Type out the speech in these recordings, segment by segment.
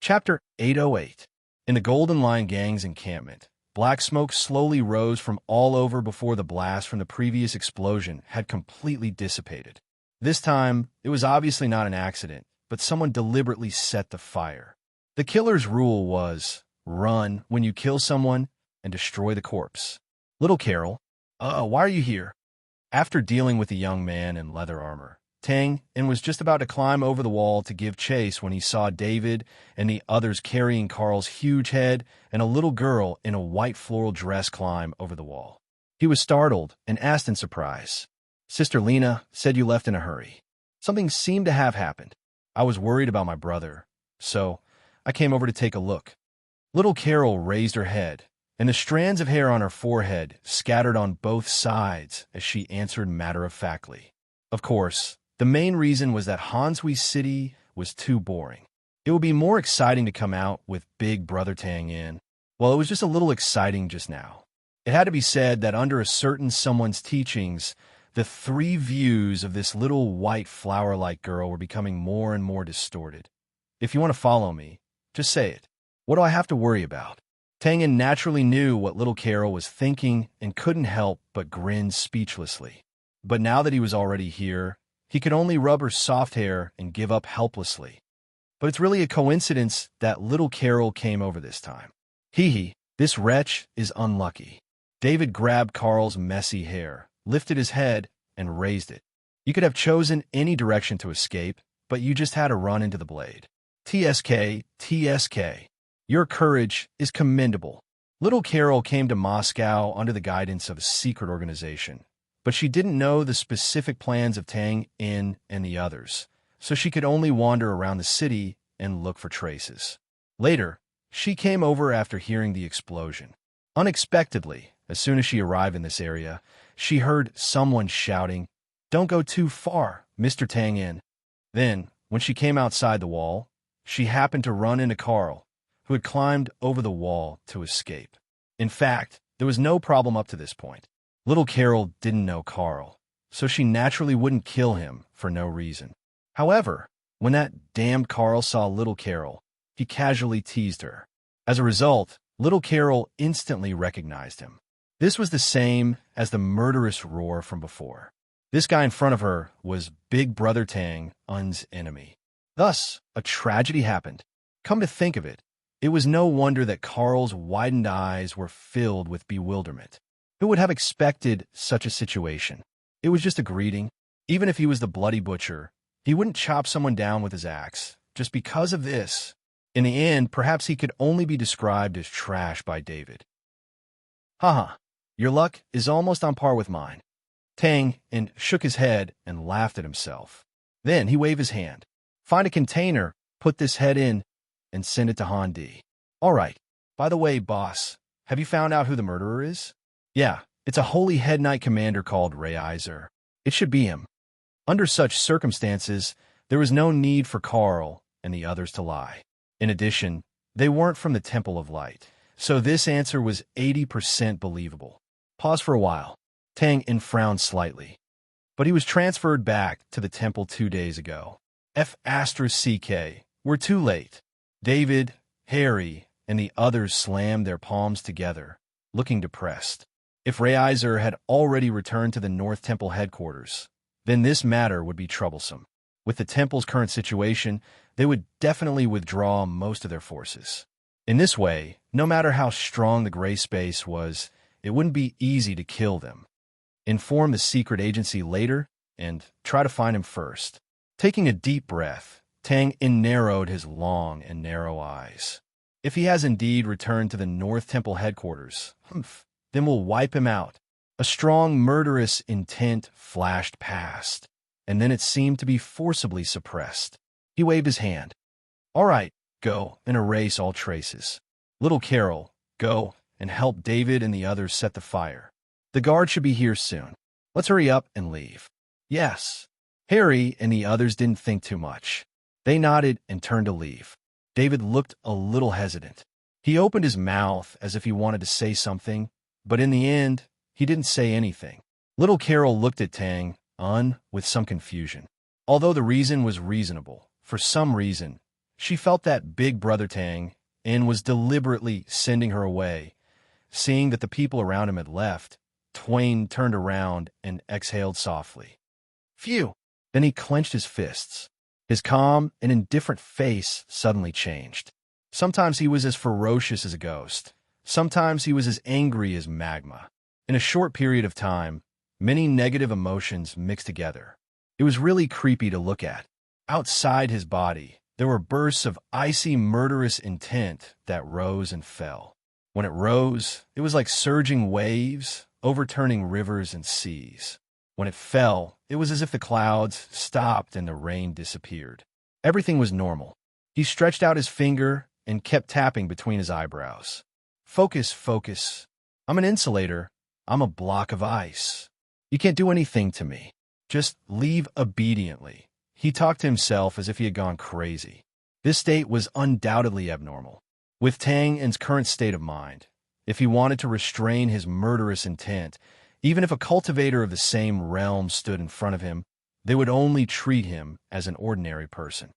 Chapter 808. In the Golden Lion Gang's encampment, black smoke slowly rose from all over before the blast from the previous explosion had completely dissipated. This time, it was obviously not an accident, but someone deliberately set the fire. The killer's rule was, run when you kill someone and destroy the corpse. Little Carol, why are you here? After dealing with the young man in leather armor, Tang was just about to climb over the wall to give chase when he saw David and the others carrying Carl's huge head and a little girl in a white floral dress climb over the wall. He was startled and asked in surprise, "Sister Lena said you left in a hurry." "Something seemed to have happened. I was worried about my brother, so I came over to take a look." Little Carol raised her head, and the strands of hair on her forehead scattered on both sides as she answered matter-of-factly, "Of course. The main reason was that Hansui City was too boring. It would be more exciting to come out with Big Brother Tang in. Well, it was just a little exciting just now. It had to be said that under a certain someone's teachings, the three views of this little white flower-like girl were becoming more and more distorted. If you want to follow me, just say it. What do I have to worry about?" Tang naturally knew what little Carol was thinking and couldn't help but grin speechlessly. But now that he was already here, he could only rub her soft hair and give up helplessly. But it's really a coincidence that little Carol came over this time. Hee, this wretch is unlucky. David grabbed Carl's messy hair, lifted his head, and raised it. "You could have chosen any direction to escape, but you just had to run into the blade. TSK. Your courage is commendable." Little Carol came to Moscow under the guidance of a secret organization, but she didn't know the specific plans of Tang and the others, so she could only wander around the city and look for traces. Later, she came over after hearing the explosion. Unexpectedly, as soon as she arrived in this area, she heard someone shouting, "Don't go too far, Mr. Tang." Then, when she came outside the wall, she happened to run into Carl, who had climbed over the wall to escape. In fact, there was no problem up to this point. Little Carol didn't know Carl, so she naturally wouldn't kill him for no reason. However, when that damned Carl saw little Carol, he casually teased her. As a result, little Carol instantly recognized him. This was the same as the murderous roar from before. This guy in front of her was Big Brother Tang's enemy. Thus, a tragedy happened. Come to think of it, it was no wonder that Carl's widened eyes were filled with bewilderment. Who would have expected such a situation? It was just a greeting. Even if he was the bloody butcher, he wouldn't chop someone down with his axe, just because of this. In the end, perhaps he could only be described as trash by David. "Haha, your luck is almost on par with mine." Tang shook his head and laughed at himself. Then he waved his hand. "Find a container, put this head in, and send it to Handi." "All right. By the way, boss, have you found out who the murderer is?" "Yeah, it's a holy head knight commander called Reiser. It should be him." Under such circumstances, there was no need for Carl and the others to lie. In addition, they weren't from the Temple of Light, so this answer was 80% believable. Pause for a while. Tang frowned slightly. But he was transferred back to the temple 2 days ago. F***, we're too late. David, Harry, and the others slammed their palms together, looking depressed. If Reiser had already returned to the North Temple headquarters, then this matter would be troublesome. With the temple's current situation, they would definitely withdraw most of their forces. In this way, no matter how strong the gray space was, it wouldn't be easy to kill them. Inform the secret agency later, and try to find him first. Taking a deep breath, Tang narrowed his long and narrow eyes. If he has indeed returned to the North Temple headquarters, then we'll wipe him out. A strong, murderous intent flashed past, and then it seemed to be forcibly suppressed. He waved his hand. "All right, go and erase all traces. Little Carol, go and help David and the others set the fire. The guard should be here soon. Let's hurry up and leave." "Yes." Harry and the others didn't think too much. They nodded and turned to leave. David looked a little hesitant. He opened his mouth as if he wanted to say something, but in the end, he didn't say anything. Little Carol looked at Tang with some confusion. Although the reason was reasonable, for some reason, She felt that big brother Tang and was deliberately sending her away. Seeing that the people around him had left, Twain turned around and exhaled softly. Phew! Then he clenched his fists. His calm and indifferent face suddenly changed. Sometimes he was as ferocious as a ghost. Sometimes he was as angry as magma. In a short period of time, many negative emotions mixed together. It was really creepy to look at. Outside his body, there were bursts of icy, murderous intent that rose and fell. When it rose, it was like surging waves, overturning rivers and seas. When it fell, it was as if the clouds stopped and the rain disappeared. Everything was normal. He stretched out his finger and kept tapping between his eyebrows. Focus, focus. I'm an insulator. I'm a block of ice. You can't do anything to me. Just leave obediently. He talked to himself as if he had gone crazy. This state was undoubtedly abnormal. With Tang In's current state of mind, if he wanted to restrain his murderous intent, even if a cultivator of the same realm stood in front of him, they would only treat him as an ordinary person.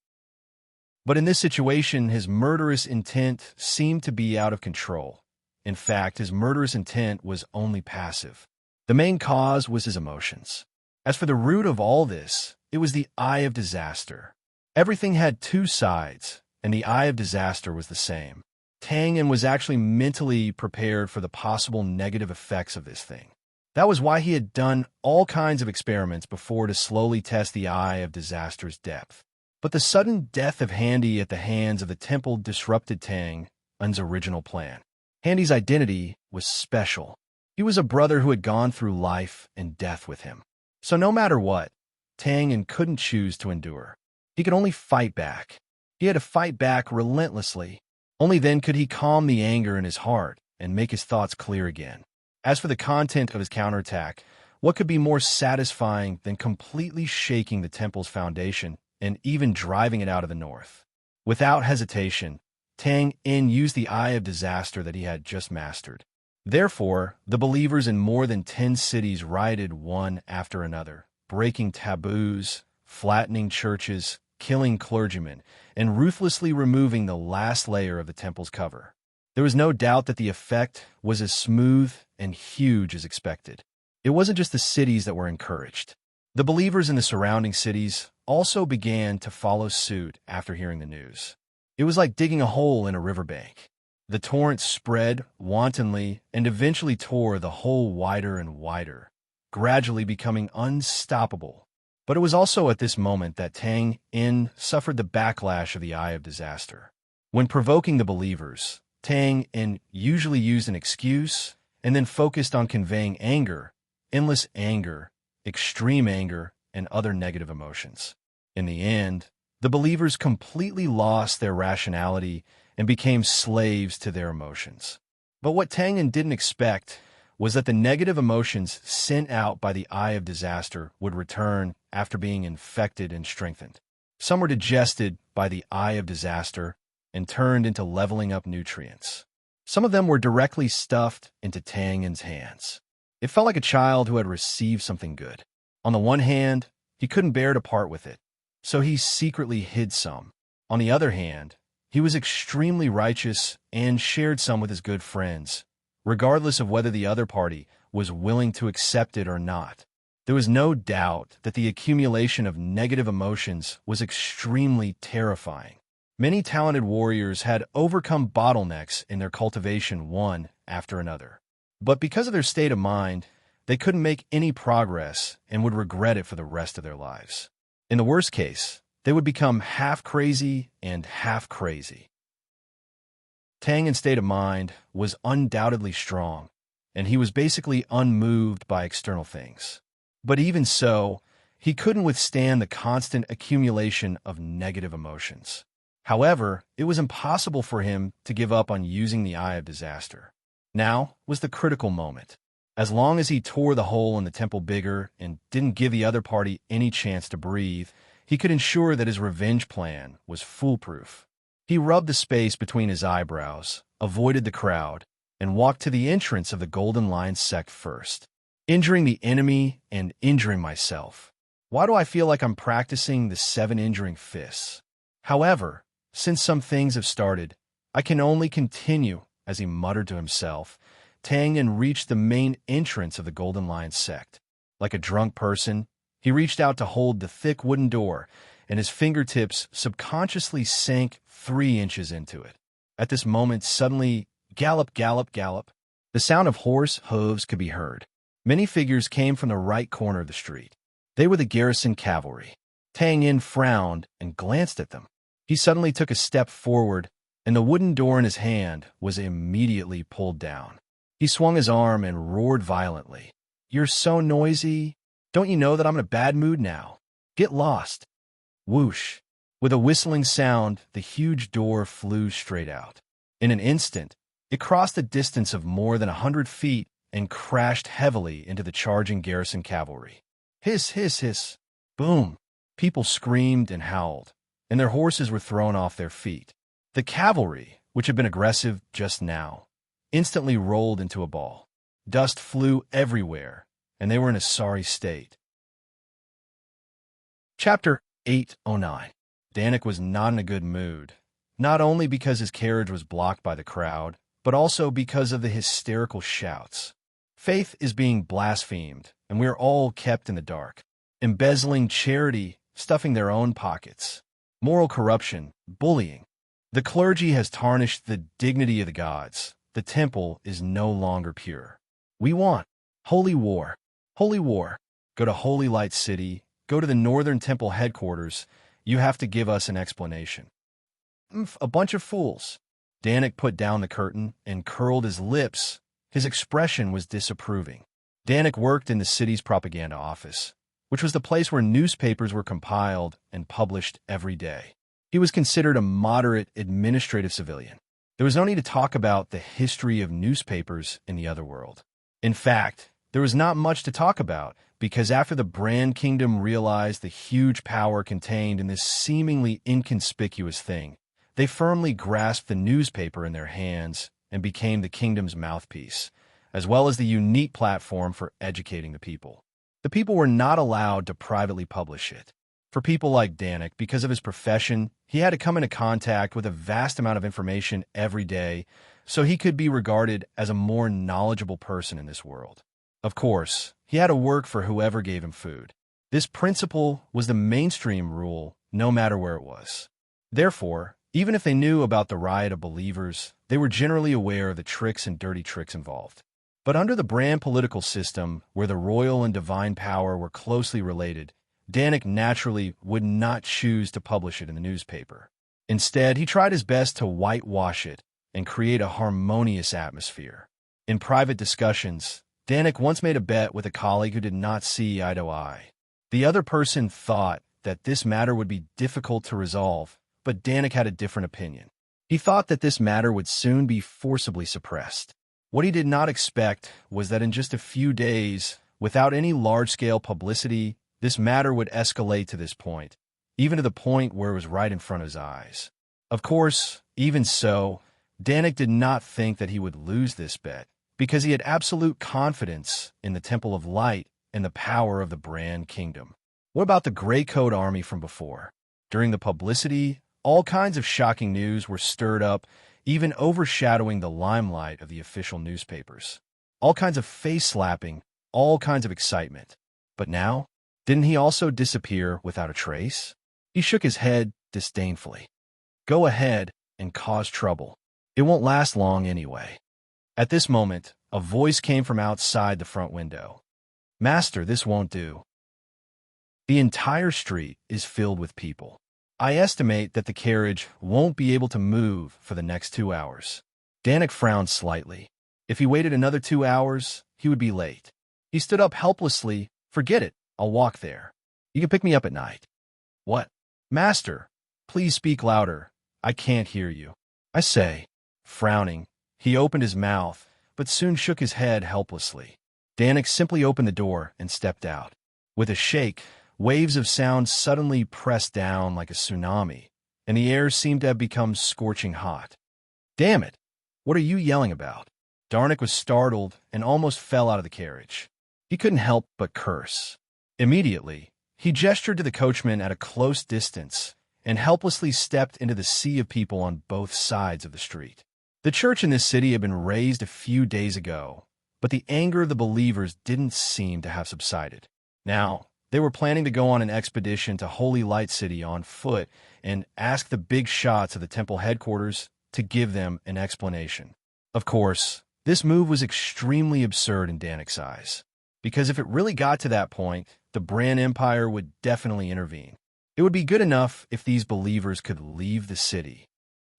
But in this situation, his murderous intent seemed to be out of control. In fact, his murderous intent was only passive. The main cause was his emotions. As for the root of all this, it was the eye of disaster. Everything had two sides, and the eye of disaster was the same. Tang In was actually mentally prepared for the possible negative effects of this thing. That was why he had done all kinds of experiments before to slowly test the eye of disaster's depth. But the sudden death of Handy at the hands of the temple disrupted Tang In's original plan. Handy's identity was special. He was a brother who had gone through life and death with him. So no matter what, Tang In couldn't choose to endure. He could only fight back. He had to fight back relentlessly. Only then could he calm the anger in his heart and make his thoughts clear again. As for the content of his counterattack, what could be more satisfying than completely shaking the temple's foundation and even driving it out of the north? Without hesitation, Tang In used the eye of disaster that he had just mastered. Therefore, the believers in more than 10 cities rioted one after another, breaking taboos, flattening churches, killing clergymen, and ruthlessly removing the last layer of the temple's cover. There was no doubt that the effect was as smooth and huge as expected. It wasn't just the cities that were encouraged. The believers in the surrounding cities also began to follow suit after hearing the news. It was like digging a hole in a riverbank. The torrent spread wantonly and eventually tore the hole wider and wider, gradually becoming unstoppable. But it was also at this moment that Tang In suffered the backlash of the eye of disaster. When provoking the believers, Tang In usually used an excuse and then focused on conveying anger, endless anger, extreme anger, and other negative emotions. In the end, the believers completely lost their rationality and became slaves to their emotions. But what Tang In didn't expect was that the negative emotions sent out by the eye of disaster would return after being infected and strengthened. Some were digested by the eye of disaster and turned into leveling up nutrients. Some of them were directly stuffed into Tang In's hands. It felt like a child who had received something good. On the one hand, he couldn't bear to part with it, so he secretly hid some. On the other hand, he was extremely righteous and shared some with his good friends, regardless of whether the other party was willing to accept it or not. There was no doubt that the accumulation of negative emotions was extremely terrifying. Many talented warriors had overcome bottlenecks in their cultivation one after another. But because of their state of mind, they couldn't make any progress and would regret it for the rest of their lives. In the worst case, they would become half crazy and half crazy. Tang In's state of mind was undoubtedly strong, and he was basically unmoved by external things. But even so, he couldn't withstand the constant accumulation of negative emotions. However, it was impossible for him to give up on using the eye of disaster. Now was the critical moment. As long as he tore the hole in the temple bigger and didn't give the other party any chance to breathe, he could ensure that his revenge plan was foolproof. He rubbed the space between his eyebrows, avoided the crowd, and walked to the entrance of the Golden Lion sect first. Injuring the enemy and injuring myself. Why do I feel like I'm practicing the 7 injuring fists? However, Since some things have started, I can only continue, as he muttered to himself. Tang then reached the main entrance of the Golden Lion sect. Like a drunk person, he reached out to hold the thick wooden door, and his fingertips subconsciously sank 3 inches into it. At this moment, suddenly, gallop, gallop, gallop, the sound of horse hooves could be heard. Many figures came from the right corner of the street. They were the garrison cavalry. Tang Yin frowned and glanced at them. He suddenly took a step forward, and the wooden door in his hand was immediately pulled down. He swung his arm and roared violently. "You're so noisy. Don't you know that I'm in a bad mood now? Get lost." Whoosh! With a whistling sound, the huge door flew straight out. In an instant, it crossed a distance of more than 100 feet and crashed heavily into the charging garrison cavalry. Hiss, hiss, hiss. Boom! People screamed and howled, and their horses were thrown off their feet. The cavalry, which had been aggressive just now, instantly rolled into a ball. Dust flew everywhere, and they were in a sorry state. Chapter 809. Danik was not in a good mood, not only because his carriage was blocked by the crowd, but also because of the hysterical shouts. Faith is being blasphemed, and we are all kept in the dark. Embezzling charity, stuffing their own pockets. Moral corruption, bullying. The clergy has tarnished the dignity of the gods. The temple is no longer pure. We want holy war. Holy war. Go to Holy Light City. Go to the Northern Temple headquarters. You have to give us an explanation. A bunch of fools. Danik put down the curtain and curled his lips. His expression was disapproving. Danik worked in the city's propaganda office, which was the place where newspapers were compiled and published every day. He was considered a moderate administrative civilian. There was no need to talk about the history of newspapers in the other world. In fact, there was not much to talk about, because after the Brand Kingdom realized the huge power contained in this seemingly inconspicuous thing, they firmly grasped the newspaper in their hands and became the kingdom's mouthpiece, as well as the unique platform for educating the people. The people were not allowed to privately publish it. For people like Danik, because of his profession, he had to come into contact with a vast amount of information every day, so he could be regarded as a more knowledgeable person in this world. Of course, he had to work for whoever gave him food. This principle was the mainstream rule, no matter where it was. Therefore, even if they knew about the riot of believers, they were generally aware of the tricks and dirty tricks involved. But under the Brand political system, where the royal and divine power were closely related, Danik naturally would not choose to publish it in the newspaper. Instead, he tried his best to whitewash it and create a harmonious atmosphere. In private discussions, Danik once made a bet with a colleague who did not see eye to eye. The other person thought that this matter would be difficult to resolve, but Danik had a different opinion. He thought that this matter would soon be forcibly suppressed. What he did not expect was that in just a few days, without any large-scale publicity, this matter would escalate to this point, even to the point where it was right in front of his eyes. Of course, even so, Danik did not think that he would lose this bet, because he had absolute confidence in the Temple of Light and the power of the Brand Kingdom. What about the Grey Coat Army from before? During the publicity, all kinds of shocking news were stirred up, even overshadowing the limelight of the official newspapers. All kinds of face-slapping, all kinds of excitement. But now, didn't he also disappear without a trace? He shook his head disdainfully. Go ahead and cause trouble. It won't last long anyway. At this moment, a voice came from outside the front window. Master, this won't do. The entire street is filled with people. I estimate that the carriage won't be able to move for the next 2 hours. Danik frowned slightly. If he waited another 2 hours, he would be late. He stood up helplessly. Forget it. I'll walk there. You can pick me up at night. What? Master, please speak louder. I can't hear you. I say. Frowning, he opened his mouth, but soon shook his head helplessly. Danik simply opened the door and stepped out. With a shake, waves of sound suddenly pressed down like a tsunami, and the air seemed to have become scorching hot. Damn it! What are you yelling about? Danik was startled and almost fell out of the carriage. He couldn't help but curse. Immediately, he gestured to the coachman at a close distance, and helplessly stepped into the sea of people on both sides of the street. The church in this city had been razed a few days ago, but the anger of the believers didn't seem to have subsided. Now, they were planning to go on an expedition to Holy Light City on foot and ask the big shots of the temple headquarters to give them an explanation. Of course, this move was extremely absurd in Danek's eyes, because if it really got to that point, the Bran Empire would definitely intervene. It would be good enough if these believers could leave the city.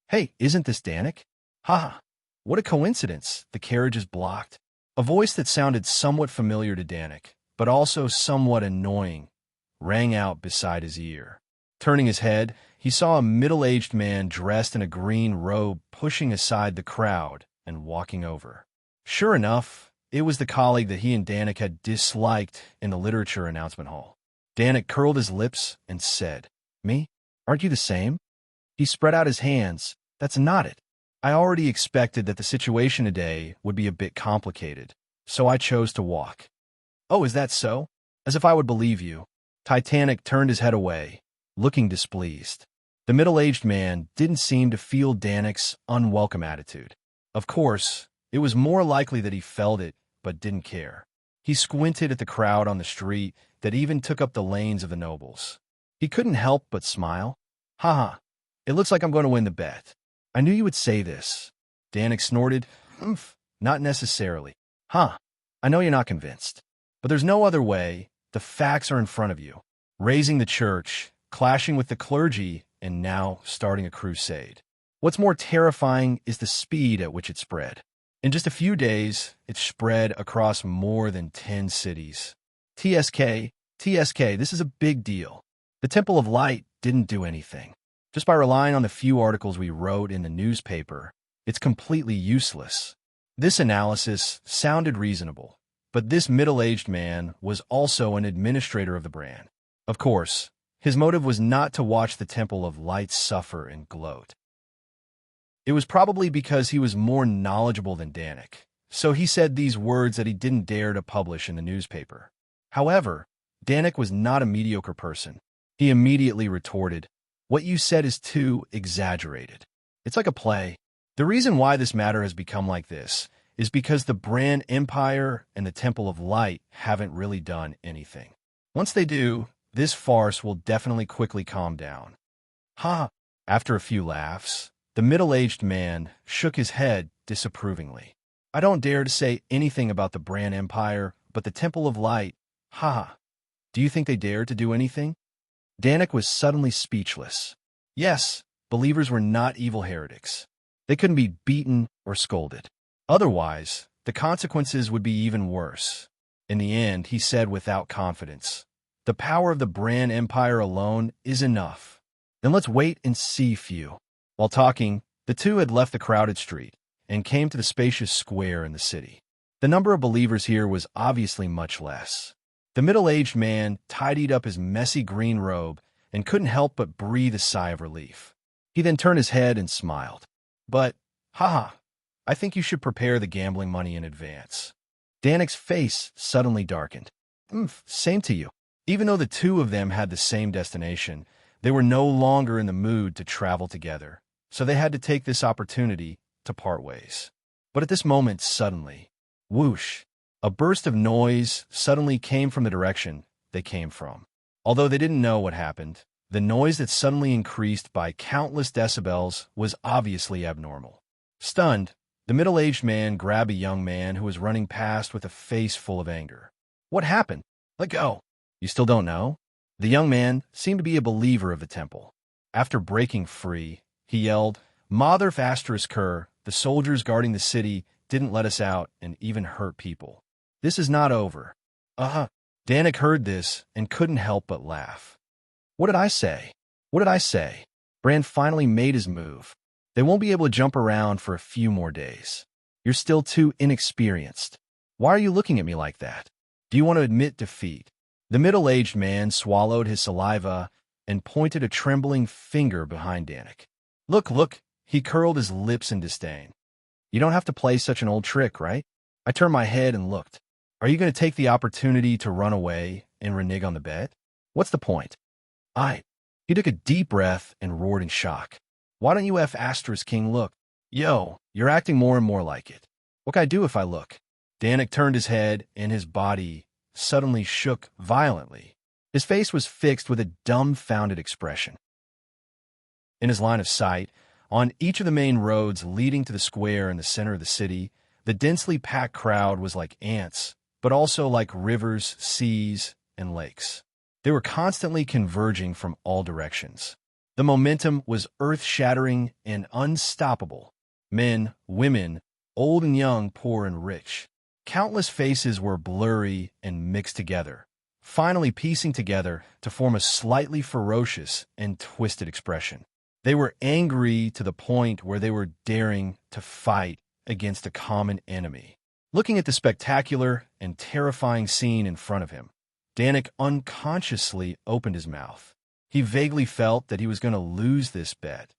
Hey, isn't this Danek? Haha, what a coincidence, the carriage is blocked. A voice that sounded somewhat familiar to Danek, but also somewhat annoying, rang out beside his ear. Turning his head, he saw a middle-aged man dressed in a green robe pushing aside the crowd and walking over. Sure enough, it was the colleague that he and Danek had disliked in the literature announcement hall. Danek curled his lips and said, "Me? Aren't you the same?" He spread out his hands. "That's not it. I already expected that the situation today would be a bit complicated, so I chose to walk." "Oh, is that so? As if I would believe you." Titanic turned his head away, looking displeased. The middle-aged man didn't seem to feel Danek's unwelcome attitude. Of course, it was more likely that he felt it, but didn't care. He squinted at the crowd on the street that even took up the lanes of the nobles. He couldn't help but smile. "Haha, it looks like I'm going to win the bet. I knew you would say this." Danek snorted. Not necessarily." "Huh, I know you're not convinced. But there's no other way. The facts are in front of you. Raising the church, clashing with the clergy, and now starting a crusade. What's more terrifying is the speed at which it spread. In just a few days, it spread across more than 10 cities. TSK, this is a big deal. The Temple of Light didn't do anything. Just by relying on the few articles we wrote in the newspaper, it's completely useless." This analysis sounded reasonable, but this middle-aged man was also an administrator of the brand. Of course, his motive was not to watch the Temple of Light suffer and gloat. It was probably because he was more knowledgeable than Danek, so he said these words that he didn't dare to publish in the newspaper. However, Danek was not a mediocre person. He immediately retorted, "What you said is too exaggerated. It's like a play. The reason why this matter has become like this is because the Bran Empire and the Temple of Light haven't really done anything. Once they do, this farce will definitely quickly calm down." Ha! After a few laughs, the middle-aged man shook his head disapprovingly. "I don't dare to say anything about the Bran Empire, but the Temple of Light, ha! Do you think they dare to do anything?" Danek was suddenly speechless. Yes, believers were not evil heretics. They couldn't be beaten or scolded. Otherwise, the consequences would be even worse. In the end, he said without confidence, "The power of the Bran Empire alone is enough. Then let's wait and see, few." While talking, the two had left the crowded street and came to the spacious square in the city. The number of believers here was obviously much less. The middle-aged man tidied up his messy green robe and couldn't help but breathe a sigh of relief. He then turned his head and smiled. "But, haha, I think you should prepare the gambling money in advance." Danek's face suddenly darkened. Same to you." Even though the two of them had the same destination, they were no longer in the mood to travel together, so they had to take this opportunity to part ways. But at this moment, suddenly, whoosh, a burst of noise suddenly came from the direction they came from. Although they didn't know what happened, the noise that suddenly increased by countless decibels was obviously abnormal. Stunned, the middle-aged man grabbed a young man who was running past with a face full of anger. "What happened? Let go." "You still don't know?" The young man seemed to be a believer of the temple. After breaking free, he yelled, "Mother of Asterisker, the soldiers guarding the city didn't let us out and even hurt people. This is not over." Danek heard this and couldn't help but laugh. "What did I say? What did I say?" Bran finally made his move. "They won't be able to jump around for a few more days. You're still too inexperienced. Why are you looking at me like that? Do you want to admit defeat?" The middle-aged man swallowed his saliva and pointed a trembling finger behind Danek. Look, he curled his lips in disdain. "You don't have to play such an old trick, right?" I turned my head and looked. "Are you going to take the opportunity to run away and renege on the bet? What's the point?" He took a deep breath and roared in shock. "Why don't you F asterisk king look? Yo, you're acting more and more like it. What can I do if I look?" Danik turned his head, and his body suddenly shook violently. His face was fixed with a dumbfounded expression. In his line of sight, on each of the main roads leading to the square in the center of the city, the densely packed crowd was like ants, but also like rivers, seas, and lakes. They were constantly converging from all directions. The momentum was earth-shattering and unstoppable. Men, women, old and young, poor and rich. Countless faces were blurry and mixed together, finally piecing together to form a slightly ferocious and twisted expression. They were angry to the point where they were daring to fight against a common enemy. Looking at the spectacular and terrifying scene in front of him, Danik unconsciously opened his mouth. He vaguely felt that he was going to lose this bet.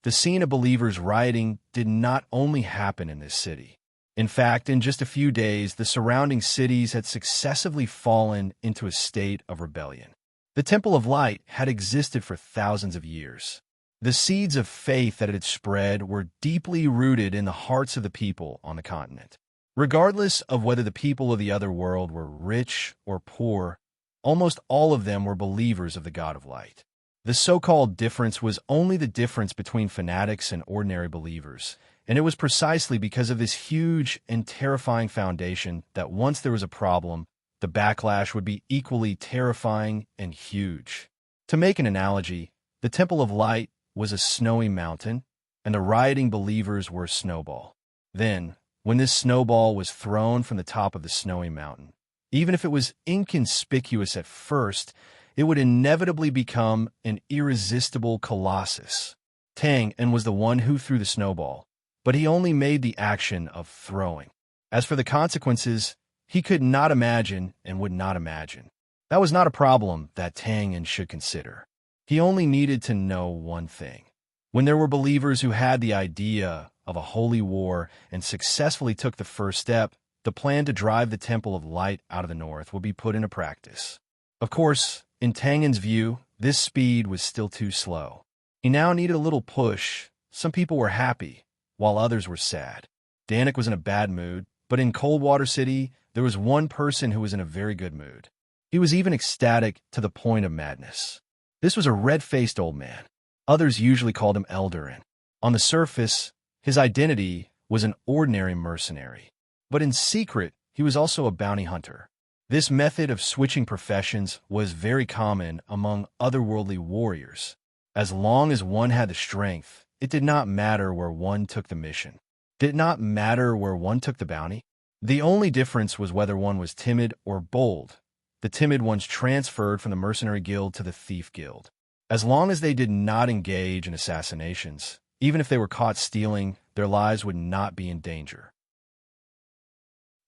The scene of believers rioting did not only happen in this city. In fact, in just a few days, the surrounding cities had successively fallen into a state of rebellion. The Temple of Light had existed for thousands of years. The seeds of faith that had spread were deeply rooted in the hearts of the people on the continent. Regardless of whether the people of the other world were rich or poor, almost all of them were believers of the God of Light. The so-called difference was only the difference between fanatics and ordinary believers, and it was precisely because of this huge and terrifying foundation that once there was a problem, the backlash would be equally terrifying and huge. To make an analogy, the Temple of Light was a snowy mountain, and the rioting believers were a snowball. Then, when this snowball was thrown from the top of the snowy mountain, even if it was inconspicuous at first, it would inevitably become an irresistible colossus. Tang was the one who threw the snowball, but he only made the action of throwing. As for the consequences, he could not imagine and would not imagine. That was not a problem that Tang should consider. He only needed to know one thing. When there were believers who had the idea of a holy war and successfully took the first step, the plan to drive the Temple of Light out of the north would be put into practice. Of course, in Tangen's view, this speed was still too slow. He now needed a little push. Some people were happy, while others were sad. Danik was in a bad mood, but in Coldwater City, there was one person who was in a very good mood. He was even ecstatic to the point of madness. This was a red-faced old man. Others usually called him Eldarin. On the surface, his identity was an ordinary mercenary. But in secret, he was also a bounty hunter. This method of switching professions was very common among otherworldly warriors. As long as one had the strength, it did not matter where one took the mission. Did it not matter where one took the bounty? The only difference was whether one was timid or bold. The timid ones transferred from the mercenary guild to the thief guild. As long as they did not engage in assassinations, even if they were caught stealing, their lives would not be in danger.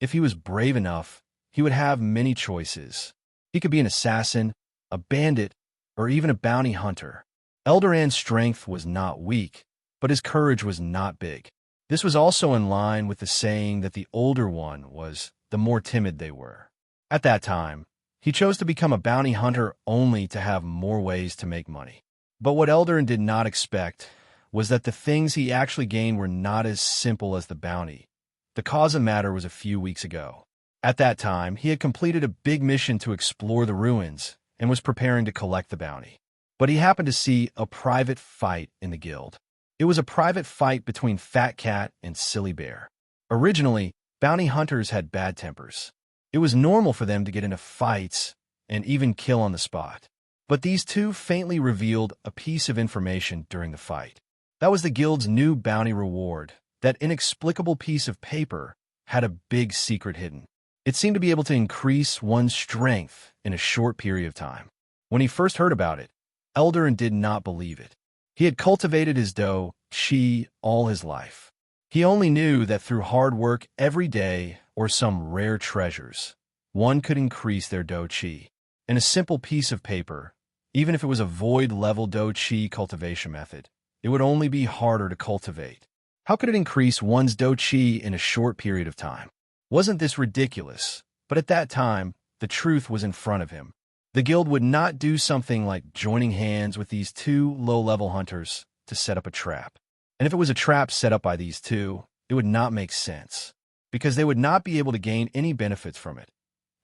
If he was brave enough, he would have many choices. He could be an assassin, a bandit, or even a bounty hunter. Eldaran's strength was not weak, but his courage was not big. This was also in line with the saying that the older one was, the more timid they were. At that time, he chose to become a bounty hunter only to have more ways to make money. But what Eldaran did not expect was that the things he actually gained were not as simple as the bounty. The cause of matter was a few weeks ago. At that time, he had completed a big mission to explore the ruins and was preparing to collect the bounty. But he happened to see a private fight in the guild. It was a private fight between Fat Cat and Silly Bear. Originally, bounty hunters had bad tempers. It was normal for them to get into fights and even kill on the spot. But these two faintly revealed a piece of information during the fight. That was the guild's new bounty reward. That inexplicable piece of paper had a big secret hidden. It seemed to be able to increase one's strength in a short period of time. When he first heard about it, Eldarin did not believe it. He had cultivated his chi all his life. He only knew that through hard work every day or some rare treasures, one could increase their chi. In a simple piece of paper, even if it was a void-level chi cultivation method, it would only be harder to cultivate. How could it increase one's chi in a short period of time? Wasn't this ridiculous? But at that time, the truth was in front of him. The guild would not do something like joining hands with these two low-level hunters to set up a trap. And if it was a trap set up by these two, it would not make sense, because they would not be able to gain any benefits from it.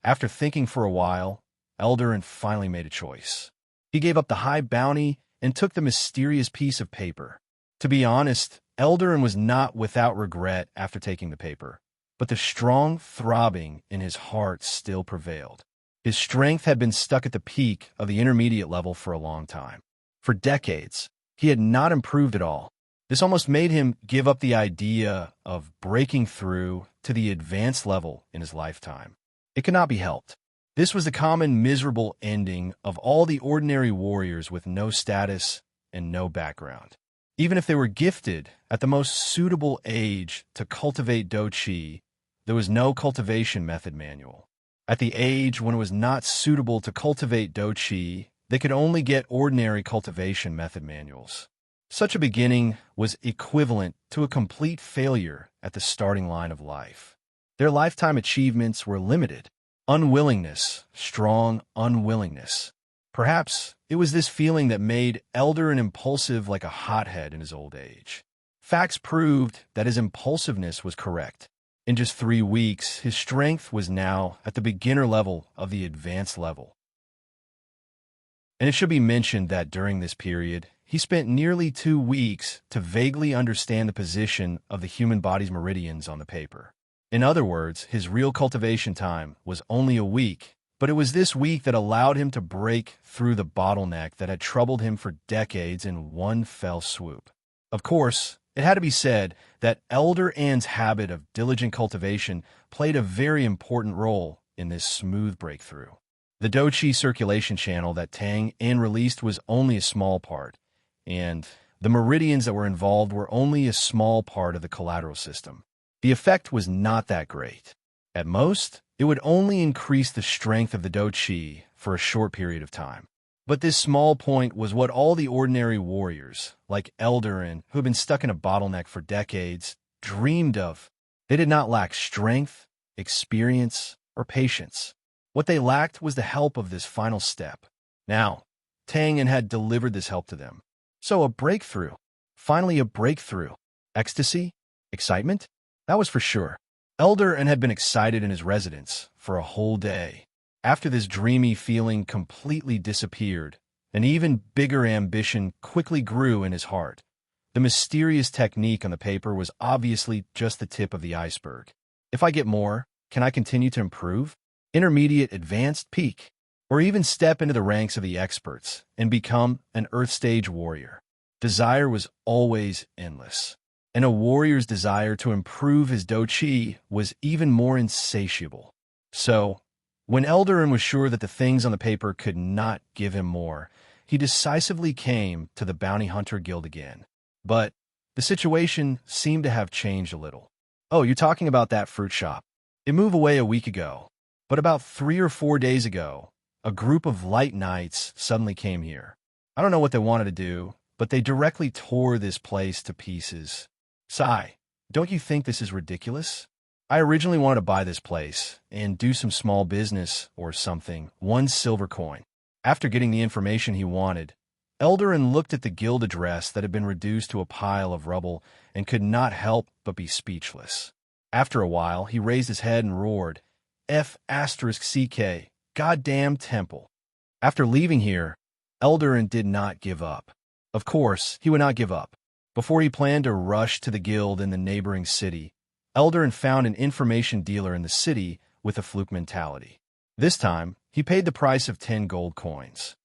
After thinking for a while, Eldarin finally made a choice. He gave up the high bounty and took the mysterious piece of paper. To be honest, Eldarin was not without regret after taking the paper, but the strong throbbing in his heart still prevailed. His strength had been stuck at the peak of the intermediate level for a long time. For decades, he had not improved at all. This almost made him give up the idea of breaking through to the advanced level in his lifetime. It could not be helped. This was the common miserable ending of all the ordinary warriors with no status and no background. Even if they were gifted at the most suitable age to cultivate Do-Chi, there was no cultivation method manual. At the age when it was not suitable to cultivate Do-Chi, they could only get ordinary cultivation method manuals. Such a beginning was equivalent to a complete failure at the starting line of life. Their lifetime achievements were limited. Unwillingness, strong unwillingness. Perhaps it was this feeling that made Eldarin impulsive like a hothead in his old age. Facts proved that his impulsiveness was correct. In just 3 weeks, his strength was now at the beginner level of the advanced level. And it should be mentioned that during this period, he spent nearly 2 weeks to vaguely understand the position of the human body's meridians on the paper. In other words, his real cultivation time was only a week, but it was this week that allowed him to break through the bottleneck that had troubled him for decades in one fell swoop. Of course, it had to be said that Eldarin's habit of diligent cultivation played a very important role in this smooth breakthrough. The Do-Chi circulation channel that Tang En released was only a small part, and the meridians that were involved were only a small part of the collateral system. The effect was not that great. At most, it would only increase the strength of the Do-Chi for a short period of time. But this small point was what all the ordinary warriors, like Eldarin, who had been stuck in a bottleneck for decades, dreamed of. They did not lack strength, experience, or patience. What they lacked was the help of this final step. Now, Tang En had delivered this help to them. So a breakthrough. Finally a breakthrough. Ecstasy? Excitement? That was for sure. Eldarin had been excited in his residence for a whole day. After this dreamy feeling completely disappeared, an even bigger ambition quickly grew in his heart. The mysterious technique on the paper was obviously just the tip of the iceberg. If I get more, can I continue to improve? Intermediate, advanced, peak, or even step into the ranks of the experts and become an Earth Stage warrior. Desire was always endless. And a warrior's desire to improve his Do-Chi was even more insatiable. So, when Eldarin was sure that the things on the paper could not give him more, he decisively came to the Bounty Hunter Guild again. But the situation seemed to have changed a little. Oh, you're talking about that fruit shop. It moved away a week ago, but about 3 or 4 days ago, a group of light knights suddenly came here. I don't know what they wanted to do, but they directly tore this place to pieces. Sigh, don't you think this is ridiculous? I originally wanted to buy this place and do some small business or something, 1 silver coin. After getting the information he wanted, Eldarin looked at the guild address that had been reduced to a pile of rubble and could not help but be speechless. After a while, he raised his head and roared, F***CK, goddamn temple. After leaving here, Eldarin did not give up. Of course, he would not give up. Before he planned to rush to the guild in the neighboring city, Eldarin found an information dealer in the city with a fluke mentality. This time, he paid the price of 10 gold coins.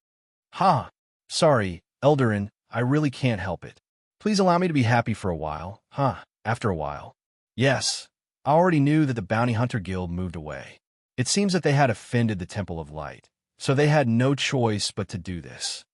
Ha! Sorry, Eldarin, I really can't help it. Please allow me to be happy for a while. After a while. Yes, I already knew that the Bounty Hunter Guild moved away. It seems that they had offended the Temple of Light, so they had no choice but to do this.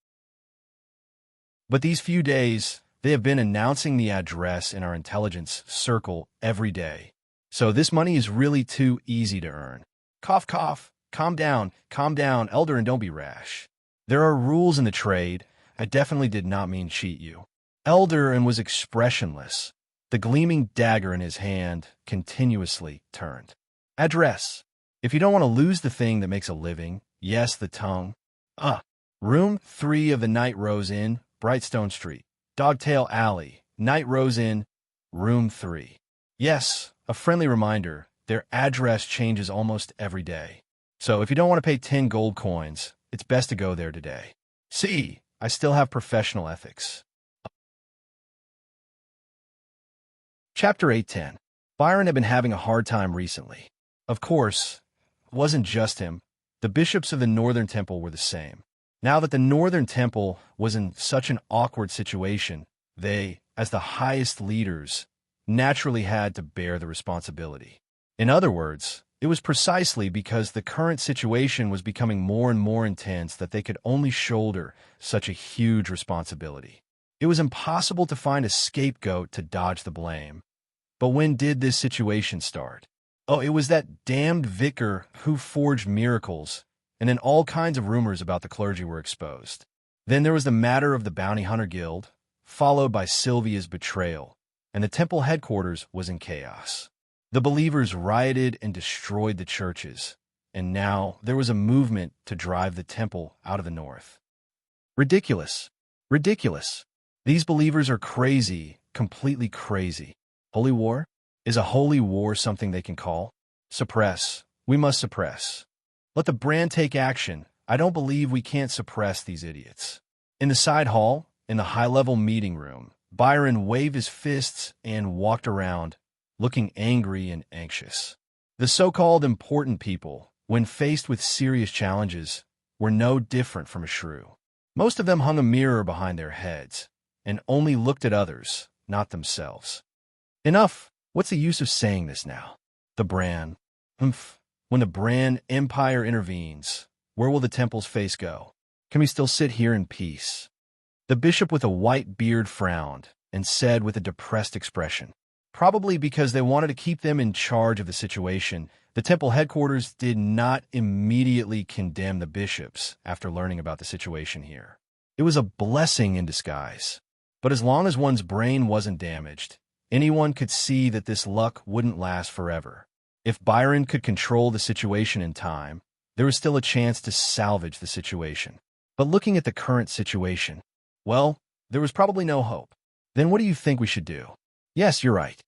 But these few days, they have been announcing the address in our intelligence circle every day. So this money is really too easy to earn. Cough, cough. Calm down, Eldarin, don't be rash. There are rules in the trade. I definitely did not mean cheat you. Eldarin was expressionless. The gleaming dagger in his hand continuously turned. Address. If you don't want to lose the thing that makes a living, Yes, the tongue. Ah. Room 3 of the Night Rose Inn, Brightstone Street. Dogtail Alley, Night Rose Inn, Room 3. Yes, a friendly reminder, their address changes almost every day. So if you don't want to pay 10 gold coins, it's best to go there today. See, I still have professional ethics. Chapter 810. Byron had been having a hard time recently. Of course, it wasn't just him. The bishops of the Northern Temple were the same. Now that the Northern Temple was in such an awkward situation, they, as the highest leaders, naturally had to bear the responsibility. In other words, it was precisely because the current situation was becoming more and more intense that they could only shoulder such a huge responsibility. It was impossible to find a scapegoat to dodge the blame. But when did this situation start? Oh, it was that damned vicar who forged miracles, and then all kinds of rumors about the clergy were exposed. Then there was the matter of the Bounty Hunter Guild, followed by Sylvia's betrayal, and the temple headquarters was in chaos. The believers rioted and destroyed the churches, and now there was a movement to drive the temple out of the north. Ridiculous. Ridiculous. These believers are crazy, completely crazy. Holy war? Is a holy war something they can call? Suppress. We must suppress. Let the brand take action. I don't believe we can't suppress these idiots. In the side hall, in the high-level meeting room, Byron waved his fists and walked around, looking angry and anxious. The so-called important people, when faced with serious challenges, were no different from a shrew. Most of them hung a mirror behind their heads and only looked at others, not themselves. Enough! What's the use of saying this now? The brand. When the brand empire intervenes, where will the temple's face go? Can we still sit here in peace? The bishop with a white beard frowned and said with a depressed expression, probably because they wanted to keep them in charge of the situation, the temple headquarters did not immediately condemn the bishops after learning about the situation here. It was a blessing in disguise. But as long as one's brain wasn't damaged, anyone could see that this luck wouldn't last forever. If Byron could control the situation in time, there was still a chance to salvage the situation. But looking at the current situation, well, there was probably no hope. Then what do you think we should do? Yes, you're right.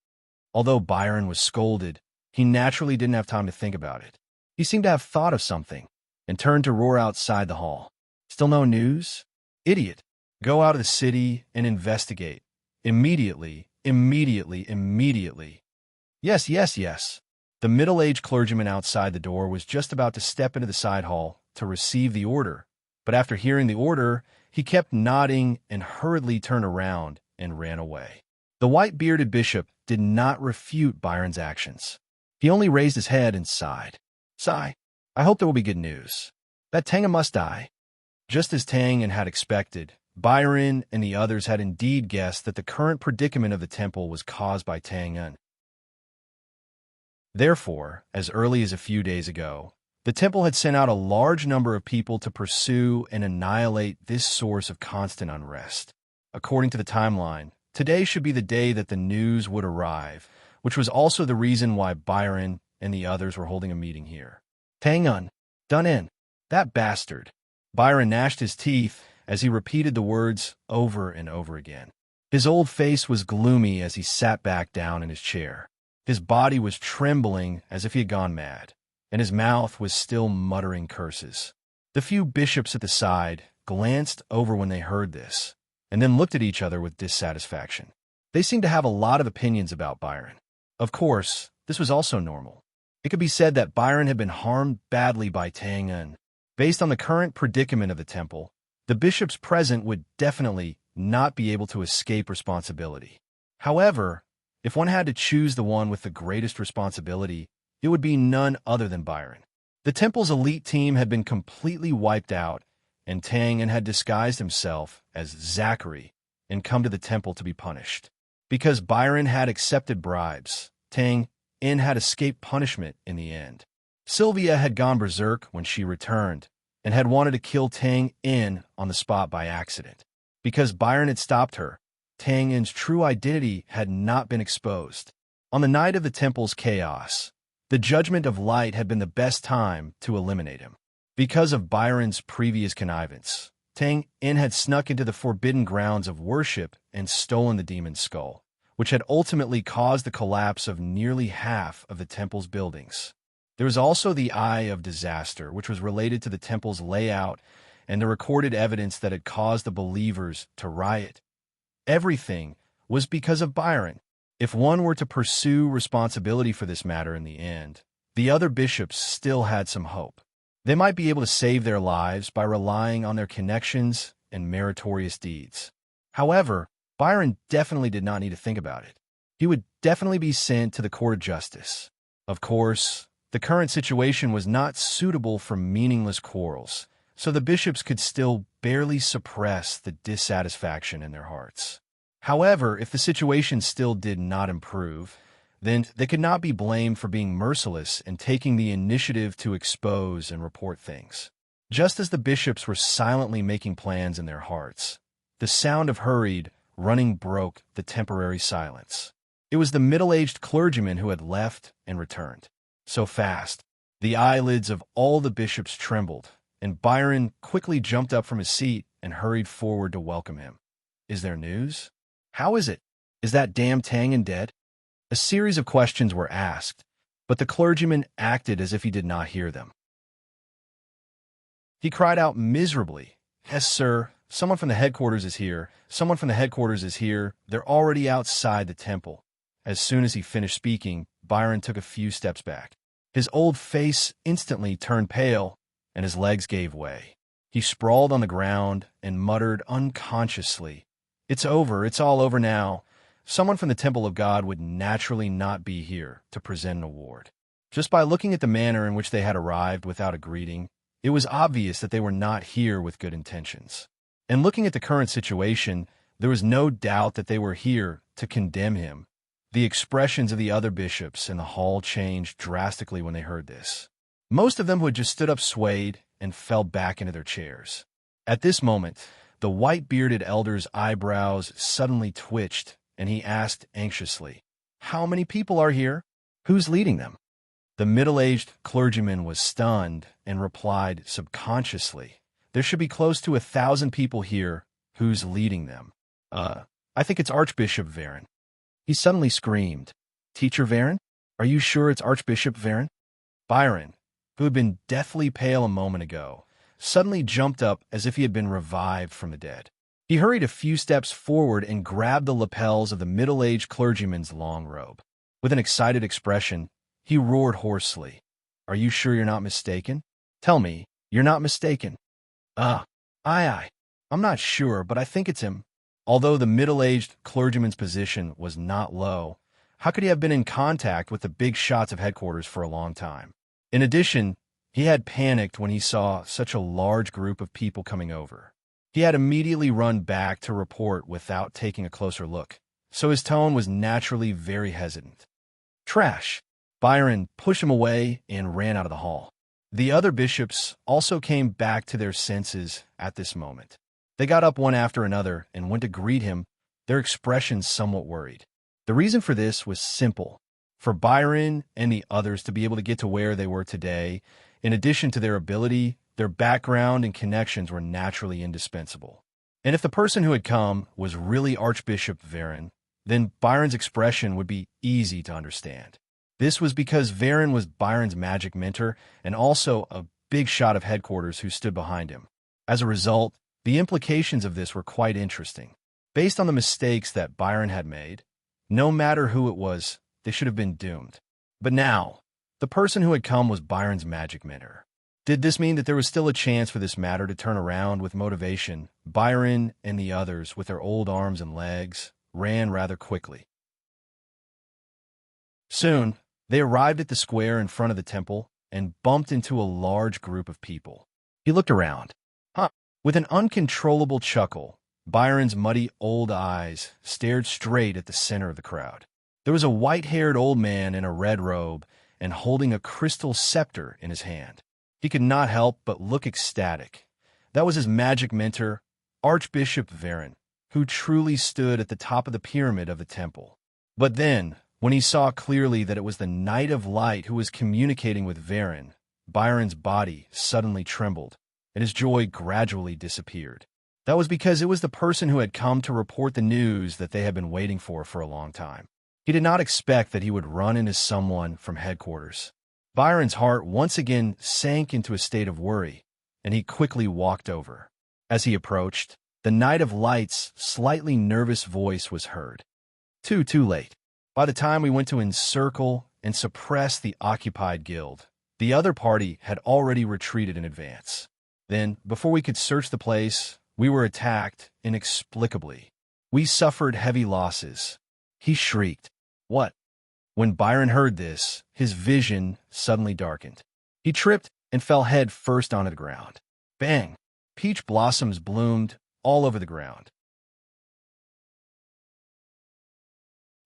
Although Byron was scolded, he naturally didn't have time to think about it. He seemed to have thought of something and turned to roar outside the hall. Still no news? Idiot. Go out of the city and investigate. Immediately, immediately, immediately. Yes, yes, yes. The middle-aged clergyman outside the door was just about to step into the side hall to receive the order, but after hearing the order, he kept nodding and hurriedly turned around and ran away. The white-bearded bishop did not refute Byron's actions. He only raised his head and sighed. Sigh. I hope there will be good news. That Tanga must die. Just as Tang had expected, Byron and the others had indeed guessed that the current predicament of the temple was caused by Tang. Therefore, as early as a few days ago, the temple had sent out a large number of people to pursue and annihilate this source of constant unrest. According to the timeline, today should be the day that the news would arrive, which was also the reason why Byron and the others were holding a meeting here. Tang done in. That bastard. Byron gnashed his teeth as he repeated the words over and over again. His old face was gloomy as he sat back down in his chair. His body was trembling as if he had gone mad, and his mouth was still muttering curses. The few bishops at the side glanced over when they heard this, and then looked at each other with dissatisfaction. They seemed to have a lot of opinions about Byron. Of course, this was also normal. It could be said that Byron had been harmed badly by Tang. Based on the current predicament of the temple, the bishops present would definitely not be able to escape responsibility. However, if one had to choose the one with the greatest responsibility, it would be none other than Byron. The temple's elite team had been completely wiped out, and Tang had disguised himself as Zachary and come to the temple to be punished. Because Byron had accepted bribes, Tang had escaped punishment in the end. Sylvia had gone berserk when she returned, and had wanted to kill Tang on the spot by accident. Because Byron had stopped her, Tang's true identity had not been exposed. On the night of the temple's chaos, the Judgment of Light had been the best time to eliminate him. Because of Byron's previous connivance, Tang In had snuck into the forbidden grounds of worship and stolen the demon's skull, which had ultimately caused the collapse of nearly half of the temple's buildings. There was also the Eye of Disaster, which was related to the temple's layout and the recorded evidence that had caused the believers to riot. Everything was because of Byron. If one were to pursue responsibility for this matter in the end, the other bishops still had some hope. They might be able to save their lives by relying on their connections and meritorious deeds. However, Byron definitely did not need to think about it. He would definitely be sent to the court of justice. Of course, the current situation was not suitable for meaningless quarrels, so the bishops could still barely suppress the dissatisfaction in their hearts. However, if the situation still did not improve, then they could not be blamed for being merciless and taking the initiative to expose and report things. Just as the bishops were silently making plans in their hearts, the sound of hurried running broke the temporary silence. It was the middle-aged clergyman who had left and returned. So fast, the eyelids of all the bishops trembled, and Byron quickly jumped up from his seat and hurried forward to welcome him. "Is there news? How is it? Is that damn Tang dead?" A series of questions were asked, but the clergyman acted as if he did not hear them. He cried out miserably, "Yes, sir. Someone from the headquarters is here. Someone from the headquarters is here. They're already outside the temple." As soon as he finished speaking, Byron took a few steps back. His old face instantly turned pale, and his legs gave way. He sprawled on the ground and muttered unconsciously, "It's over. It's all over now." Someone from the Temple of God would naturally not be here to present an award. Just by looking at the manner in which they had arrived without a greeting, it was obvious that they were not here with good intentions. And looking at the current situation, there was no doubt that they were here to condemn him. The expressions of the other bishops in the hall changed drastically when they heard this. Most of them who had just stood up swayed and fell back into their chairs. At this moment, the white-bearded elder's eyebrows suddenly twitched, and he asked anxiously, "How many people are here? Who's leading them?" The middle-aged clergyman was stunned and replied subconsciously, "There should be close to 1,000 people here. Who's leading them?" I think it's Archbishop Varen." He suddenly screamed, "Teacher Varen? Are you sure it's Archbishop Varen?" Byron, who had been deathly pale a moment ago, suddenly jumped up as if he had been revived from the dead. He hurried a few steps forward and grabbed the lapels of the middle-aged clergyman's long robe. With an excited expression, he roared hoarsely, "Are you sure you're not mistaken? Tell me, you're not mistaken." Aye. I'm not sure, but I think it's him." Although the middle-aged clergyman's position was not low, how could he have been in contact with the big shots of headquarters for a long time? In addition, he had panicked when he saw such a large group of people coming over. He had immediately run back to report without taking a closer look, so his tone was naturally very hesitant. "Trash!" Byron pushed him away and ran out of the hall. The other bishops also came back to their senses at this moment. They got up one after another and went to greet him, their expressions somewhat worried. The reason for this was simple. For Byron and the others to be able to get to where they were today, in addition to their ability, their background and connections were naturally indispensable. And if the person who had come was really Archbishop Varen, then Byron's expression would be easy to understand. This was because Varen was Byron's magic mentor and also a big shot of headquarters who stood behind him. As a result, the implications of this were quite interesting. Based on the mistakes that Byron had made, no matter who it was, they should have been doomed. But now, the person who had come was Byron's magic mentor. Did this mean that there was still a chance for this matter to turn around with motivation? Byron and the others, with their old arms and legs, ran rather quickly. Soon, they arrived at the square in front of the temple and bumped into a large group of people. He looked around. With an uncontrollable chuckle, Byron's muddy old eyes stared straight at the center of the crowd. There was a white-haired old man in a red robe and holding a crystal scepter in his hand. He could not help but look ecstatic. That was his magic mentor, Archbishop Varen, who truly stood at the top of the pyramid of the temple. But then, when he saw clearly that it was the Knight of Light who was communicating with Varen, Byron's body suddenly trembled, and his joy gradually disappeared. That was because it was the person who had come to report the news that they had been waiting for a long time. He did not expect that he would run into someone from headquarters. Byron's heart once again sank into a state of worry, and he quickly walked over. As he approached, the Knight of Light's slightly nervous voice was heard. Too late. By the time we went to encircle and suppress the occupied guild, the other party had already retreated in advance. Then, before we could search the place, we were attacked inexplicably. We suffered heavy losses. He shrieked. What? When Byron heard this, his vision suddenly darkened. He tripped and fell head first onto the ground. Bang! Peach blossoms bloomed all over the ground.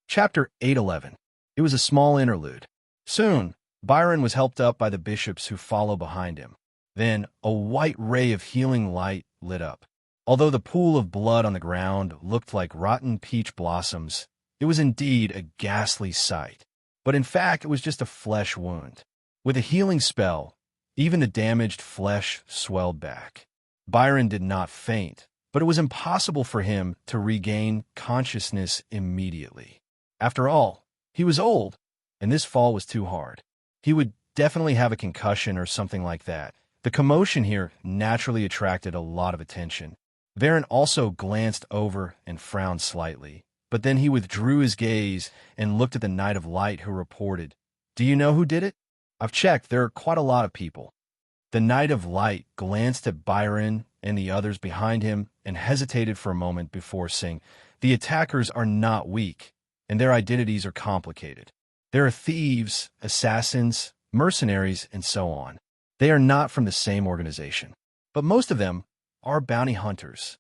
Chapter 811. It was a small interlude. Soon, Byron was helped up by the bishops who follow behind him. Then, a white ray of healing light lit up. Although the pool of blood on the ground looked like rotten peach blossoms, it was indeed a ghastly sight. But in fact, it was just a flesh wound. With a healing spell, even the damaged flesh swelled back. Byron did not faint, but it was impossible for him to regain consciousness immediately. After all, he was old, and this fall was too hard. He would definitely have a concussion or something like that. The commotion here naturally attracted a lot of attention. Varen also glanced over and frowned slightly, but then he withdrew his gaze and looked at the Knight of Light, who reported, "Do you know who did it?" "I've checked. There are quite a lot of people." The Knight of Light glanced at Byron and the others behind him and hesitated for a moment before saying, "The attackers are not weak, and their identities are complicated. There are thieves, assassins, mercenaries, and so on. They are not from the same organization. But most of them are bounty hunters."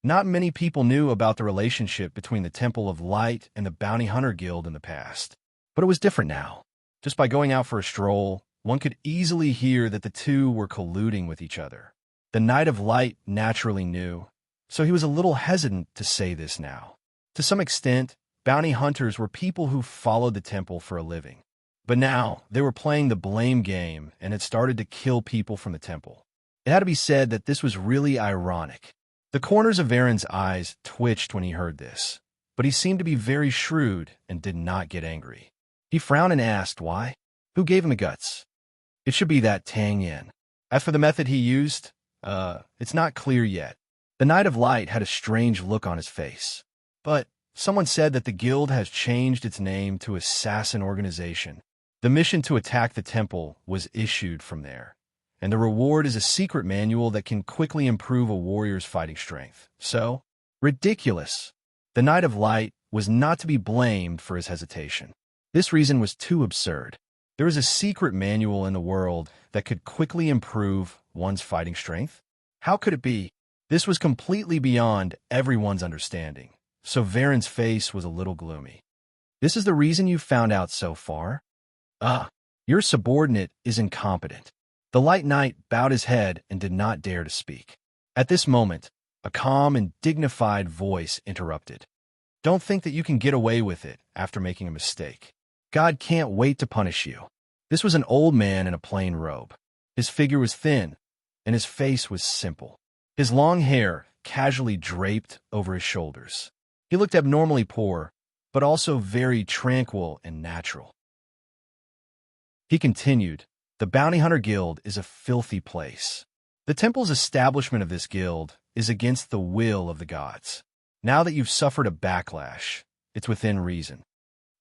Not many people knew about the relationship between the Temple of Light and the Bounty Hunter Guild in the past. But it was different now. Just by going out for a stroll, one could easily hear that the two were colluding with each other. The Knight of Light naturally knew, so he was a little hesitant to say this now. To some extent, bounty hunters were people who followed the temple for a living. But now, they were playing the blame game and had started to kill people from the temple. It had to be said that this was really ironic. The corners of Varen's eyes twitched when he heard this, but he seemed to be very shrewd and did not get angry. He frowned and asked why. Who gave him the guts? It should be that Tang Yin. As for the method he used, it's not clear yet. The Knight of Light had a strange look on his face. But someone said that the guild has changed its name to Assassin Organization. The mission to attack the temple was issued from there, and the reward is a secret manual that can quickly improve a warrior's fighting strength. So, ridiculous. The Knight of Light was not to be blamed for his hesitation. This reason was too absurd. There is a secret manual in the world that could quickly improve one's fighting strength? How could it be? This was completely beyond everyone's understanding, so Varen's face was a little gloomy. This is the reason you found out so far? Your subordinate is incompetent. The Light Knight bowed his head and did not dare to speak. At this moment, a calm and dignified voice interrupted. Don't think that you can get away with it after making a mistake. God can't wait to punish you. This was an old man in a plain robe. His figure was thin, and his face was simple. His long hair casually draped over his shoulders. He looked abnormally poor, but also very tranquil and natural. He continued, "The Bounty Hunter Guild is a filthy place. The temple's establishment of this guild is against the will of the gods. Now that you've suffered a backlash, it's within reason."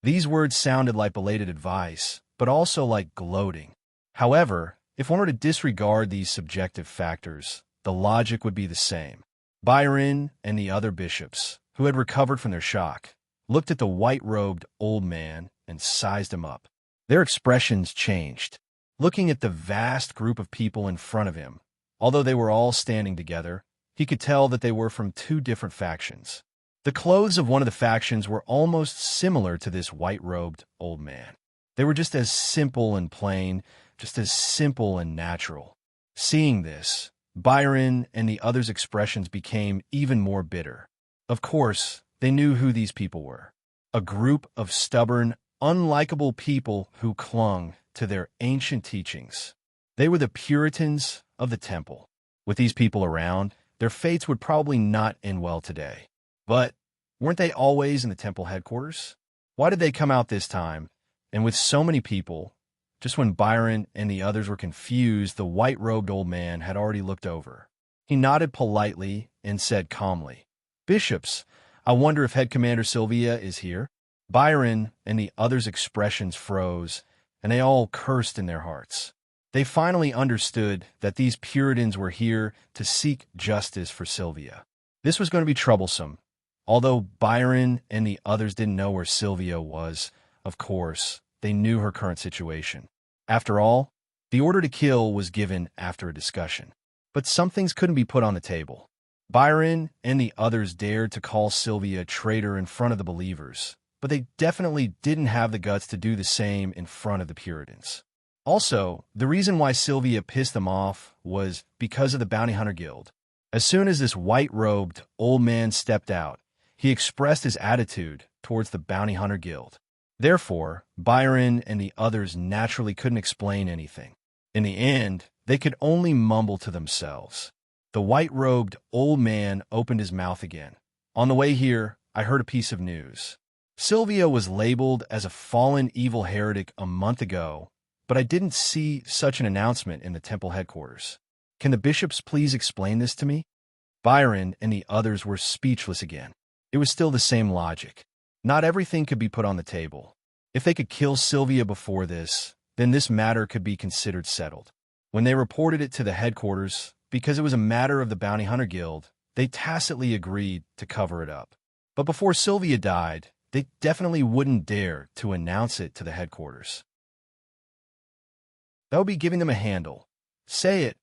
These words sounded like belated advice, but also like gloating. However, if one were to disregard these subjective factors, the logic would be the same. Byron and the other bishops, who had recovered from their shock, looked at the white-robed old man and sized him up. Their expressions changed. Looking at the vast group of people in front of him, although they were all standing together, he could tell that they were from two different factions. The clothes of one of the factions were almost similar to this white-robed old man. They were just as simple and plain, just as simple and natural. Seeing this, Byron and the others' expressions became even more bitter. Of course, they knew who these people were. A group of stubborn, unlikable people who clung to their ancient teachings. They were the Puritans of the temple. With these people around, their fates would probably not end well today. But weren't they always in the temple headquarters? Why did they come out this time? And with so many people, just when Byron and the others were confused, the white-robed old man had already looked over. He nodded politely and said calmly, "Bishops, I wonder if Head Commander Sylvia is here." Byron and the others' expressions froze, and they all cursed in their hearts. They finally understood that these Puritans were here to seek justice for Sylvia. This was going to be troublesome. Although Byron and the others didn't know where Sylvia was, of course, they knew her current situation. After all, the order to kill was given after a discussion. But some things couldn't be put on the table. Byron and the others dared to call Sylvia a traitor in front of the believers, but they definitely didn't have the guts to do the same in front of the Puritans. Also, the reason why Sylvia pissed them off was because of the Bounty Hunter Guild. As soon as this white-robed old man stepped out, he expressed his attitude towards the Bounty Hunter Guild. Therefore, Byron and the others naturally couldn't explain anything. In the end, they could only mumble to themselves. The white-robed old man opened his mouth again. "On the way here, I heard a piece of news. Sylvia was labeled as a fallen evil heretic a month ago, but I didn't see such an announcement in the temple headquarters. Can the bishops please explain this to me?" Byron and the others were speechless again. It was still the same logic. Not everything could be put on the table. If they could kill Sylvia before this, then this matter could be considered settled. When they reported it to the headquarters, because it was a matter of the Bounty Hunter Guild, they tacitly agreed to cover it up. But before Sylvia died, they definitely wouldn't dare to announce it to the headquarters. That would be giving them a handle. Say it.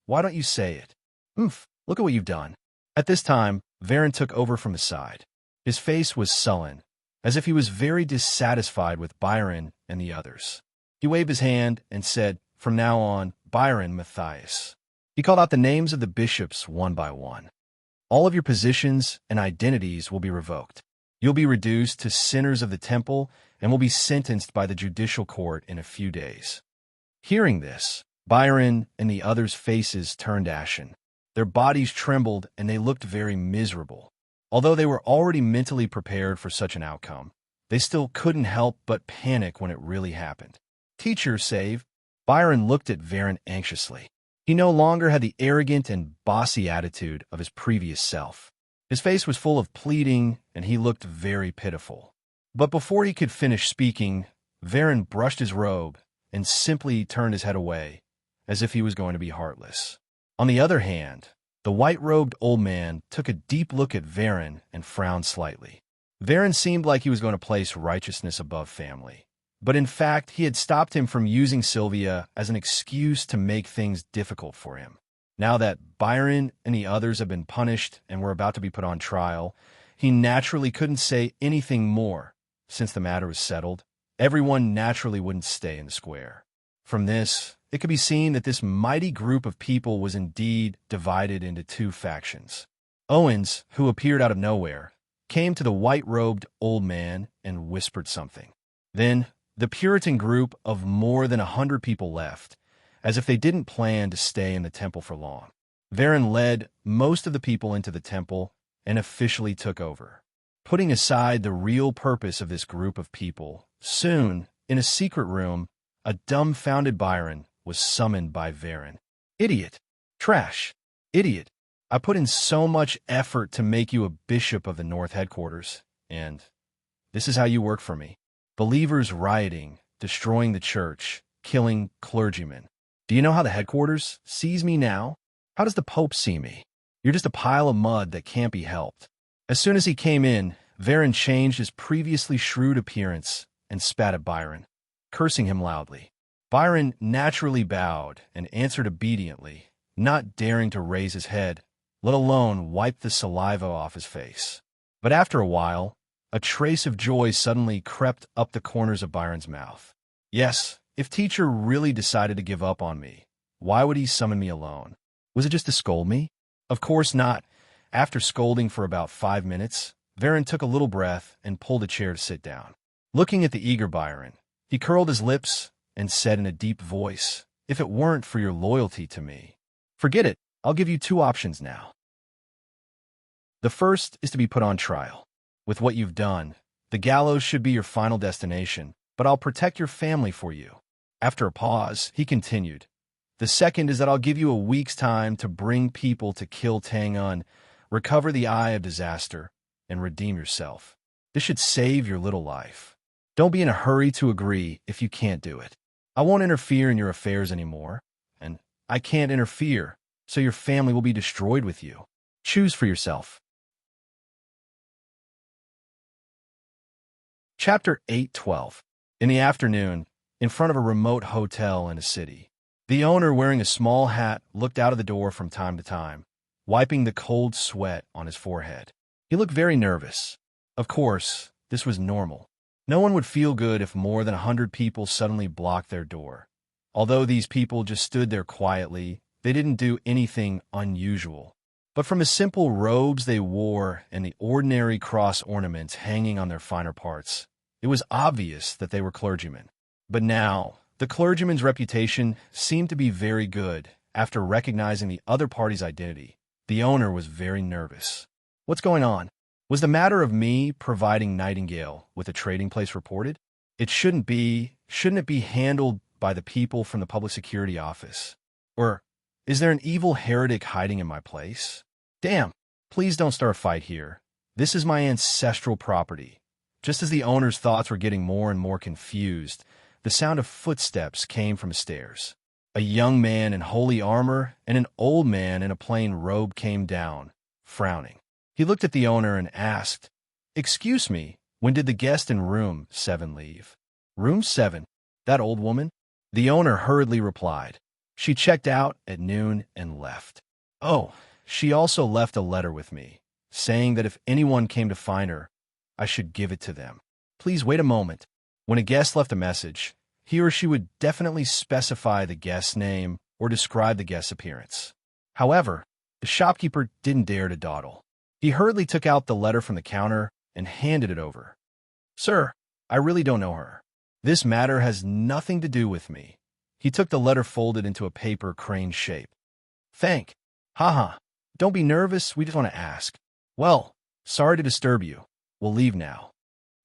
Why don't you say it? Look at what you've done. At this time, Varen took over from the side. His face was sullen, as if he was very dissatisfied with Byron and the others. He waved his hand and said, "From now on, Byron Matthias." He called out the names of the bishops one by one. "All of your positions and identities will be revoked. You'll be reduced to sinners of the temple and will be sentenced by the judicial court in a few days." Hearing this, Byron and the others' faces turned ashen. Their bodies trembled and they looked very miserable. Although they were already mentally prepared for such an outcome, they still couldn't help but panic when it really happened. "Teacher, save." Byron looked at Varen anxiously. He no longer had the arrogant and bossy attitude of his previous self. His face was full of pleading and he looked very pitiful. But before he could finish speaking, Varen brushed his robe and simply turned his head away, as if he was going to be heartless. On the other hand, the white-robed old man took a deep look at Varen and frowned slightly. Varen seemed like he was going to place righteousness above family. But in fact, he had stopped him from using Sylvia as an excuse to make things difficult for him. Now that Byron and the others had been punished and were about to be put on trial, he naturally couldn't say anything more. Since the matter was settled, everyone naturally wouldn't stay in the square. From this, it could be seen that this mighty group of people was indeed divided into two factions. Owens, who appeared out of nowhere, came to the white-robed old man and whispered something. Then, the Puritan group of more than 100 people left, as if they didn't plan to stay in the temple for long. Varen led most of the people into the temple and officially took over. Putting aside the real purpose of this group of people, soon, in a secret room, a dumbfounded Byron was summoned by Varen. "Idiot! Trash! Idiot! I put in so much effort to make you a bishop of the North headquarters, and this is how you work for me. Believers rioting, destroying the church, killing clergymen. Do you know how the headquarters sees me now? How does the Pope see me? You're just a pile of mud that can't be helped." As soon as he came in, Varen changed his previously shrewd appearance and spat at Byron, cursing him loudly. Byron naturally bowed and answered obediently, not daring to raise his head, let alone wipe the saliva off his face. But after a while, a trace of joy suddenly crept up the corners of Byron's mouth. Yes, if teacher really decided to give up on me, why would he summon me alone? Was it just to scold me? Of course not. After scolding for about 5 minutes, Varen took a little breath and pulled a chair to sit down. Looking at the eager Byron, he curled his lips and said in a deep voice, if it weren't for your loyalty to me. Forget it. I'll give you two options now. The first is to be put on trial. With what you've done, the gallows should be your final destination, but I'll protect your family for you. After a pause, he continued, the second is that I'll give you a week's time to bring people to kill Tang-un, recover the Eye of Disaster, and redeem yourself. This should save your little life. Don't be in a hurry to agree if you can't do it. I won't interfere in your affairs anymore, and I can't interfere, so your family will be destroyed with you. Choose for yourself. Chapter 8:12. In the afternoon, in front of a remote hotel in a city, the owner, wearing a small hat, looked out of the door from time to time, wiping the cold sweat on his forehead. He looked very nervous. Of course, this was normal. No one would feel good if more than 100 people suddenly blocked their door. Although these people just stood there quietly, they didn't do anything unusual. But from the simple robes they wore and the ordinary cross ornaments hanging on their finer parts, it was obvious that they were clergymen. But now, the clergyman's reputation seemed to be very good. After recognizing the other party's identity, the owner was very nervous. What's going on? Was the matter of me providing Nightingale with a trading place reported? Shouldn't it be handled by the people from the public security office? Or is there an evil heretic hiding in my place? Damn, please don't start a fight here. This is my ancestral property. Just as the owner's thoughts were getting more and more confused, the sound of footsteps came from the stairs. A young man in holy armor and an old man in a plain robe came down, frowning. He looked at the owner and asked, "Excuse me, when did the guest in room 7 leave?" "Room 7? That old woman?" The owner hurriedly replied. "She checked out at noon and left." "Oh, she also left a letter with me, saying that if anyone came to find her, I should give it to them. Please wait a moment." When a guest left a message, he or she would definitely specify the guest's name or describe the guest's appearance. However, the shopkeeper didn't dare to dawdle. He hurriedly took out the letter from the counter and handed it over. "Sir, I really don't know her. This matter has nothing to do with me." He took the letter folded into a paper crane shape. Haha, don't be nervous, we just want to ask. Well, sorry to disturb you. We'll leave now."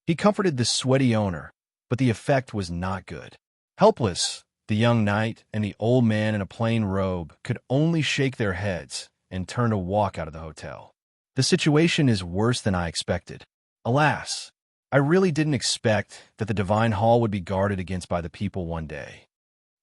He comforted the sweaty owner, but the effect was not good. Helpless, the young knight and the old man in a plain robe could only shake their heads and turn to walk out of the hotel. The situation is worse than I expected. Alas, I really didn't expect that the divine hall would be guarded against by the people one day.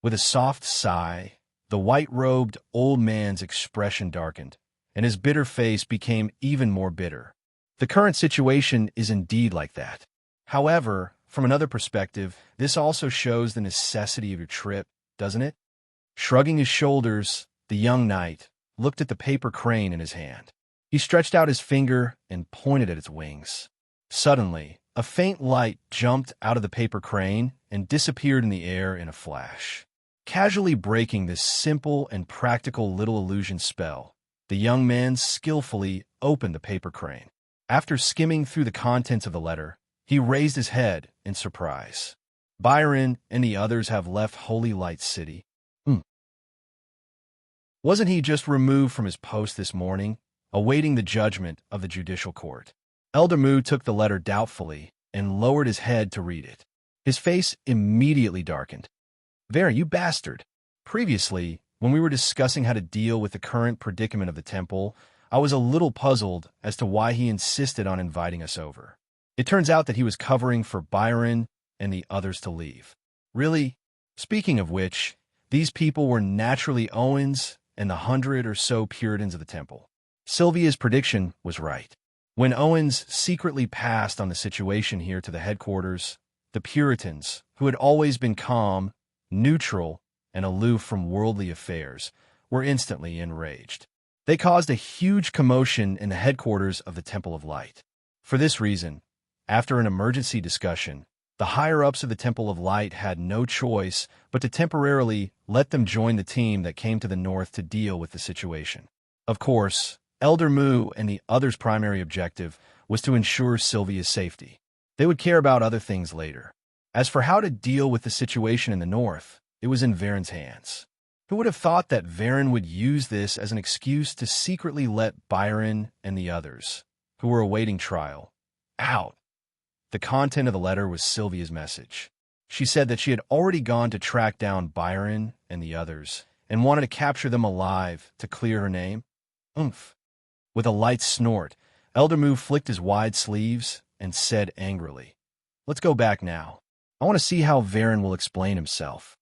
With a soft sigh, the white-robed old man's expression darkened, and his bitter face became even more bitter. The current situation is indeed like that. However, from another perspective, this also shows the necessity of your trip, doesn't it? Shrugging his shoulders, the young knight looked at the paper crane in his hand. He stretched out his finger and pointed at its wings. Suddenly, a faint light jumped out of the paper crane and disappeared in the air in a flash. Casually breaking this simple and practical little illusion spell, the young man skillfully opened the paper crane. After skimming through the contents of the letter, he raised his head in surprise. "Byron and the others have left Holy Light City." Wasn't he just removed from his post this morning, awaiting the judgment of the judicial court? Elder Mu took the letter doubtfully and lowered his head to read it. His face immediately darkened. "There, you bastard. Previously, when we were discussing how to deal with the current predicament of the temple, I was a little puzzled as to why he insisted on inviting us over. It turns out that he was covering for Byron and the others to leave. Really? Speaking of which, these people were naturally Owens and the 100 or so Puritans of the temple. Sylvia's prediction was right. When Owens secretly passed on the situation here to the headquarters, the Puritans, who had always been calm, neutral, and aloof from worldly affairs, were instantly enraged. They caused a huge commotion in the headquarters of the Temple of Light. For this reason, after an emergency discussion, the higher-ups of the Temple of Light had no choice but to temporarily let them join the team that came to the north to deal with the situation. Of course, Elder Mu and the others' primary objective was to ensure Sylvia's safety. They would care about other things later. As for how to deal with the situation in the north, it was in Varen's hands. Who would have thought that Varen would use this as an excuse to secretly let Byron and the others, who were awaiting trial, out? The content of the letter was Sylvia's message. She said that she had already gone to track down Byron and the others and wanted to capture them alive to clear her name. Oomph. With a light snort, Eldermoo flicked his wide sleeves and said angrily, "Let's go back now. I want to see how Varen will explain himself."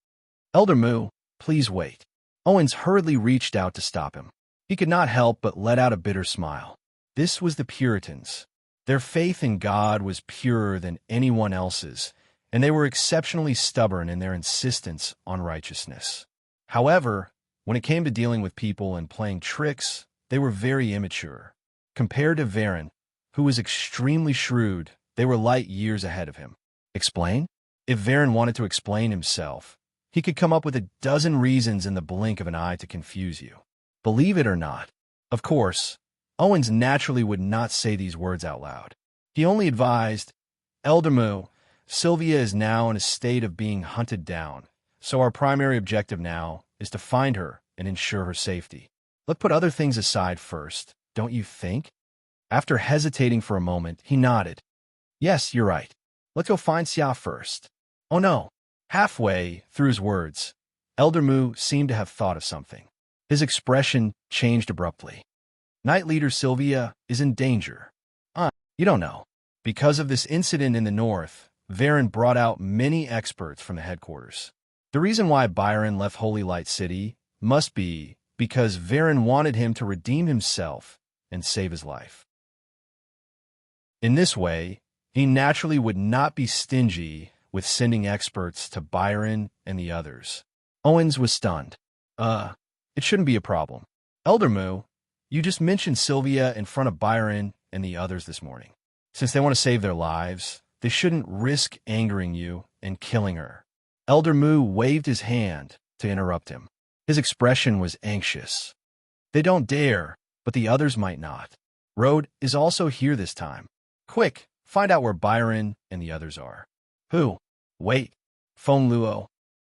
"Eldermoo, please wait." Owens hurriedly reached out to stop him. He could not help but let out a bitter smile. This was the Puritans. Their faith in God was purer than anyone else's, and they were exceptionally stubborn in their insistence on righteousness. However, when it came to dealing with people and playing tricks, they were very immature. Compared to Varen, who was extremely shrewd, they were light years ahead of him. Explain? If Varen wanted to explain himself, he could come up with a dozen reasons in the blink of an eye to confuse you. Believe it or not. Of course, Owens naturally would not say these words out loud. He only advised, "Eldermoo, Sylvia is now in a state of being hunted down, so our primary objective now is to find her and ensure her safety. Let's put other things aside first, don't you think?" After hesitating for a moment, he nodded. "Yes, you're right. Let's go find Xia first." "Oh no." Halfway through his words, Eldermoo seemed to have thought of something. His expression changed abruptly. "Knight Leader Sylvia is in danger." You don't know." Because of this incident in the north, Varen brought out many experts from the headquarters. The reason why Byron left Holy Light City must be because Varen wanted him to redeem himself and save his life. In this way, he naturally would not be stingy with sending experts to Byron and the others. Owens was stunned. It shouldn't be a problem. Eldermoo, you just mentioned Sylvia in front of Byron and the others this morning. Since they want to save their lives, they shouldn't risk angering you and killing her." Eldermoo waved his hand to interrupt him. His expression was anxious. "They don't dare, but the others might not. Road is also here this time. Quick, find out where Byron and the others are." "Who?" "Wait." Phone Luo.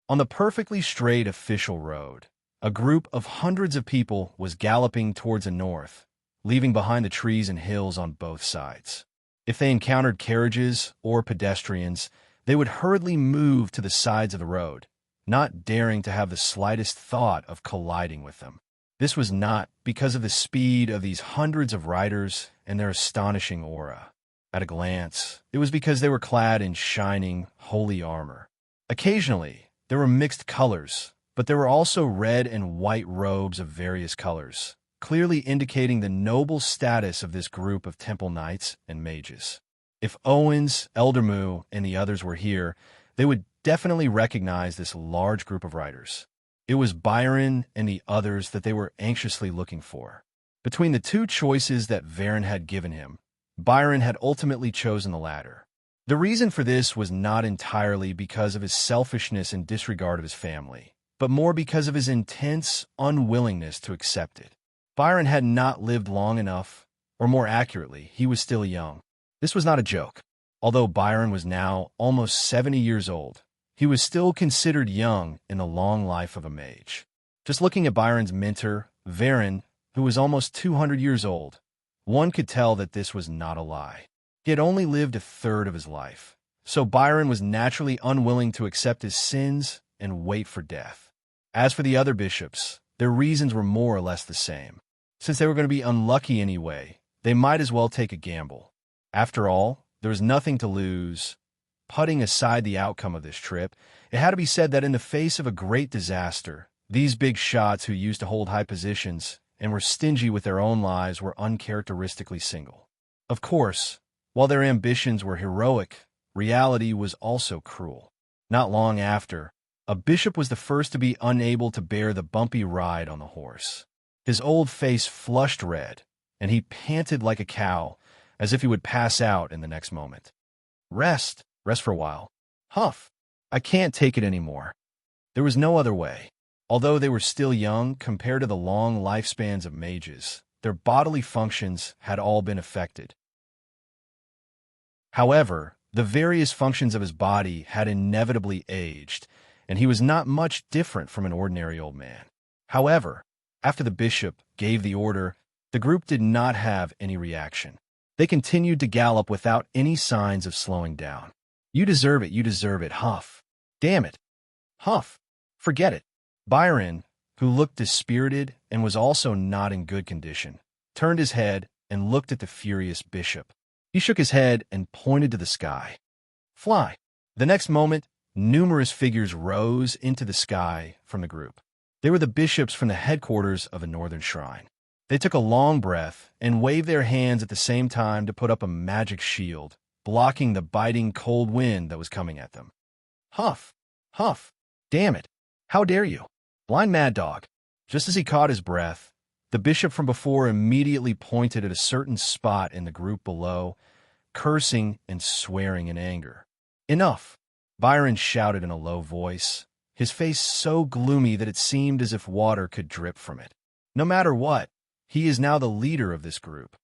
On the perfectly straight official road, a group of hundreds of people was galloping towards the north, leaving behind the trees and hills on both sides. If they encountered carriages or pedestrians, they would hurriedly move to the sides of the road, not daring to have the slightest thought of colliding with them. This was not because of the speed of these hundreds of riders and their astonishing aura. At a glance, it was because they were clad in shining, holy armor. Occasionally, there were mixed colors, but there were also red and white robes of various colors, clearly indicating the noble status of this group of temple knights and mages. If Owens, Eldermoo, and the others were here, they would definitely recognize this large group of riders. It was Byron and the others that they were anxiously looking for. Between the two choices that Varen had given him, Byron had ultimately chosen the latter. The reason for this was not entirely because of his selfishness and disregard of his family, but more because of his intense unwillingness to accept it. Byron had not lived long enough, or more accurately, he was still young. This was not a joke. Although Byron was now almost 70 years old, he was still considered young in the long life of a mage. Just looking at Byron's mentor, Varen, who was almost 200 years old, one could tell that this was not a lie. He had only lived a third of his life, so Byron was naturally unwilling to accept his sins and wait for death. As for the other bishops, their reasons were more or less the same. Since they were going to be unlucky anyway, they might as well take a gamble. After all, there was nothing to lose. Putting aside the outcome of this trip, it had to be said that in the face of a great disaster, these big shots who used to hold high positions and were stingy with their own lives were uncharacteristically single. Of course, while their ambitions were heroic, reality was also cruel. Not long after, a bishop was the first to be unable to bear the bumpy ride on the horse. His old face flushed red, and he panted like a cow, as if he would pass out in the next moment. Rest for a while. Huff. I can't take it anymore. There was no other way. Although they were still young compared to the long lifespans of mages, their bodily functions had all been affected. However, the various functions of his body had inevitably aged, and he was not much different from an ordinary old man. However, after the bishop gave the order, the group did not have any reaction. They continued to gallop without any signs of slowing down. You deserve it, huff. Damn it. Huff. Forget it. Byron, who looked dispirited and was also not in good condition, turned his head and looked at the furious bishop. He shook his head and pointed to the sky. Fly. The next moment, numerous figures rose into the sky from the group. They were the bishops from the headquarters of a northern shrine. They took a long breath and waved their hands at the same time to put up a magic shield, blocking the biting cold wind that was coming at them. Huff! Huff! Damn it! How dare you! Blind mad dog! Just as he caught his breath, the bishop from before immediately pointed at a certain spot in the group below, cursing and swearing in anger. Enough! Byron shouted in a low voice, his face so gloomy that it seemed as if water could drip from it. No matter what, he is now the leader of this group.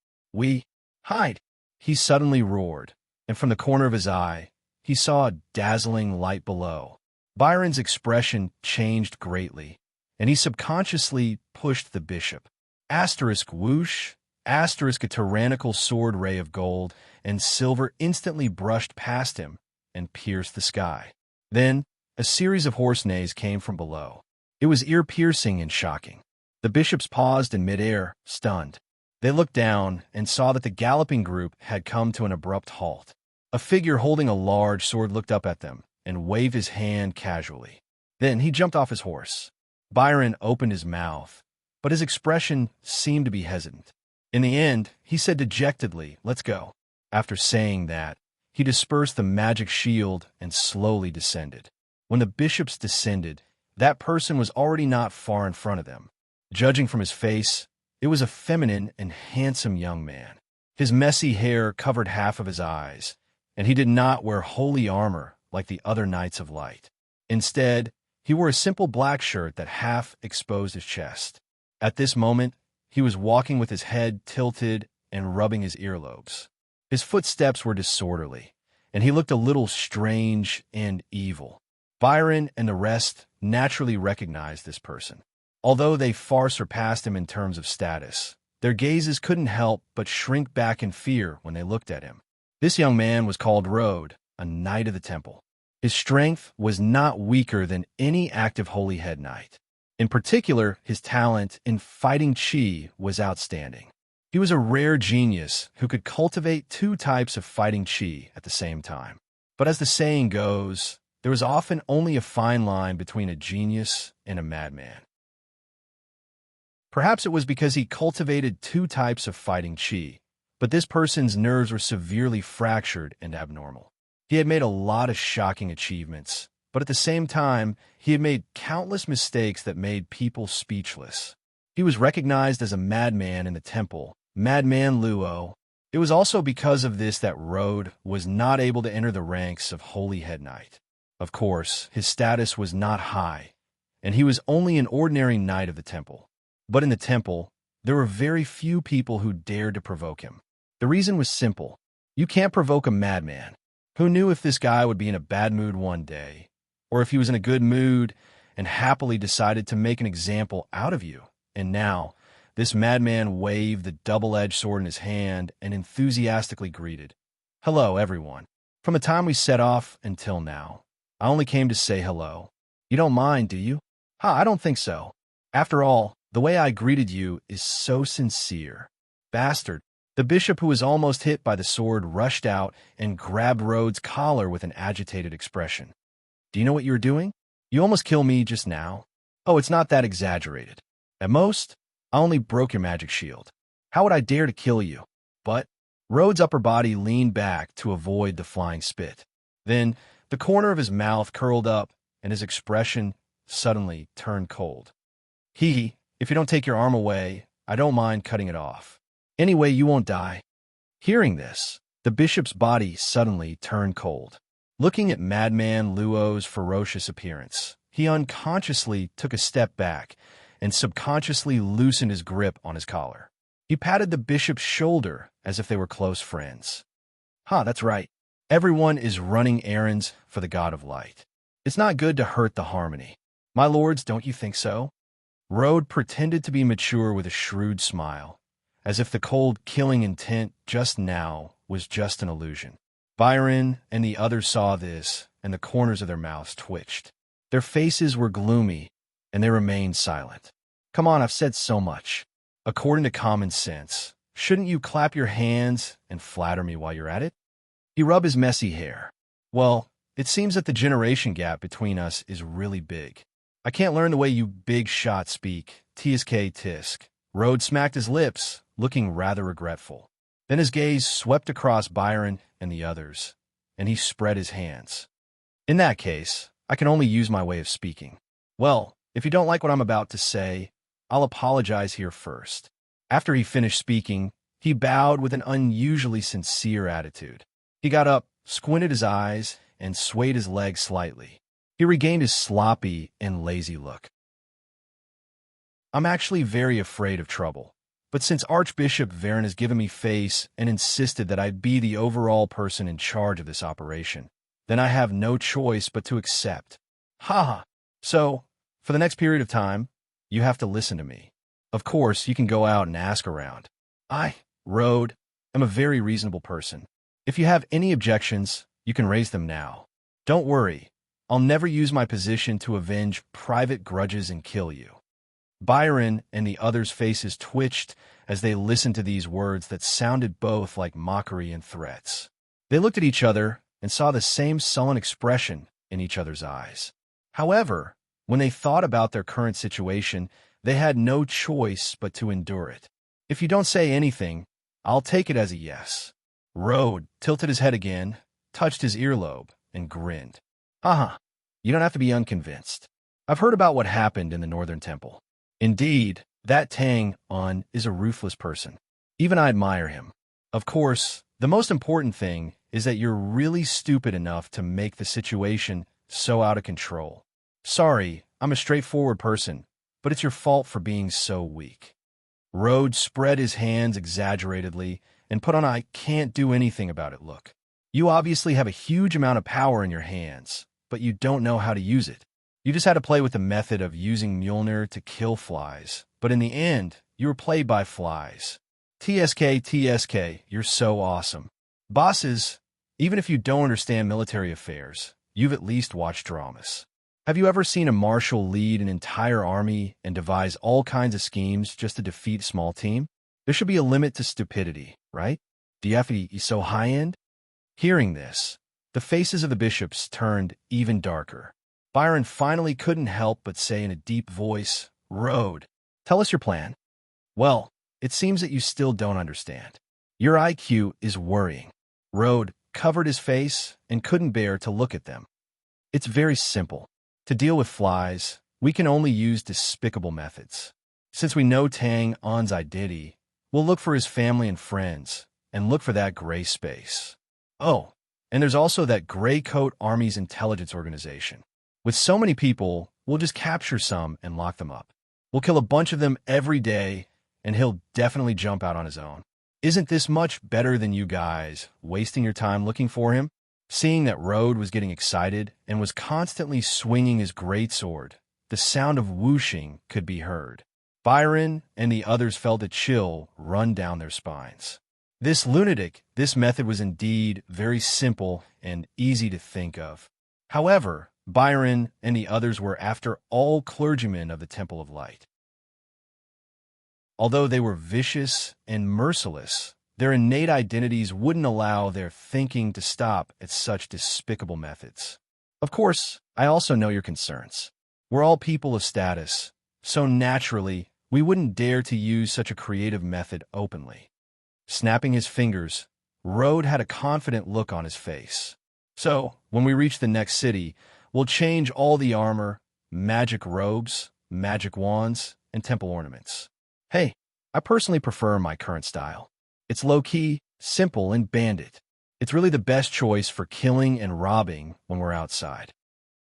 Hide! He suddenly roared, and from the corner of his eye, he saw a dazzling light below. Byron's expression changed greatly, and he subconsciously pushed the bishop. Asterisk whoosh, asterisk a tyrannical sword ray of gold and silver instantly brushed past him and pierced the sky. Then, a series of hoarse neighs came from below. It was ear-piercing and shocking. The bishops paused in midair, stunned. They looked down and saw that the galloping group had come to an abrupt halt. A figure holding a large sword looked up at them and waved his hand casually. Then he jumped off his horse. Byron opened his mouth, but his expression seemed to be hesitant. In the end, he said dejectedly, "Let's go." After saying that, he dispersed the magic shield and slowly descended. When the bishops descended, that person was already not far in front of them. Judging from his face, it was a feminine and handsome young man. His messy hair covered half of his eyes, and he did not wear holy armor like the other knights of light. Instead, he wore a simple black shirt that half exposed his chest. At this moment, he was walking with his head tilted and rubbing his earlobes. His footsteps were disorderly, and he looked a little strange and evil. Byron and the rest naturally recognized this person. Although they far surpassed him in terms of status, their gazes couldn't help but shrink back in fear when they looked at him. This young man was called Rode, a knight of the temple. His strength was not weaker than any active holy head knight. In particular, his talent in fighting chi was outstanding. He was a rare genius who could cultivate two types of fighting chi at the same time. But as the saying goes, there was often only a fine line between a genius and a madman. Perhaps it was because he cultivated two types of fighting chi, but this person's nerves were severely fractured and abnormal. He had made a lot of shocking achievements, but at the same time, he had made countless mistakes that made people speechless. He was recognized as a madman in the temple, Madman Luo. It was also because of this that Rode was not able to enter the ranks of Holy Head Knight. Of course, his status was not high, and he was only an ordinary knight of the temple. But in the temple, there were very few people who dared to provoke him. The reason was simple. You can't provoke a madman. Who knew if this guy would be in a bad mood one day, or if he was in a good mood and happily decided to make an example out of you? And now, this madman waved the double-edged sword in his hand and enthusiastically greeted, "Hello, everyone. From the time we set off until now, I only came to say hello. You don't mind, do you? I don't think so. After all, the way I greeted you is so sincere." Bastard. The bishop, who was almost hit by the sword, rushed out and grabbed Rhodes' collar with an agitated expression. "Do you know what you're doing? You almost killed me just now. Oh, it's not that exaggerated. At most, I only broke your magic shield. How would I dare to kill you?" But Rhodes' upper body leaned back to avoid the flying spit. Then the corner of his mouth curled up and his expression suddenly turned cold. If you don't take your arm away, I don't mind cutting it off. Anyway, you won't die." Hearing this, the bishop's body suddenly turned cold. Looking at Madman Luo's ferocious appearance, he unconsciously took a step back and subconsciously loosened his grip on his collar. He patted the bishop's shoulder as if they were close friends. That's right. Everyone is running errands for the God of Light. It's not good to hurt the harmony. My lords, don't you think so? Rode pretended to be mature with a shrewd smile, as if the cold, killing intent just now was just an illusion. Byron and the others saw this, and the corners of their mouths twitched. Their faces were gloomy, and they remained silent. Come on, I've said so much. According to common sense, shouldn't you clap your hands and flatter me while you're at it? He rubbed his messy hair. Well, it seems that the generation gap between us is really big. I can't learn the way you big shot speak, TSK tisk. Rode smacked his lips, looking rather regretful. Then his gaze swept across Byron and the others, and he spread his hands. In that case, I can only use my way of speaking. Well, if you don't like what I'm about to say, I'll apologize here first. After he finished speaking, he bowed with an unusually sincere attitude. He got up, squinted his eyes, and swayed his legs slightly. He regained his sloppy and lazy look. I'm actually very afraid of trouble, but since Archbishop Varen has given me face and insisted that I be the overall person in charge of this operation, then I have no choice but to accept. Ha! So, for the next period of time, you have to listen to me. Of course, you can go out and ask around. I, Rode, am a very reasonable person. If you have any objections, you can raise them now. Don't worry, I'll never use my position to avenge private grudges and kill you. Byron and the others' faces twitched as they listened to these words that sounded both like mockery and threats. They looked at each other and saw the same sullen expression in each other's eyes. However, when they thought about their current situation, they had no choice but to endure it. If you don't say anything, I'll take it as a yes. Rode tilted his head again, touched his earlobe, and grinned. Haha, you don't have to be unconvinced. I've heard about what happened in the Northern Temple. Indeed, that Tang-on is a ruthless person. Even I admire him. Of course, the most important thing is that you're really stupid enough to make the situation so out of control. Sorry, I'm a straightforward person, but it's your fault for being so weak. Rode spread his hands exaggeratedly and put on a I can't do anything about it look. You obviously have a huge amount of power in your hands, but you don't know how to use it. You just had to play with the method of using Mjolnir to kill flies, but in the end, you were played by flies. TSK, you're so awesome. Bosses, even if you don't understand military affairs, you've at least watched dramas. Have you ever seen a marshal lead an entire army and devise all kinds of schemes just to defeat a small team? There should be a limit to stupidity, right? Do you have to be so high-end? Hearing this, the faces of the bishops turned even darker. Byron finally couldn't help but say in a deep voice, Rode, tell us your plan. Well, it seems that you still don't understand. Your IQ is worrying. Rode covered his face and couldn't bear to look at them. It's very simple. To deal with flies, we can only use despicable methods. Since we know Tang-on's identity, we'll look for his family and friends, and look for that gray space. Oh, and there's also that Gray Coat Army's intelligence organization. With so many people, we'll just capture some and lock them up. We'll kill a bunch of them every day, and he'll definitely jump out on his own. Isn't this much better than you guys wasting your time looking for him? Seeing that Rode was getting excited and was constantly swinging his greatsword, the sound of whooshing could be heard. Byron and the others felt a chill run down their spines. This method was indeed very simple and easy to think of. However, Byron and the others were, after all, clergymen of the Temple of Light. Although they were vicious and merciless, their innate identities wouldn't allow their thinking to stop at such despicable methods. Of course, I also know your concerns. We're all people of status, so naturally, we wouldn't dare to use such a creative method openly. Snapping his fingers, Rode had a confident look on his face. So, when we reach the next city, we'll change all the armor, magic robes, magic wands, and temple ornaments. Hey, I personally prefer my current style. It's low-key, simple, and bandit. It's really the best choice for killing and robbing when we're outside.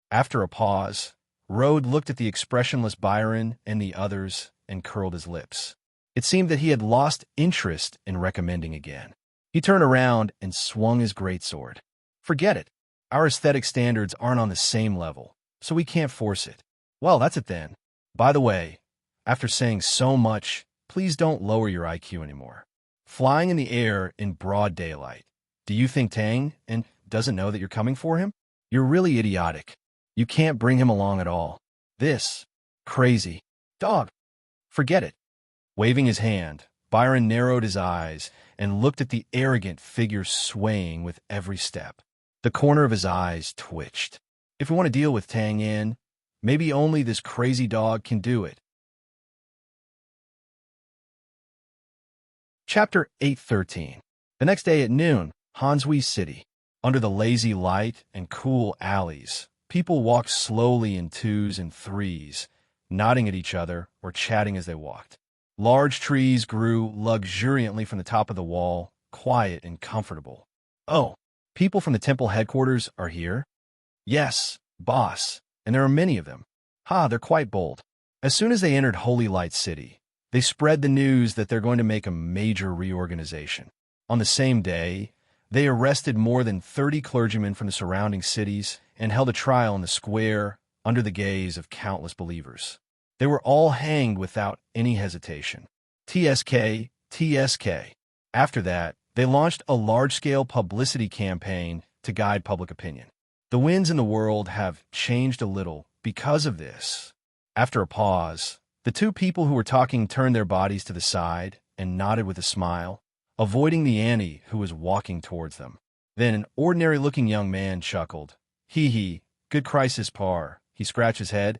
After a pause, Rode looked at the expressionless Byron and the others and curled his lips. It seemed that he had lost interest in recommending again. He turned around and swung his greatsword. Forget it. Our aesthetic standards aren't on the same level, so we can't force it. Well, that's it then. By the way, after saying so much, please don't lower your IQ anymore. Flying in the air in broad daylight. Do you think Tang and doesn't know that you're coming for him? You're really idiotic. You can't bring him along at all. This crazy dog. Forget it. Waving his hand, Byron narrowed his eyes and looked at the arrogant figure swaying with every step. The corner of his eyes twitched. If we want to deal with Tang Yin, maybe only this crazy dog can do it. Chapter 813. The next day at noon, Hanshui City. Under the lazy light and cool alleys, people walked slowly in twos and threes, nodding at each other or chatting as they walked. Large trees grew luxuriantly from the top of the wall, quiet and comfortable. Oh, people from the temple headquarters are here? Yes, boss, and there are many of them. Ha, they're quite bold. As soon as they entered Holy Light City, they spread the news that they're going to make a major reorganization. On the same day, they arrested more than 30 clergymen from the surrounding cities and held a trial in the square under the gaze of countless believers. They were all hanged without any hesitation. TSK, TSK. After that, they launched a large-scale publicity campaign to guide public opinion. The winds in the world have changed a little because of this. After a pause, the two people who were talking turned their bodies to the side and nodded with a smile, avoiding the Annie who was walking towards them. Then an ordinary-looking young man chuckled. Hee, good crisis, par. He scratched his head.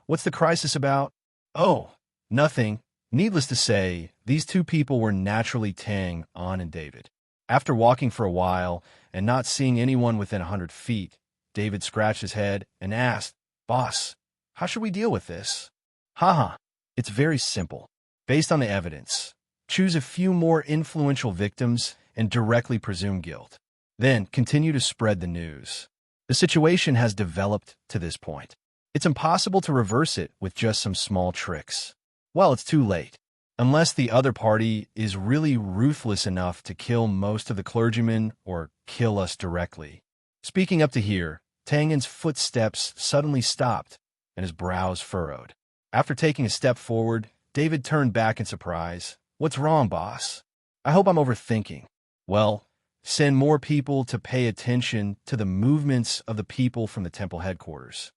What's the crisis about? Oh, nothing. Needless to say, these two people were naturally Tang, An, and David. After walking for a while and not seeing anyone within 100 feet, David scratched his head and asked, Boss, how should we deal with this? Haha, it's very simple. Based on the evidence, choose a few more influential victims and directly presume guilt. Then continue to spread the news. The situation has developed to this point. It's impossible to reverse it with just some small tricks. Well, it's too late. Unless the other party is really ruthless enough to kill most of the clergymen or kill us directly. Speaking up to here, Tang Yin's footsteps suddenly stopped and his brows furrowed. After taking a step forward, David turned back in surprise. What's wrong, boss? I hope I'm overthinking. Well, send more people to pay attention to the movements of the people from the temple headquarters.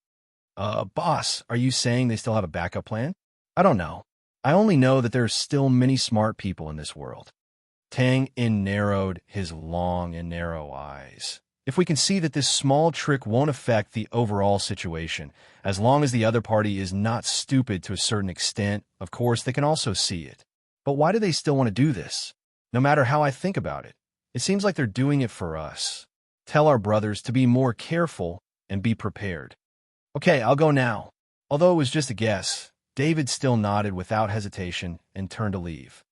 Boss, are you saying they still have a backup plan? I don't know. I only know that there are still many smart people in this world. Tang Yin narrowed his long and narrow eyes. If we can see that this small trick won't affect the overall situation, as long as the other party is not stupid to a certain extent, of course, they can also see it. But why do they still want to do this? No matter how I think about it, it seems like they're doing it for us. Tell our brothers to be more careful and be prepared. Okay, I'll go now. Although it was just a guess, David still nodded without hesitation and turned to leave.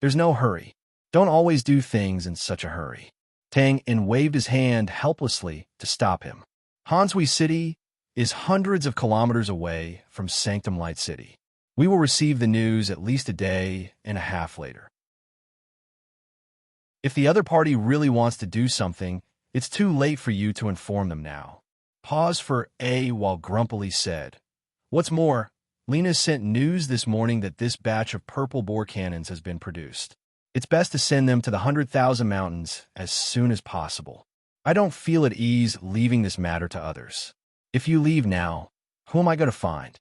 There's no hurry. Don't always do things in such a hurry. Tang Yin waved his hand helplessly to stop him. Hanshui City is hundreds of kilometers away from Sanctum Light City. We will receive the news at least a day and a half later. If the other party really wants to do something, it's too late for you to inform them now. Pause for A while grumpily said, What's more, Lena sent news this morning that this batch of purple bore cannons has been produced. It's best to send them to the 100,000 mountains as soon as possible. I don't feel at ease leaving this matter to others. If you leave now, who am I going to find?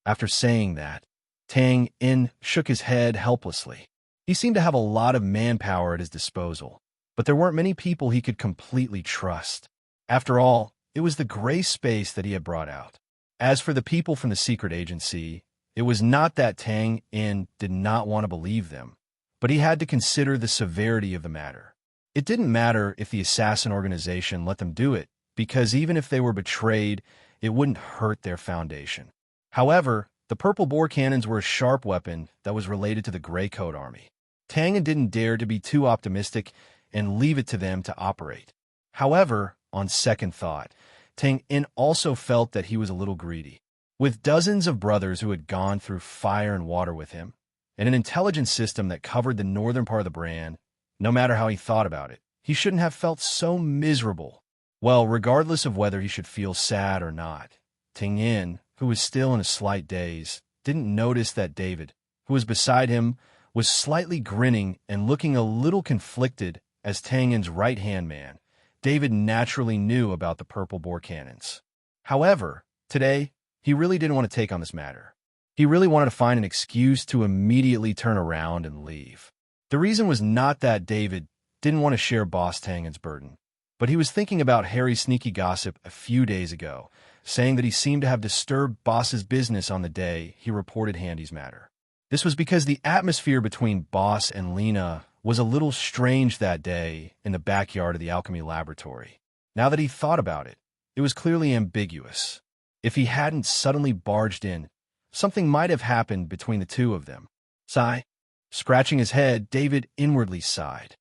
After saying that, Tang Yin shook his head helplessly. He seemed to have a lot of manpower at his disposal, but there weren't many people he could completely trust. After all, it was the gray space that he had brought out. As for the people from the secret agency, it was not that Tang Yin did not want to believe them, but he had to consider the severity of the matter. It didn't matter if the assassin organization let them do it, because even if they were betrayed, it wouldn't hurt their foundation. However, the purple bore cannons were a sharp weapon that was related to the Gray Coat Army. Tang Yin didn't dare to be too optimistic and leave it to them to operate. However, on second thought, Tang Yin also felt that he was a little greedy. With dozens of brothers who had gone through fire and water with him, and an intelligence system that covered the northern part of the brand, no matter how he thought about it, he shouldn't have felt so miserable. Well, regardless of whether he should feel sad or not, Ting Yin, who was still in a slight daze, didn't notice that David, who was beside him, was slightly grinning and looking a little conflicted as Tang Yin's right-hand man. David naturally knew about the purple bore cannons. However, today, he really didn't want to take on this matter. He really wanted to find an excuse to immediately turn around and leave. The reason was not that David didn't want to share Boss Tang Yin's burden, but he was thinking about Harry's sneaky gossip a few days ago, saying that he seemed to have disturbed Boss's business on the day he reported Handy's matter. This was because the atmosphere between Boss and Lena was a little strange that day in the backyard of the alchemy laboratory. Now that he thought about it, it was clearly ambiguous. If he hadn't suddenly barged in, something might have happened between the two of them. Sigh. Scratching his head, David inwardly sighed.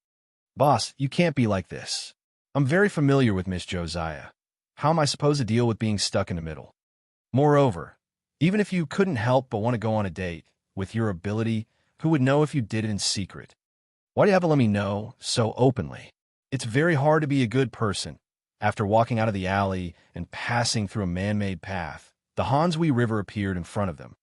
Boss, you can't be like this. I'm very familiar with Miss Josiah. How am I supposed to deal with being stuck in the middle? Moreover, even if you couldn't help but want to go on a date, with your ability, who would know if you did it in secret? Why do you have to let me know so openly? It's very hard to be a good person. After walking out of the alley and passing through a man-made path, the Hansui River appeared in front of them.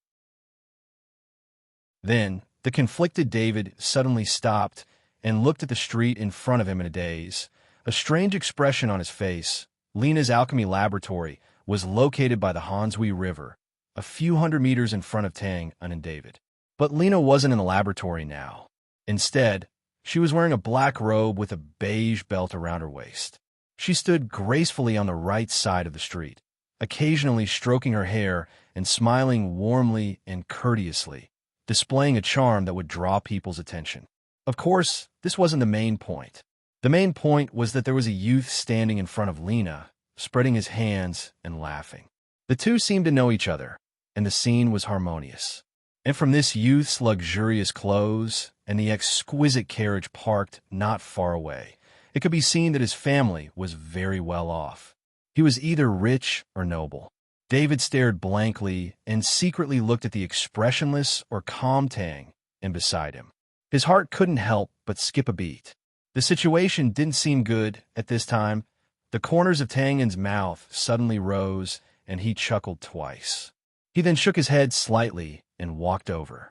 Then, the conflicted David suddenly stopped and looked at the street in front of him in a daze. A strange expression on his face. Lena's alchemy laboratory was located by the Hansui River, a few hundred meters in front of Tang Yun and David. But Lena wasn't in the laboratory now. Instead, she was wearing a black robe with a beige belt around her waist. She stood gracefully on the right side of the street, occasionally stroking her hair and smiling warmly and courteously, displaying a charm that would draw people's attention. Of course, this wasn't the main point. The main point was that there was a youth standing in front of Lena, spreading his hands and laughing. The two seemed to know each other, and the scene was harmonious. And from this youth's luxurious clothes and the exquisite carriage parked not far away, it could be seen that his family was very well off. He was either rich or noble. David stared blankly and secretly looked at the expressionless or calm Tang Yun beside him. His heart couldn't help but skip a beat. The situation didn't seem good at this time. The corners of Tang Yun's mouth suddenly rose, and he chuckled twice. He then shook his head slightly and walked over.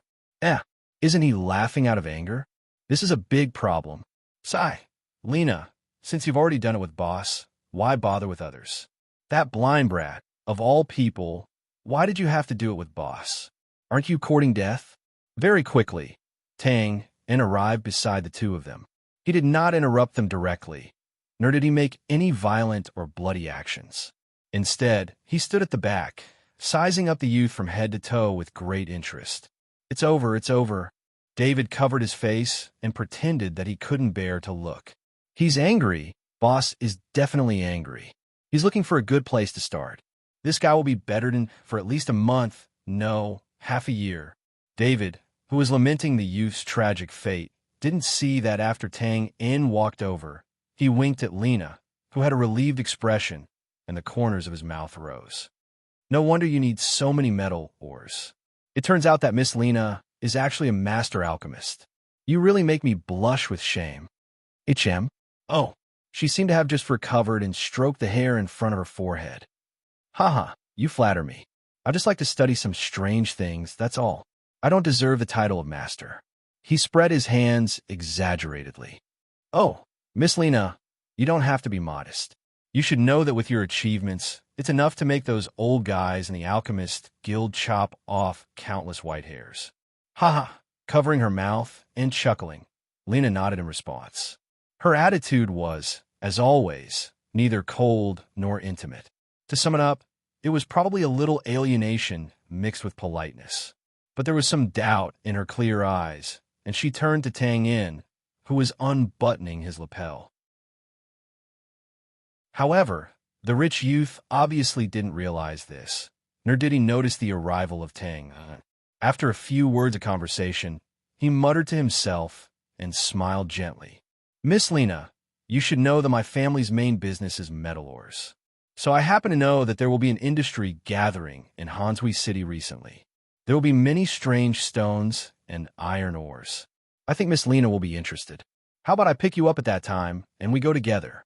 Isn't he laughing out of anger? This is a big problem. Sigh. Lena, since you've already done it with Boss, why bother with others? That blind brat, of all people, why did you have to do it with Boss? Aren't you courting death? Very quickly, Tang Yun arrived beside the two of them. He did not interrupt them directly, nor did he make any violent or bloody actions. Instead, he stood at the back, sizing up the youth from head to toe with great interest. It's over, it's over. David covered his face and pretended that he couldn't bear to look. He's angry. Boss is definitely angry. He's looking for a good place to start. This guy will be bettered in for at least a month, no, half a year. David, who was lamenting the youth's tragic fate, didn't see that after Tang Yun walked over, he winked at Lena, who had a relieved expression, and the corners of his mouth rose. No wonder you need so many metal ores. It turns out that Miss Lena is actually a master alchemist. You really make me blush with shame. HM? Oh, she seemed to have just recovered and stroked the hair in front of her forehead. Haha, you flatter me. I just like to study some strange things, that's all. I don't deserve the title of master. He spread his hands exaggeratedly. Oh, Miss Lena, you don't have to be modest. You should know that with your achievements, it's enough to make those old guys in the Alchemist Guild chop off countless white hairs. Haha, covering her mouth and chuckling, Lena nodded in response. Her attitude was, as always, neither cold nor intimate. To sum it up, it was probably a little alienation mixed with politeness. But there was some doubt in her clear eyes, and she turned to Tang Yun, who was unbuttoning his lapel. However, the rich youth obviously didn't realize this, nor did he notice the arrival of Tang Yun. After a few words of conversation, he muttered to himself and smiled gently. Miss Lena, you should know that my family's main business is metal ores. So I happen to know that there will be an industry gathering in Hansui City recently. There will be many strange stones and iron ores. I think Miss Lena will be interested. How about I pick you up at that time and we go together?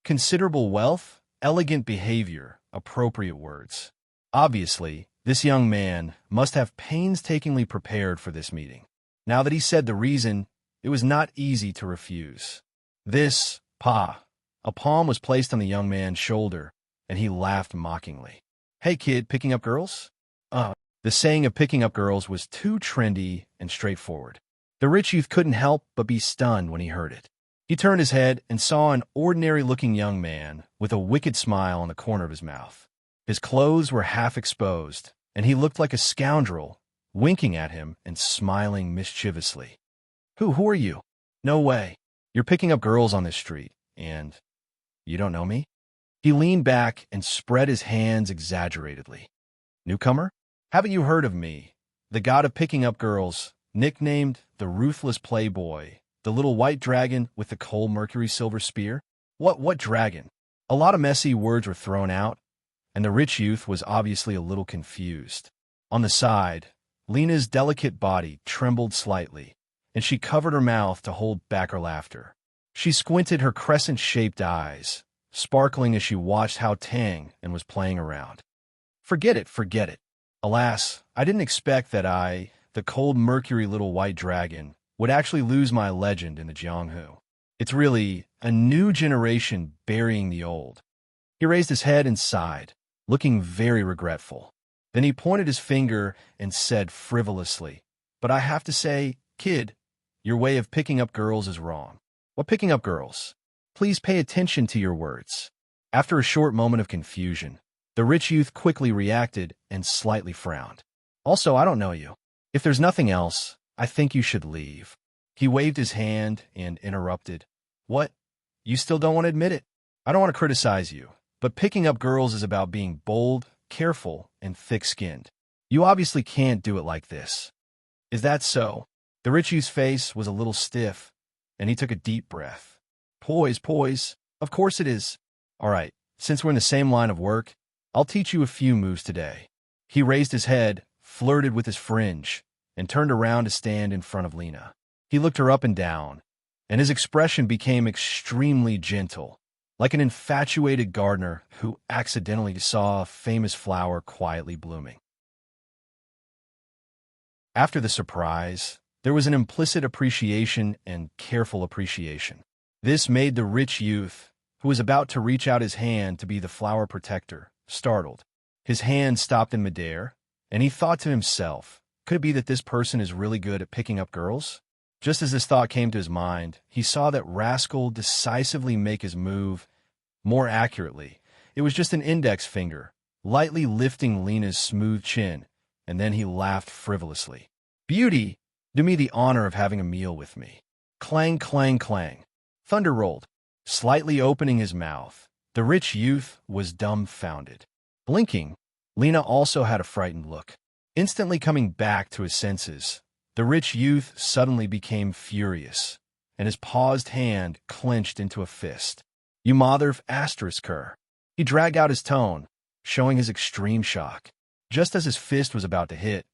Considerable wealth elegant behavior, appropriate words. Obviously, this young man must have painstakingly prepared for this meeting. Now that he said the reason, it was not easy to refuse. This, pa. A palm was placed on the young man's shoulder, and he laughed mockingly. Hey kid, picking up girls? The saying of picking up girls was too trendy and straightforward. The rich youth couldn't help but be stunned when he heard it. He turned his head and saw an ordinary-looking young man with a wicked smile on the corner of his mouth. His clothes were half exposed, and he looked like a scoundrel, winking at him and smiling mischievously. Who are you? No way. You're picking up girls on this street, and you don't know me? He leaned back and spread his hands exaggeratedly. Newcomer? Haven't you heard of me? The god of picking up girls, nicknamed the Ruthless Playboy, the little white dragon with the cold mercury silver spear? What dragon? A lot of messy words were thrown out, and the rich youth was obviously a little confused. On the side, Lena's delicate body trembled slightly, and she covered her mouth to hold back her laughter. She squinted her crescent-shaped eyes, sparkling as she watched how Tang and was playing around. Forget it. Alas, I didn't expect that I, the cold mercury little white dragon, would actually lose my legend in the Jianghu. It's really a new generation burying the old. He raised his head and sighed, looking very regretful. Then he pointed his finger and said frivolously, But I have to say, kid, your way of picking up girls is wrong. What picking up girls? Please pay attention to your words. After a short moment of confusion, the rich youth quickly reacted and slightly frowned. Also, I don't know you. If there's nothing else, I think you should leave. He waved his hand and interrupted. What? You still don't want to admit it? I don't want to criticize you, but picking up girls is about being bold, careful, and thick-skinned. You obviously can't do it like this. Is that so? The rich youth's face was a little stiff, and he took a deep breath. Poise. Of course it is. All right, since we're in the same line of work, I'll teach you a few moves today. He raised his head, flirted with his fringe, and turned around to stand in front of Lena. He looked her up and down, and his expression became extremely gentle, like an infatuated gardener who accidentally saw a famous flower quietly blooming. After the surprise, there was an implicit appreciation and careful appreciation. This made the rich youth, who was about to reach out his hand to be the flower protector, startled. His hand stopped in midair, and he thought to himself, could it be that this person is really good at picking up girls? Just as this thought came to his mind, he saw that rascal decisively make his move. More accurately, it was just an index finger, lightly lifting Lena's smooth chin, and then he laughed frivolously. Beauty, do me the honor of having a meal with me. Clang, clang, clang. Thunder rolled, slightly opening his mouth. The rich youth was dumbfounded. Blinking, Lena also had a frightened look. Instantly coming back to his senses, the rich youth suddenly became furious, and his paused hand clenched into a fist. You mother of asterisker. He dragged out his tone, showing his extreme shock. Just as his fist was about to hit,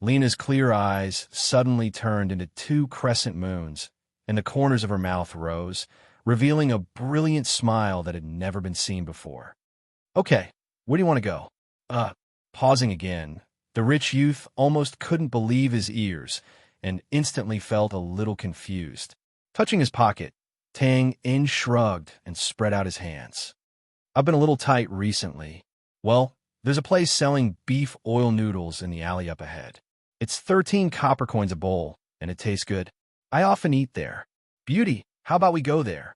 Lena's clear eyes suddenly turned into two crescent moons, and the corners of her mouth rose, revealing a brilliant smile that had never been seen before. Okay, where do you want to go? Pausing again, the rich youth almost couldn't believe his ears and instantly felt a little confused. Touching his pocket, Tang shrugged and spread out his hands. I've been a little tight recently. Well, there's a place selling beef oil noodles in the alley up ahead. It's 13 copper coins a bowl, and it tastes good. I often eat there. Beauty, how about we go there?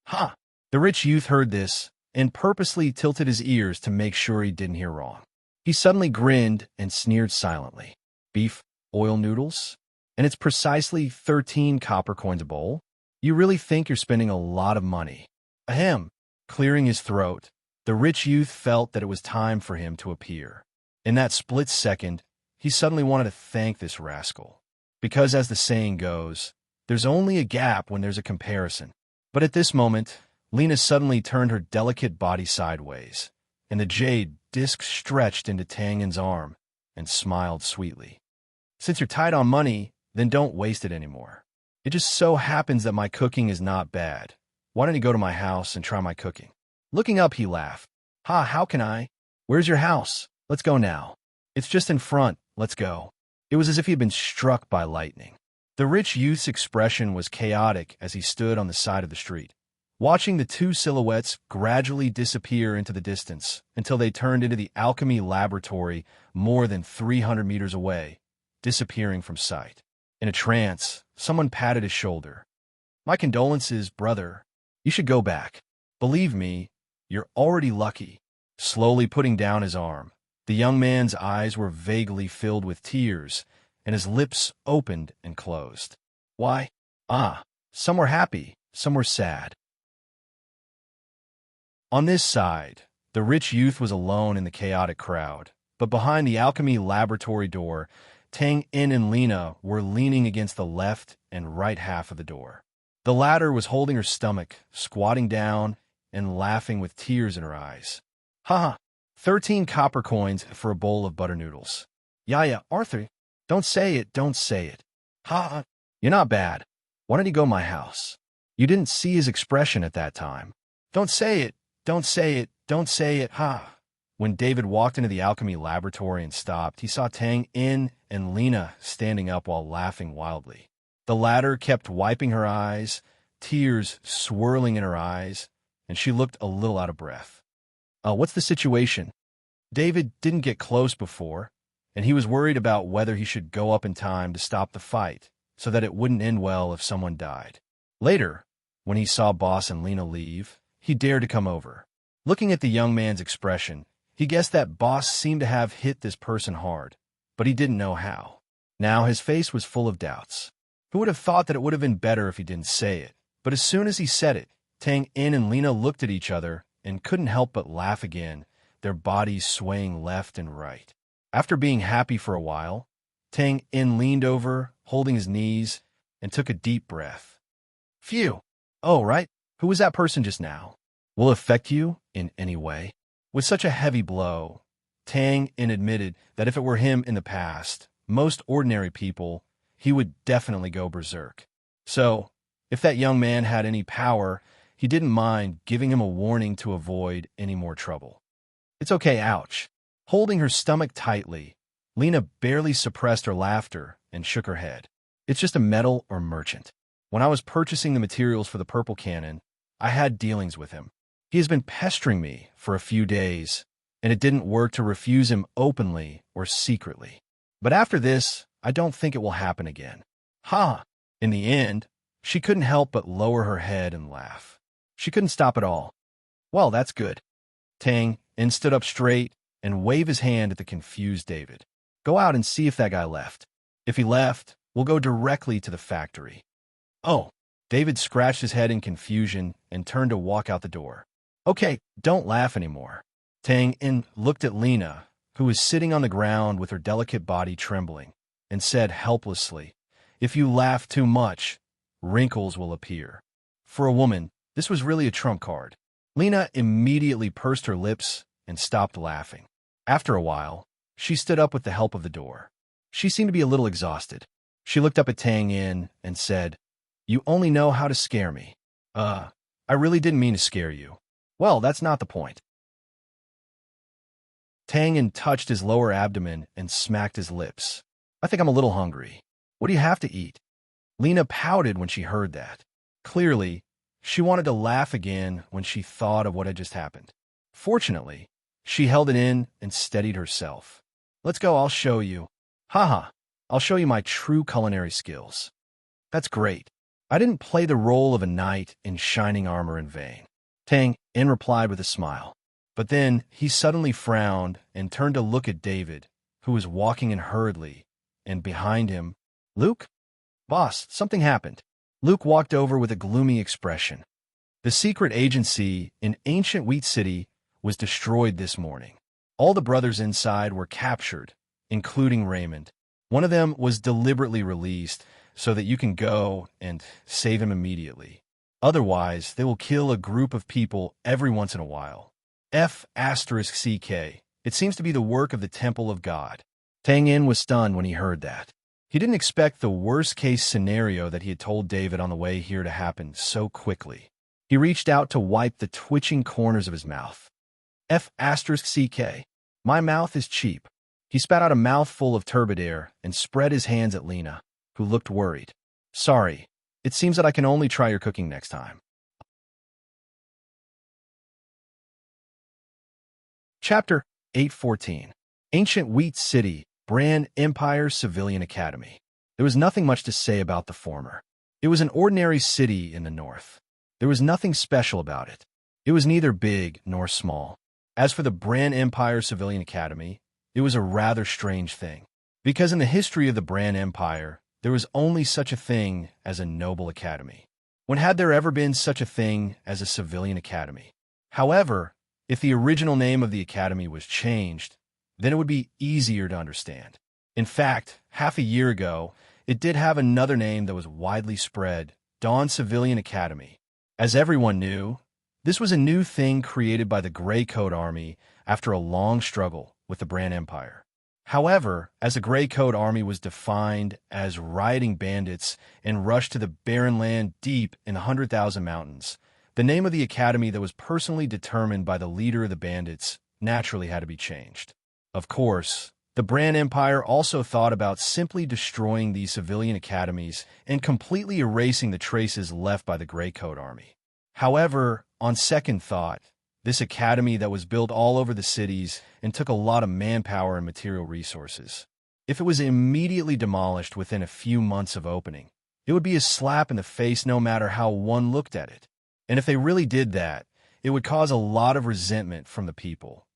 Ha! The rich youth heard this and purposely tilted his ears to make sure he didn't hear wrong. He suddenly grinned and sneered silently. Beef, oil noodles? And it's precisely 13 copper coins a bowl? You really think you're spending a lot of money? Ahem. Clearing his throat, the rich youth felt that it was time for him to appear. In that split second, he suddenly wanted to thank this rascal. Because as the saying goes, there's only a gap when there's a comparison. But at this moment, Lena suddenly turned her delicate body sideways, and the jade disc stretched into Tangen's arm and smiled sweetly. Since you're tight on money, then don't waste it anymore. It just so happens that my cooking is not bad. Why don't you go to my house and try my cooking? Looking up, he laughed. Ha, how can I? Where's your house? Let's go now. It's just in front. Let's go. It was as if he had been struck by lightning. The rich youth's expression was chaotic as he stood on the side of the street, watching the two silhouettes gradually disappear into the distance until they turned into the alchemy laboratory more than 300 meters away, disappearing from sight. In a trance, someone patted his shoulder. My condolences, brother. You should go back. Believe me, you're already lucky. Slowly putting down his arm, the young man's eyes were vaguely filled with tears, and his lips opened and closed. Why? Some were happy, some were sad. On this side, the rich youth was alone in the chaotic crowd, but behind the alchemy laboratory door, Tang In and Lena were leaning against the left and right half of the door. The latter was holding her stomach, squatting down, and laughing with tears in her eyes. Ha! 13 copper coins for a bowl of butter noodles. Yeah, Arthur, don't say it, don't say it. Ha! You're not bad. Why don't you go to my house? You didn't see his expression at that time. Don't say it, don't say it, don't say it, ha! When David walked into the alchemy laboratory and stopped, he saw Tang In and Lena standing up while laughing wildly. The latter kept wiping her eyes, tears swirling in her eyes, and she looked a little out of breath. What's the situation? David didn't get close before, and he was worried about whether he should go up in time to stop the fight so that it wouldn't end well if someone died. Later, when he saw Boss and Lena leave, he dared to come over. Looking at the young man's expression, he guessed that Boss seemed to have hit this person hard, but he didn't know how. Now his face was full of doubts. Who would have thought that it would have been better if he didn't say it? But as soon as he said it, Tang In and Lena looked at each other and couldn't help but laugh again, their bodies swaying left and right. After being happy for a while, Tang In leaned over, holding his knees, and took a deep breath. Phew! Oh, right. Who was that person just now? Will it affect you in any way? With such a heavy blow, Tang In admitted that if it were him in the past, most ordinary people, he would definitely go berserk. So, if that young man had any power, he didn't mind giving him a warning to avoid any more trouble. It's okay, ouch. Holding her stomach tightly, Lena barely suppressed her laughter and shook her head. It's just a metal or merchant. When I was purchasing the materials for the purple cannon, I had dealings with him. He has been pestering me for a few days, and it didn't work to refuse him openly or secretly. But after this, I don't think it will happen again. Ha! In the end, she couldn't help but lower her head and laugh. She couldn't stop at all. Well, that's good. Tang In stood up straight and waved his hand at the confused David. Go out and see if that guy left. If he left, we'll go directly to the factory. Oh, David scratched his head in confusion and turned to walk out the door. Okay, don't laugh anymore. Tang In looked at Lena, who was sitting on the ground with her delicate body trembling, and said helplessly, if you laugh too much, wrinkles will appear. For a woman, this was really a trump card. Lena immediately pursed her lips and stopped laughing. After a while, she stood up with the help of the door. She seemed to be a little exhausted. She looked up at Tang In and said, You only know how to scare me. I really didn't mean to scare you. Well, that's not the point. Tang In touched his lower abdomen and smacked his lips. I think I'm a little hungry. What do you have to eat? Lena pouted when she heard that. Clearly, she wanted to laugh again when she thought of what had just happened. Fortunately, she held it in and steadied herself. Let's go, I'll show you. Haha, I'll show you my true culinary skills. That's great. I didn't play the role of a knight in shining armor in vain. Tang In replied with a smile. But then he suddenly frowned and turned to look at David, who was walking in hurriedly, and behind him, Luke? Boss, something happened. Luke walked over with a gloomy expression. The secret agency in ancient Wheat City was destroyed this morning. All the brothers inside were captured, including Raymond. One of them was deliberately released so that you can go and save him immediately. Otherwise, they will kill a group of people every once in a while. F***CK. It seems to be the work of the Temple of God. Tang In was stunned when he heard that. He didn't expect the worst-case scenario that he had told David on the way here to happen so quickly. He reached out to wipe the twitching corners of his mouth. F***CK. My mouth is cheap. He spat out a mouthful of turbid air and spread his hands at Lena, who looked worried. Sorry, it seems that I can only try your cooking next time. Chapter 814. Ancient Wheat City, Bran Empire Civilian Academy. There was nothing much to say about the former. It was an ordinary city in the north. There was nothing special about it. It was neither big nor small. As for the Bran Empire Civilian Academy, it was a rather strange thing. Because in the history of the Bran Empire, there was only such a thing as a noble academy. When had there ever been such a thing as a civilian academy? However, if the original name of the academy was changed, then it would be easier to understand. In fact, half a year ago, it did have another name that was widely spread, Dawn Civilian Academy. As everyone knew, this was a new thing created by the Grey Coat Army after a long struggle with the Bran Empire. However, as the Grey Coat Army was defined as rioting bandits and rushed to the barren land deep in the 100,000 mountains, the name of the academy that was personally determined by the leader of the bandits naturally had to be changed. Of course, the Bran Empire also thought about simply destroying these civilian academies and completely erasing the traces left by the Grey Coat Army. However, on second thought, this academy that was built all over the cities and took a lot of manpower and material resources, if it was immediately demolished within a few months of opening, it would be a slap in the face no matter how one looked at it. And if they really did that, it would cause a lot of resentment from the people.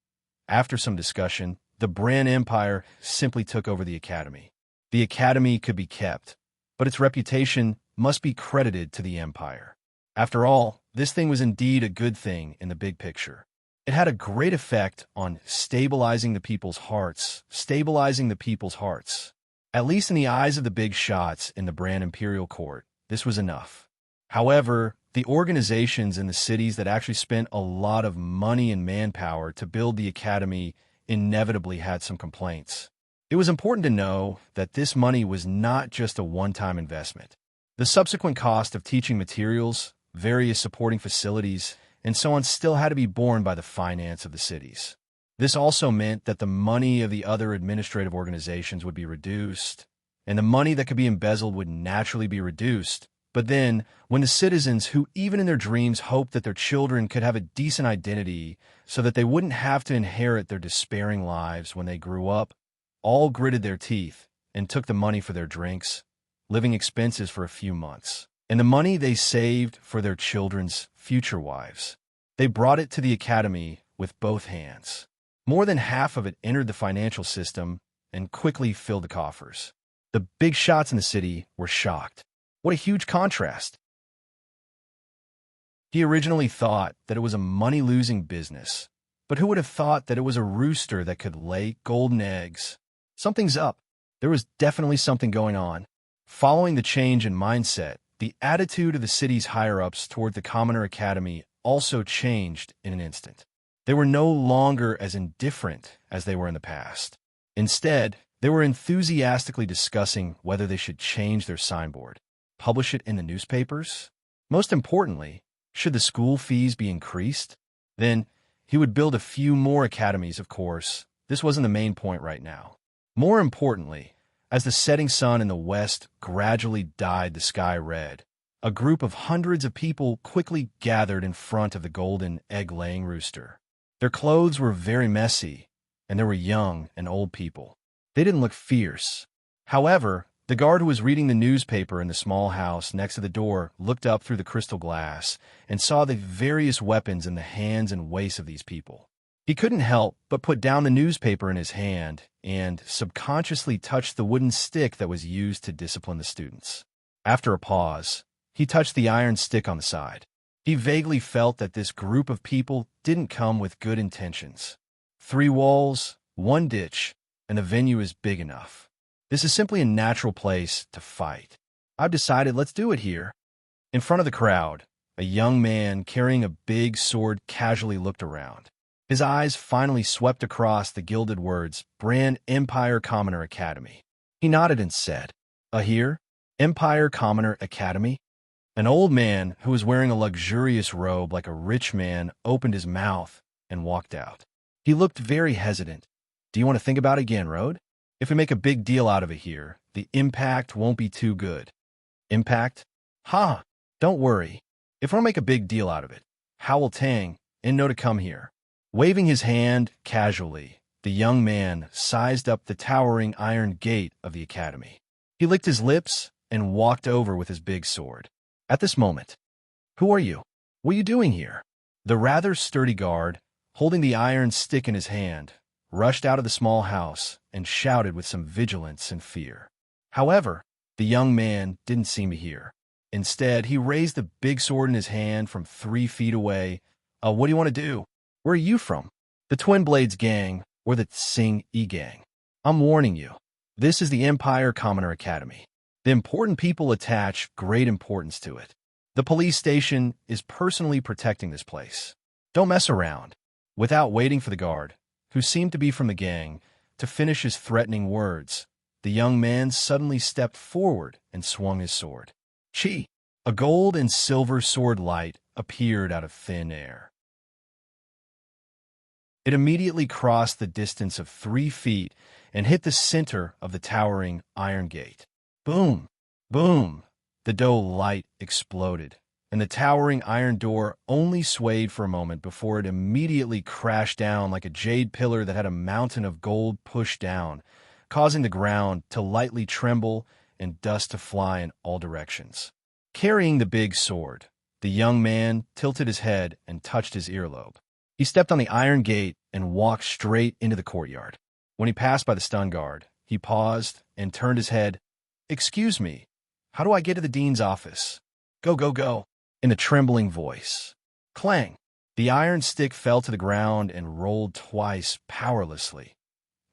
After some discussion, the Bran Empire simply took over the academy. The academy could be kept, but its reputation must be credited to the Empire. After all, this thing was indeed a good thing in the big picture. It had a great effect on stabilizing the people's hearts. At least in the eyes of the big shots in the Bran Imperial Court, this was enough. However, the organizations in the cities that actually spent a lot of money and manpower to build the academy inevitably had some complaints. It was important to know that this money was not just a one-time investment. The subsequent cost of teaching materials, various supporting facilities, and so on still had to be borne by the finance of the cities. This also meant that the money of the other administrative organizations would be reduced, and the money that could be embezzled would naturally be reduced. But then, when the citizens who even in their dreams hoped that their children could have a decent identity so that they wouldn't have to inherit their despairing lives when they grew up, all gritted their teeth and took the money for their drinks, living expenses for a few months, and the money they saved for their children's future wives, they brought it to the academy with both hands. More than half of it entered the financial system and quickly filled the coffers. The big shots in the city were shocked. What a huge contrast. He originally thought that it was a money-losing business, but who would have thought that it was a rooster that could lay golden eggs? Something's up. There was definitely something going on. Following the change in mindset, the attitude of the city's higher-ups toward the Commoner Academy also changed in an instant. They were no longer as indifferent as they were in the past. Instead, they were enthusiastically discussing whether they should change their signboard, publish it in the newspapers. Most importantly, should the school fees be increased? Then he would build a few more academies, of course. This wasn't the main point right now. More importantly, as the setting sun in the west gradually dyed the sky red, a group of hundreds of people quickly gathered in front of the golden egg-laying rooster. Their clothes were very messy, and there were young and old people. They didn't look fierce. However, the guard who was reading the newspaper in the small house next to the door looked up through the crystal glass and saw the various weapons in the hands and waists of these people. He couldn't help but put down the newspaper in his hand and subconsciously touched the wooden stick that was used to discipline the students. After a pause, he touched the iron stick on the side. He vaguely felt that this group of people didn't come with good intentions. 3 walls, 1 ditch, and the venue is big enough. This is simply a natural place to fight. I've decided let's do it here. In front of the crowd, a young man carrying a big sword casually looked around. His eyes finally swept across the gilded words, Bran Empire Commoner Academy. He nodded and said, here? Empire Commoner Academy? An old man who was wearing a luxurious robe like a rich man opened his mouth and walked out. He looked very hesitant. Do you want to think about it again, Road? If we make a big deal out of it here, the impact won't be too good. Impact? Ha! Don't worry. If we'll make a big deal out of it, how will Tang know to come here? Waving his hand casually, the young man sized up the towering iron gate of the academy. He licked his lips and walked over with his big sword. At this moment, who are you? What are you doing here? The rather sturdy guard, holding the iron stick in his hand, rushed out of the small house and shouted with some vigilance and fear. However, the young man didn't seem to hear. Instead, he raised the big sword in his hand from 3 feet away. What do you want to do? Where are you from? The Twin Blades gang or the Tsing E gang? I'm warning you. This is the Empire Commoner Academy. The important people attach great importance to it. The police station is personally protecting this place. Don't mess around. Without waiting for the guard, who seemed to be from the gang, to finish his threatening words, the young man suddenly stepped forward and swung his sword. Chi! A gold and silver sword light appeared out of thin air. It immediately crossed the distance of 3 feet and hit the center of the towering iron gate. Boom! Boom! The dull light exploded, and the towering iron door only swayed for a moment before it immediately crashed down like a jade pillar that had a mountain of gold pushed down, causing the ground to lightly tremble and dust to fly in all directions. Carrying the big sword, the young man tilted his head and touched his earlobe. He stepped on the iron gate and walked straight into the courtyard. When he passed by the stun guard, he paused and turned his head. Excuse me, how do I get to the dean's office? Go, go, go, in a trembling voice. Clang! The iron stick fell to the ground and rolled twice powerlessly.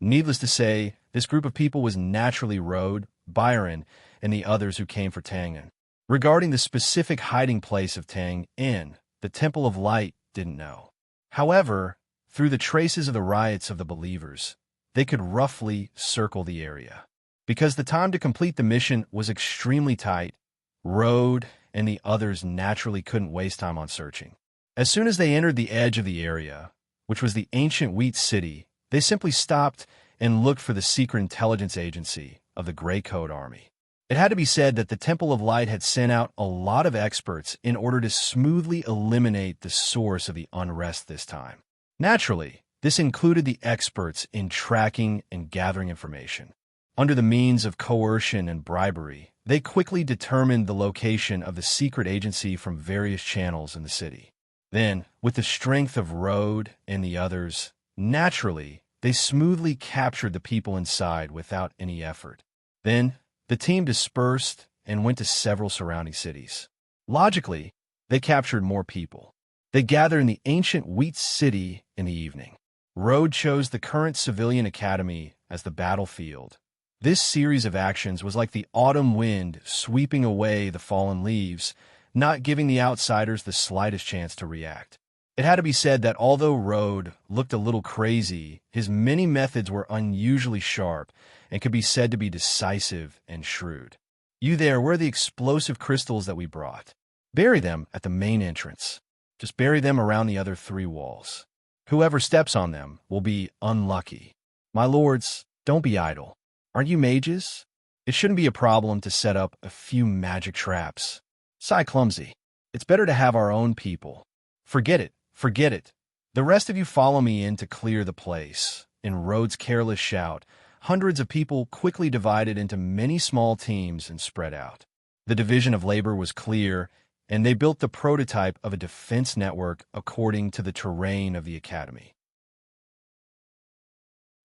Needless to say, this group of people was naturally Rode, Byron, and the others who came for Tang. Regarding the specific hiding place of Tang In, the Temple of Light didn't know. However, through the traces of the riots of the believers, they could roughly circle the area. Because the time to complete the mission was extremely tight, Rode and the others naturally couldn't waste time on searching. As soon as they entered the edge of the area, which was the ancient wheat city, they simply stopped and looked for the secret intelligence agency of the Grey Coat Army. It had to be said that the Temple of Light had sent out a lot of experts in order to smoothly eliminate the source of the unrest this time. Naturally, this included the experts in tracking and gathering information. Under the means of coercion and bribery, they quickly determined the location of the secret agency from various channels in the city. Then, with the strength of Rode and the others, naturally, they smoothly captured the people inside without any effort. Then, the team dispersed and went to several surrounding cities. Logically, they captured more people. They gathered in the ancient wheat city in the evening. Rode chose the current civilian academy as the battlefield. This series of actions was like the autumn wind sweeping away the fallen leaves, not giving the outsiders the slightest chance to react. It had to be said that although Rode looked a little crazy, his many methods were unusually sharp and could be said to be decisive and shrewd. You there, where are the explosive crystals that we brought? Bury them at the main entrance. Just bury them around the other 3 walls. Whoever steps on them will be unlucky. My lords, don't be idle. Aren't you mages? It shouldn't be a problem to set up a few magic traps. Sigh clumsy. It's better to have our own people. Forget it, forget it. The rest of you follow me in to clear the place. In Rode's careless shout, hundreds of people quickly divided into many small teams and spread out. The division of labor was clear, and they built the prototype of a defense network according to the terrain of the academy.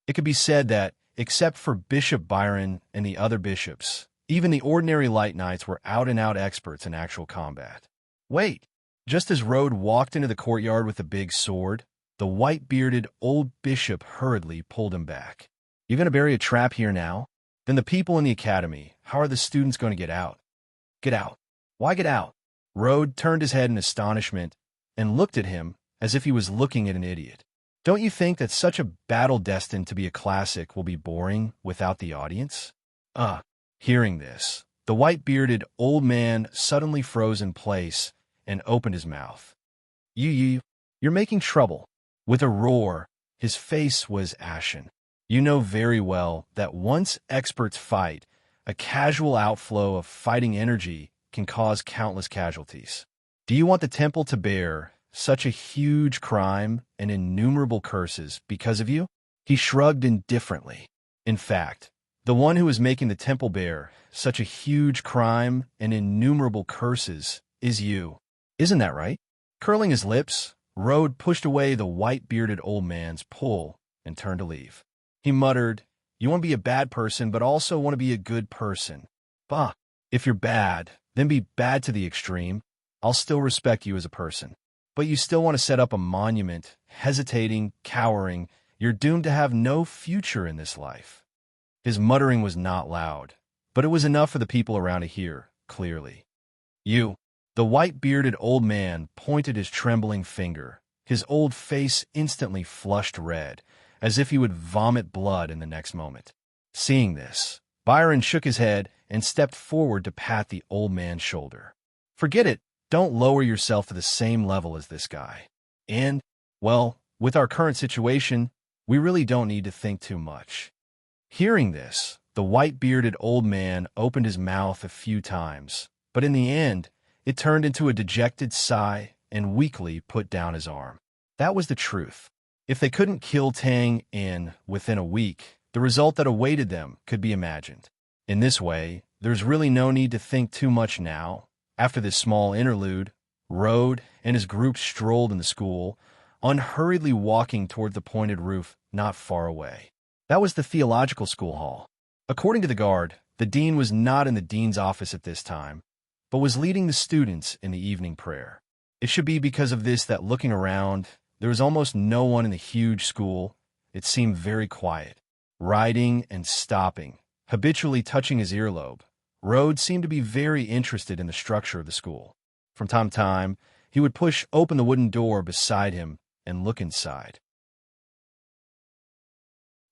It could be said that, except for Bishop Byron and the other bishops, even the ordinary light knights were out-and-out experts in actual combat. Wait! Just as Rode walked into the courtyard with a big sword, the white-bearded old bishop hurriedly pulled him back. You going to bury a trap here now? Then the people in the academy, how are the students going to get out? Get out. Why get out? Rode turned his head in astonishment and looked at him as if he was looking at an idiot. Don't you think that such a battle destined to be a classic will be boring without the audience? Hearing this, The white-bearded old man suddenly froze in place and opened his mouth. You're making trouble." With a roar, his face was ashen. "You know very well that once experts fight, a casual outflow of fighting energy can cause countless casualties. Do you want the temple to bear such a huge crime and innumerable curses because of you?" He shrugged indifferently. "In fact, the one who is making the temple bear such a huge crime and innumerable curses is you. Isn't that right?" Curling his lips, Rode pushed away the white-bearded old man's pull and turned to leave. He muttered, "You want to be a bad person, but also want to be a good person. Bah, if you're bad, then be bad to the extreme. I'll still respect you as a person. But you still want to set up a monument, hesitating, cowering. You're doomed to have no future in this life." His muttering was not loud, but it was enough for the people around to hear clearly. "You." The white-bearded old man pointed his trembling finger. His old face instantly flushed red, as if he would vomit blood in the next moment. Seeing this, Byron shook his head and stepped forward to pat the old man's shoulder. "Forget it. Don't lower yourself to the same level as this guy. And, well, with our current situation, we really don't need to think too much." Hearing this, the white-bearded old man opened his mouth a few times, but in the end, it turned into a dejected sigh and weakly put down his arm. That was the truth. If they couldn't kill Tang within a week, the result that awaited them could be imagined. In this way, there's really no need to think too much now. After this small interlude, Rode and his group strolled in the school, unhurriedly walking toward the pointed roof not far away. That was the theological school hall. According to the guard, the dean was not in the dean's office at this time, but was leading the students in the evening prayer. It should be because of this that looking around, there was almost no one in the huge school. It seemed very quiet. Riding and stopping, habitually touching his earlobe, Rode seemed to be very interested in the structure of the school. From time to time, he would push open the wooden door beside him and look inside.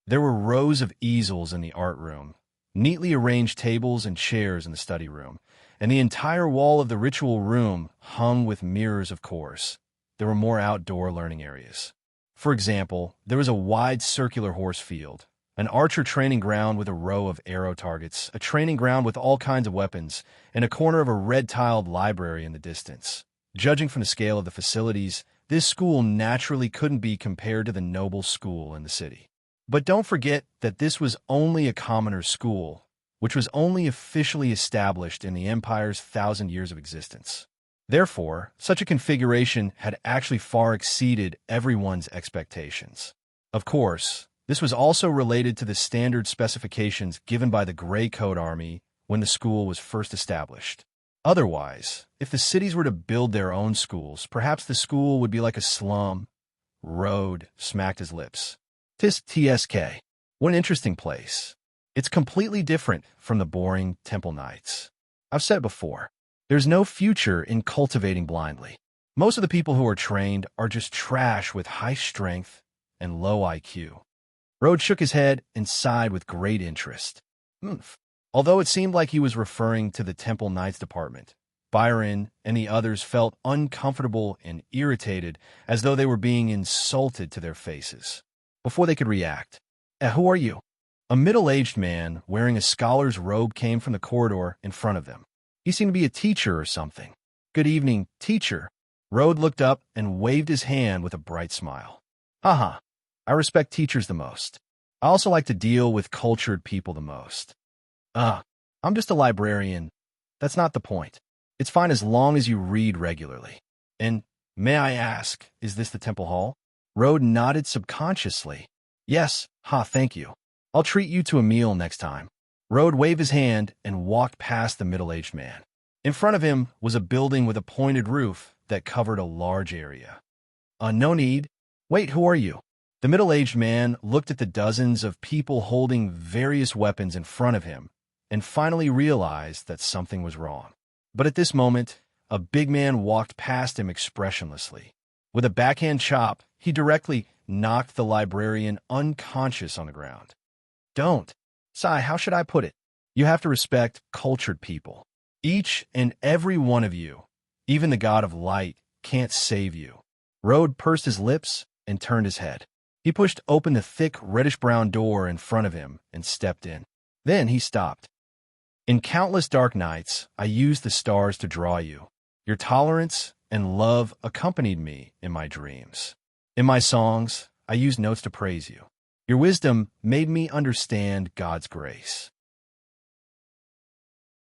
There were rows of easels in the art room, neatly arranged tables and chairs in the study room, and the entire wall of the ritual room hung with mirrors, of course. There were more outdoor learning areas. For example, there was a wide circular horse field, an archer training ground with a row of arrow targets, a training ground with all kinds of weapons, and a corner of a red-tiled library in the distance. Judging from the scale of the facilities, this school naturally couldn't be compared to the noble school in the city. But don't forget that this was only a commoner's school, which was only officially established in the Empire's 1,000 years of existence. Therefore, such a configuration had actually far exceeded everyone's expectations. Of course, this was also related to the standard specifications given by the Grey Coat Army when the school was first established. Otherwise, if the cities were to build their own schools, perhaps the school would be like a slum. Rode smacked his lips. TSK. What an interesting place. It's completely different from the boring temple nights. I've said before, there's no future in cultivating blindly. Most of the people who are trained are just trash with high strength and low IQ. Rode shook his head and sighed with great interest. Although it seemed like he was referring to the Temple Knights department, Byron and the others felt uncomfortable and irritated, as though they were being insulted to their faces. Before they could react, "Who are you?" A middle-aged man wearing a scholar's robe came from the corridor in front of them. He seemed to be a teacher or something. "Good evening, teacher." Rode looked up and waved his hand with a bright smile. "Haha, I respect teachers the most. I also like to deal with cultured people the most. I'm just a librarian. That's not the point. It's fine as long as you read regularly. And may I ask, is this the temple hall?" Rode nodded subconsciously. "Yes, thank you. I'll treat you to a meal next time." Rode waved his hand and walked past the middle-aged man. In front of him was a building with a pointed roof that covered a large area. No need. Wait, who are you?" The middle-aged man looked at the dozens of people holding various weapons in front of him and finally realized that something was wrong. But at this moment, a big man walked past him expressionlessly. With a backhand chop, he directly knocked the librarian unconscious on the ground. "Don't. Sai, how should I put it? You have to respect cultured people. Each and every one of you, even the god of light, can't save you. Rode pursed his lips and turned his head. He pushed open the thick reddish-brown door in front of him and stepped in. Then he stopped. In countless dark nights, I used the stars to draw you. Your tolerance and love accompanied me in my dreams. In my songs, I used notes to praise you. Your wisdom made me understand God's grace.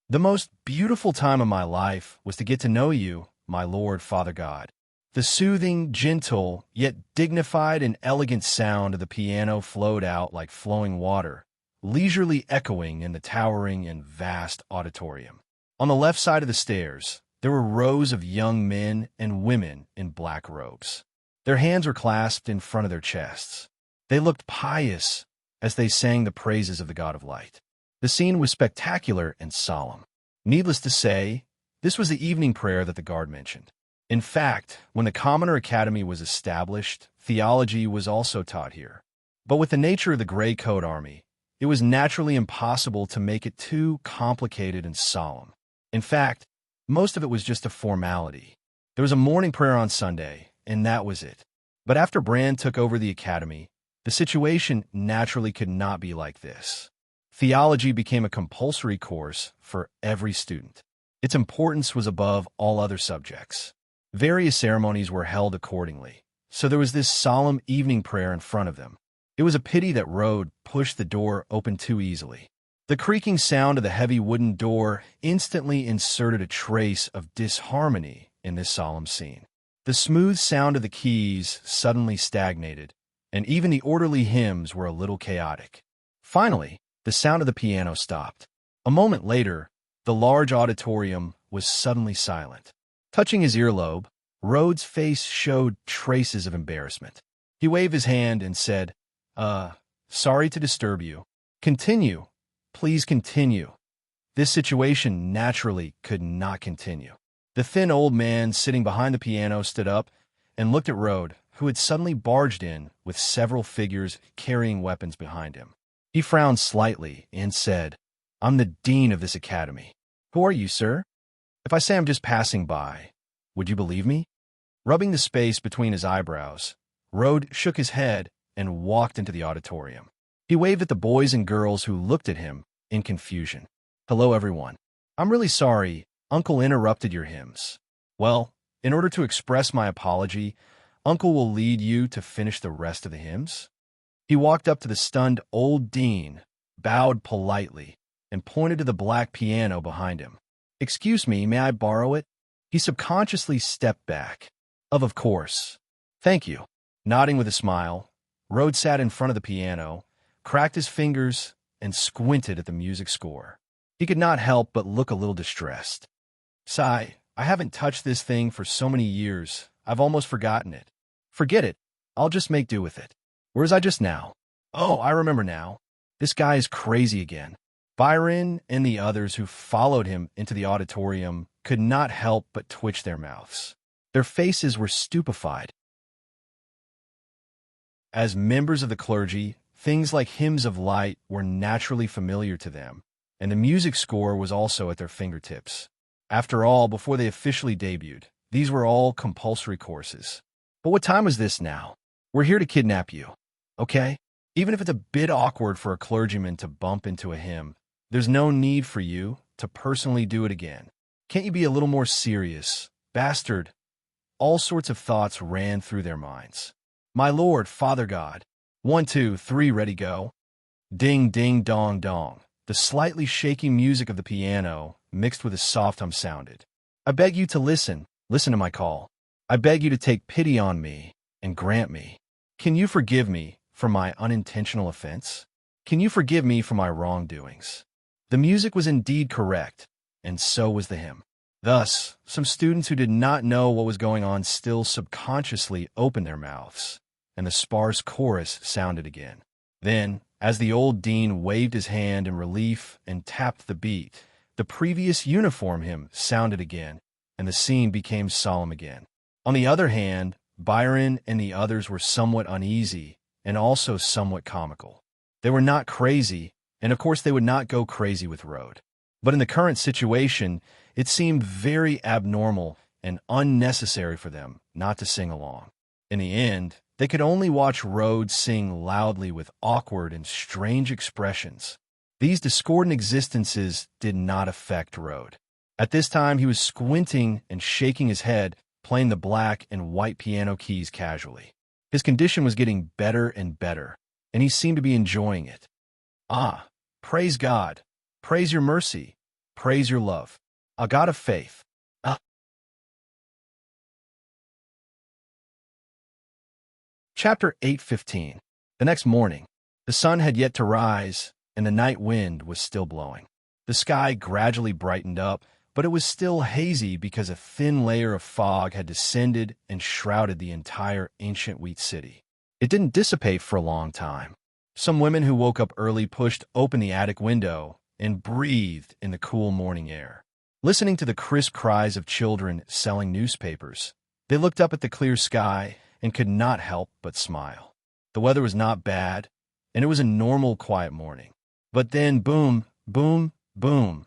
The most beautiful time of my life was to get to know you, my Lord, Father God. The soothing, gentle, yet dignified and elegant sound of the piano flowed out like flowing water, leisurely echoing in the towering and vast auditorium. On the left side of the stairs, there were rows of young men and women in black robes. Their hands were clasped in front of their chests. They looked pious as they sang the praises of the God of Light. The scene was spectacular and solemn. Needless to say, this was the evening prayer that the guard mentioned. In fact, when the Commoner Academy was established, theology was also taught here. But with the nature of the Gray Coat Army, it was naturally impossible to make it too complicated and solemn. In fact, most of it was just a formality. There was a morning prayer on Sunday, and that was it. But after Brand took over the academy, the situation naturally could not be like this. Theology became a compulsory course for every student. Its importance was above all other subjects. Various ceremonies were held accordingly, so there was this solemn evening prayer in front of them. It was a pity that Rode pushed the door open too easily. The creaking sound of the heavy wooden door instantly inserted a trace of disharmony in this solemn scene. The smooth sound of the keys suddenly stagnated, and even the orderly hymns were a little chaotic. Finally, the sound of the piano stopped. A moment later, the large auditorium was suddenly silent. Touching his earlobe, Rhodes' face showed traces of embarrassment. He waved his hand and said, sorry to disturb you. Continue. Please continue. This situation naturally could not continue. The thin old man sitting behind the piano stood up and looked at Rode, who had suddenly barged in with several figures carrying weapons behind him. He frowned slightly and said, I'm the dean of this academy. Who are you, sir? If I say I'm just passing by, would you believe me? Rubbing the space between his eyebrows, Rode shook his head and walked into the auditorium. He waved at the boys and girls who looked at him in confusion. Hello, everyone. I'm really sorry, Uncle interrupted your hymns. Well, in order to express my apology, Uncle will lead you to finish the rest of the hymns. He walked up to the stunned old dean, bowed politely, and pointed to the black piano behind him. Excuse me, may I borrow it? He subconsciously stepped back. Of course. Thank you. Nodding with a smile, Rhodes sat in front of the piano, cracked his fingers, and squinted at the music score. He could not help but look a little distressed. Sigh, I haven't touched this thing for so many years, I've almost forgotten it. Forget it. I'll just make do with it. Where was I just now? Oh, I remember now. This guy is crazy again. Byron and the others who followed him into the auditorium could not help but twitch their mouths. Their faces were stupefied. As members of the clergy, things like hymns of light were naturally familiar to them, and the music score was also at their fingertips. After all, before they officially debuted, these were all compulsory courses. But what time is this now? We're here to kidnap you, okay? Even if it's a bit awkward for a clergyman to bump into a hymn, there's no need for you to personally do it again. Can't you be a little more serious? Bastard. All sorts of thoughts ran through their minds. My Lord, Father God. 1, 2, 3, ready, go. Ding, ding, dong, dong. The slightly shaky music of the piano mixed with a soft hum sounded. I beg you to listen to my call. I beg you to take pity on me and grant me. Can you forgive me for my unintentional offense? Can you forgive me for my wrongdoings? The music was indeed correct, and so was the hymn. Thus, some students who did not know what was going on still subconsciously opened their mouths, and the sparse chorus sounded again. Then, as the old dean waved his hand in relief and tapped the beat, the previous uniform hymn sounded again, and the scene became solemn again. On the other hand, Byron and the others were somewhat uneasy and also somewhat comical. They were not crazy, and of course they would not go crazy with Road. But in the current situation, it seemed very abnormal and unnecessary for them not to sing along. In the end, they could only watch Road sing loudly with awkward and strange expressions. These discordant existences did not affect Road. At this time, he was squinting and shaking his head, playing the black and white piano keys casually. His condition was getting better and better, and he seemed to be enjoying it. Ah, praise God, praise your mercy, praise your love, a God of faith. Ah. Chapter 8:15. The next morning, the sun had yet to rise, and the night wind was still blowing. The sky gradually brightened up, but it was still hazy because a thin layer of fog had descended and shrouded the entire ancient wheat city. It didn't dissipate for a long time. Some women who woke up early pushed open the attic window and breathed in the cool morning air. Listening to the crisp cries of children selling newspapers, they looked up at the clear sky and could not help but smile. The weather was not bad, and it was a normal, quiet morning. But then, boom, boom, boom,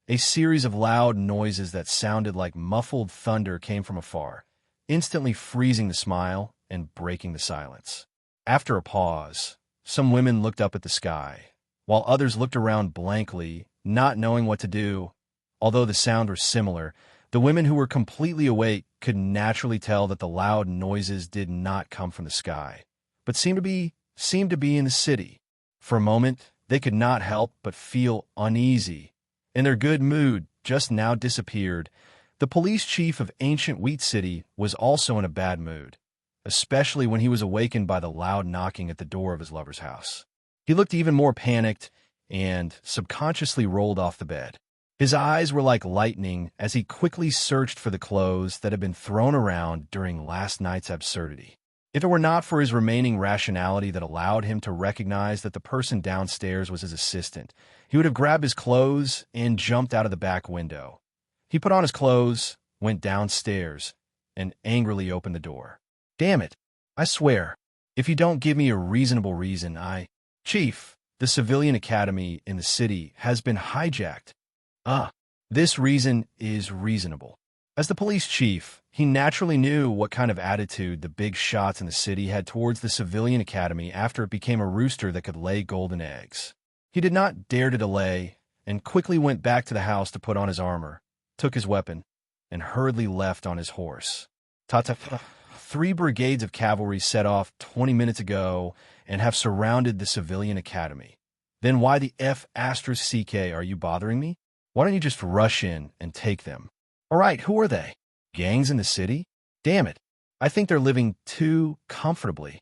a series of loud noises that sounded like muffled thunder came from afar, instantly freezing the smile and breaking the silence. After a pause, some women looked up at the sky, while others looked around blankly, not knowing what to do. Although the sounds were similar, the women who were completely awake could naturally tell that the loud noises did not come from the sky, but seemed to be in the city. For a moment, they could not help but feel uneasy, and their good mood just now disappeared. The police chief of ancient Wheat City was also in a bad mood, especially when he was awakened by the loud knocking at the door of his lover's house. He looked even more panicked and subconsciously rolled off the bed. His eyes were like lightning as he quickly searched for the clothes that had been thrown around during last night's absurdity. If it were not for his remaining rationality that allowed him to recognize that the person downstairs was his assistant, he would have grabbed his clothes and jumped out of the back window. He put on his clothes, went downstairs, and angrily opened the door. Damn it, I swear, if you don't give me a reasonable reason, Chief, the civilian academy in the city has been hijacked. This reason is reasonable. As the police chief, he naturally knew what kind of attitude the big shots in the city had towards the civilian academy after it became a rooster that could lay golden eggs. He did not dare to delay and quickly went back to the house to put on his armor, took his weapon, and hurriedly left on his horse. 3 brigades of cavalry set off 20 minutes ago and have surrounded the civilian academy. Then why the F***ck are you bothering me? Why don't you just rush in and take them? All right, who are they? Gangs in the city? Damn it, I think they're living too comfortably.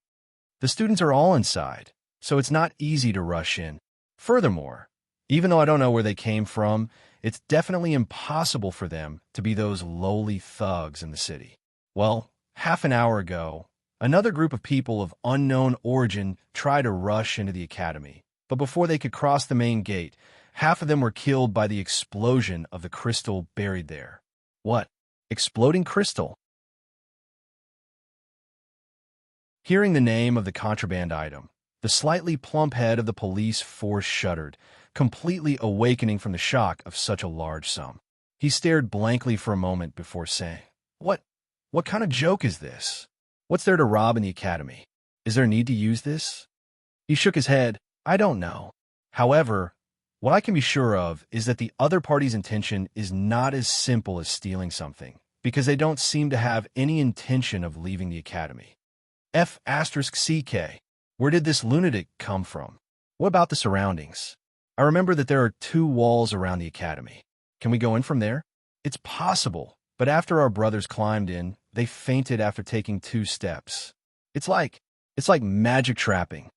The students are all inside, so it's not easy to rush in. Furthermore, even though I don't know where they came from, it's definitely impossible for them to be those lowly thugs in the city. Well, half an hour ago, another group of people of unknown origin tried to rush into the academy, but before they could cross the main gate, half of them were killed by the explosion of the crystal buried there. What? Exploding crystal? Hearing the name of the contraband item, the slightly plump head of the police force shuddered, completely awakening from the shock of such a large sum. He stared blankly for a moment before saying, What kind of joke is this? What's there to rob in the academy? Is there a need to use this? He shook his head. I don't know. However, what I can be sure of is that the other party's intention is not as simple as stealing something, because they don't seem to have any intention of leaving the academy. F***ck. Where did this lunatic come from? What about the surroundings? I remember that there are 2 walls around the academy. Can we go in from there? It's possible, but after our brothers climbed in, they fainted after taking 2 steps. It's like magic trapping.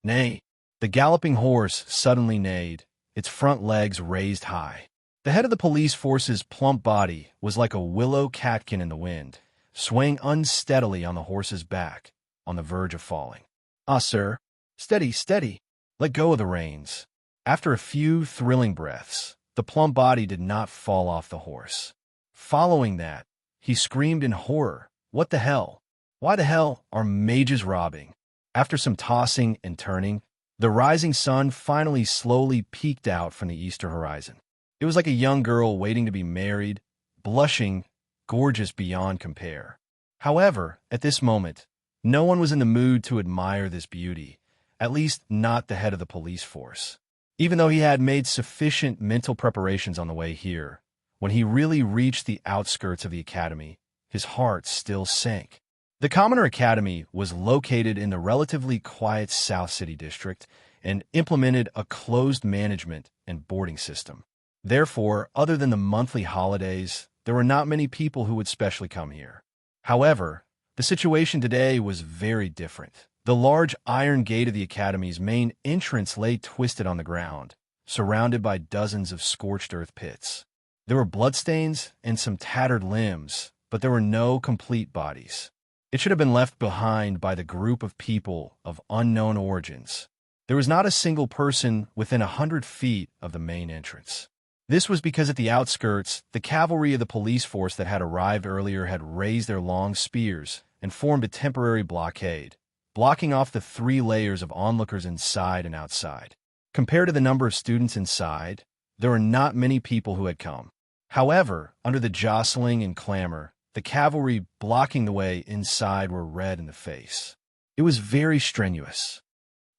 Nay, the galloping horse suddenly neighed, its front legs raised high. The head of the police force's plump body was like a willow catkin in the wind, swaying unsteadily on the horse's back, on the verge of falling. Ah, sir, steady, steady. Let go of the reins. After a few thrilling breaths, the plump body did not fall off the horse. Following that, he screamed in horror. What the hell? Why the hell are mages robbing? After some tossing and turning, The rising sun finally slowly peeked out from the eastern horizon. It was like a young girl waiting to be married, blushing, gorgeous beyond compare. However, at this moment, no one was in the mood to admire this beauty, at least not the head of the police force. Even though he had made sufficient mental preparations on the way here, when he really reached the outskirts of the academy, his heart still sank. The Commoner Academy was located in the relatively quiet South City district and implemented a closed management and boarding system. Therefore, other than the monthly holidays, there were not many people who would specially come here. However, the situation today was very different. The large iron gate of the academy's main entrance lay twisted on the ground, surrounded by dozens of scorched earth pits. There were bloodstains and some tattered limbs, but there were no complete bodies. It should have been left behind by the group of people of unknown origins. There was not a single person within 100 feet of the main entrance. This was because at the outskirts, the cavalry of the police force that had arrived earlier had raised their long spears and formed a temporary blockade, blocking off the 3 layers of onlookers inside and outside. Compared to the number of students inside, there were not many people who had come. However, under the jostling and clamor, the cavalry blocking the way inside were red in the face. It was very strenuous.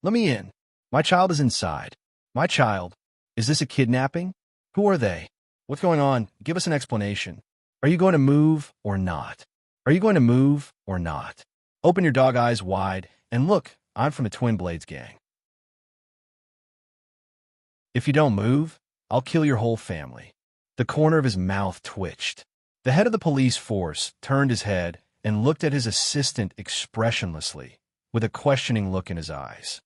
"Let me in. My child is inside." "My child? Is this a kidnapping? Who are they? What's going on? Give us an explanation. Are you going to move or not? Are you going to move or not? Open your dog eyes wide and look, I'm from the Twin Blades gang. If you don't move, I'll kill your whole family." The corner of his mouth twitched. The head of the police force turned his head and looked at his assistant expressionlessly, with a questioning look in his eyes.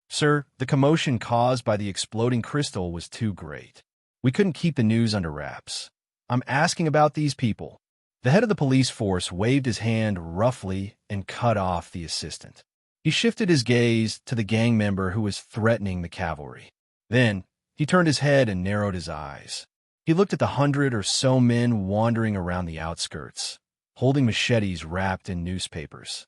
"Sir, the commotion caused by the exploding crystal was too great. We couldn't keep the news under wraps. I'm asking about these people." The head of the police force waved his hand roughly and cut off the assistant. He shifted his gaze to the gang member who was threatening the cavalry. Then, he turned his head and narrowed his eyes. He looked at the 100 or so men wandering around the outskirts, holding machetes wrapped in newspapers.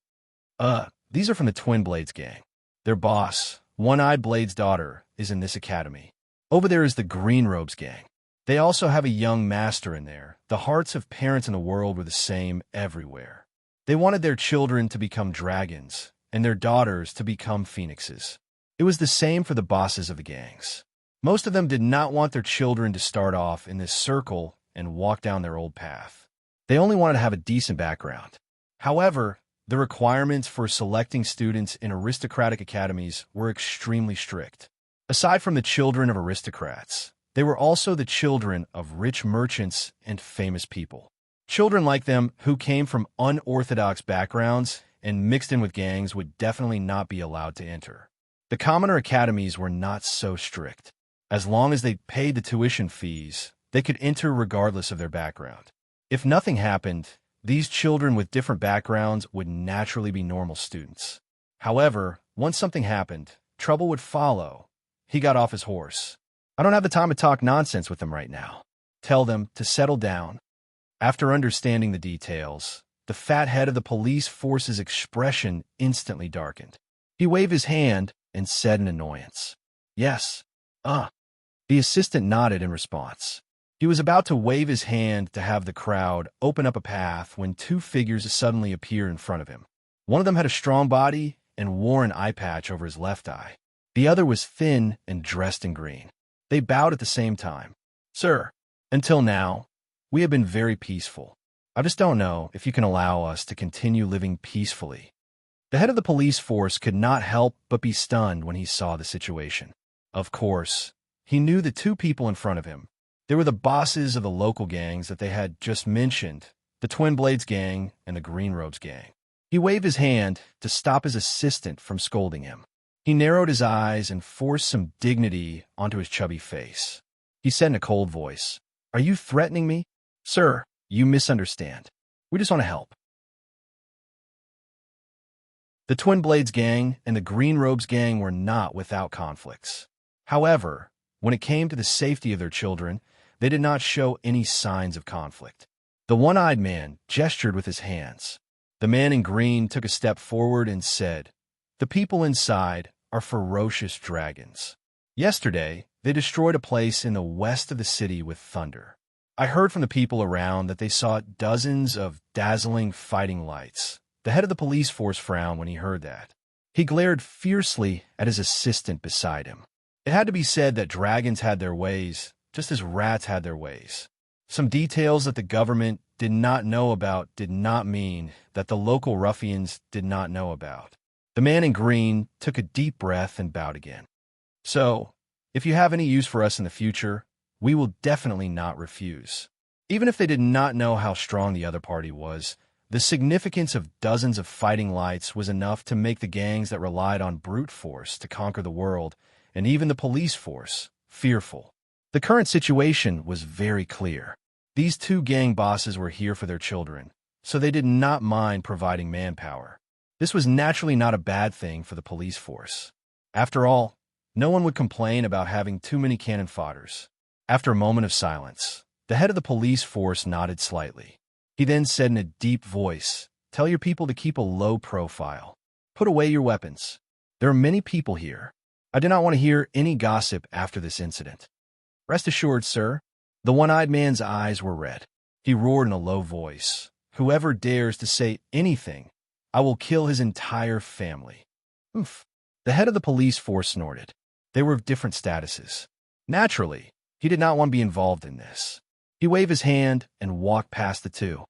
These are from the Twin Blades gang. Their boss, One-Eyed Blade's daughter, is in this academy. Over there is the Green Robes gang. They also have a young master in there. The hearts of parents in the world were the same everywhere. They wanted their children to become dragons, and their daughters to become phoenixes. It was the same for the bosses of the gangs. Most of them did not want their children to start off in this circle and walk down their old path. They only wanted to have a decent background. However, the requirements for selecting students in aristocratic academies were extremely strict. Aside from the children of aristocrats, they were also the children of rich merchants and famous people. Children like them who came from unorthodox backgrounds and mixed in with gangs would definitely not be allowed to enter. The commoner academies were not so strict. As long as they paid the tuition fees, they could enter regardless of their background. If nothing happened, these children with different backgrounds would naturally be normal students. However, once something happened, trouble would follow. He got off his horse. "I don't have the time to talk nonsense with them right now. Tell them to settle down." After understanding the details, the fat head of the police force's expression instantly darkened. He waved his hand and said in annoyance, "Yes, The assistant nodded in response. He was about to wave his hand to have the crowd open up a path when 2 figures suddenly appeared in front of him. One of them had a strong body and wore an eye patch over his left eye. The other was thin and dressed in green. They bowed at the same time. "Sir, until now, we have been very peaceful. I just don't know if you can allow us to continue living peacefully." The head of the police force could not help but be stunned when he saw the situation. Of course, he knew the 2 people in front of him. They were the bosses of the local gangs that they had just mentioned, the Twin Blades gang and the Green Robes gang. He waved his hand to stop his assistant from scolding him. He narrowed his eyes and forced some dignity onto his chubby face. He said in a cold voice, "Are you threatening me?" "Sir, you misunderstand. We just want to help." The Twin Blades gang and the Green Robes gang were not without conflicts. However, when it came to the safety of their children, they did not show any signs of conflict. The one-eyed man gestured with his hands. The man in green took a step forward and said, "The people inside are ferocious dragons. Yesterday, they destroyed a place in the west of the city with thunder. I heard from the people around that they saw dozens of dazzling fighting lights. The head of the police force frowned when he heard that. He glared fiercely at his assistant beside him. It had to be said that dragons had their ways, just as rats had their ways. Some details that the government did not know about did not mean that the local ruffians did not know about. The man in green took a deep breath and bowed again. So, if you have any use for us in the future, we will definitely not refuse. Even if they did not know how strong the other party was, the significance of dozens of fighting lights was enough to make the gangs that relied on brute force to conquer the world, and even the police force, fearful. The current situation was very clear. These two gang bosses were here for their children, so they did not mind providing manpower. This was naturally not a bad thing for the police force. After all, no one would complain about having too many cannon fodders. After a moment of silence, the head of the police force nodded slightly. He then said in a deep voice, "Tell your people to keep a low profile. Put away your weapons. There are many people here. I do not want to hear any gossip after this incident." "Rest assured, sir." The one-eyed man's eyes were red. He roared in a low voice, "Whoever dares to say anything, I will kill his entire family." Oof. The head of the police force snorted. They were of different statuses. Naturally, he did not want to be involved in this. He waved his hand and walked past the two.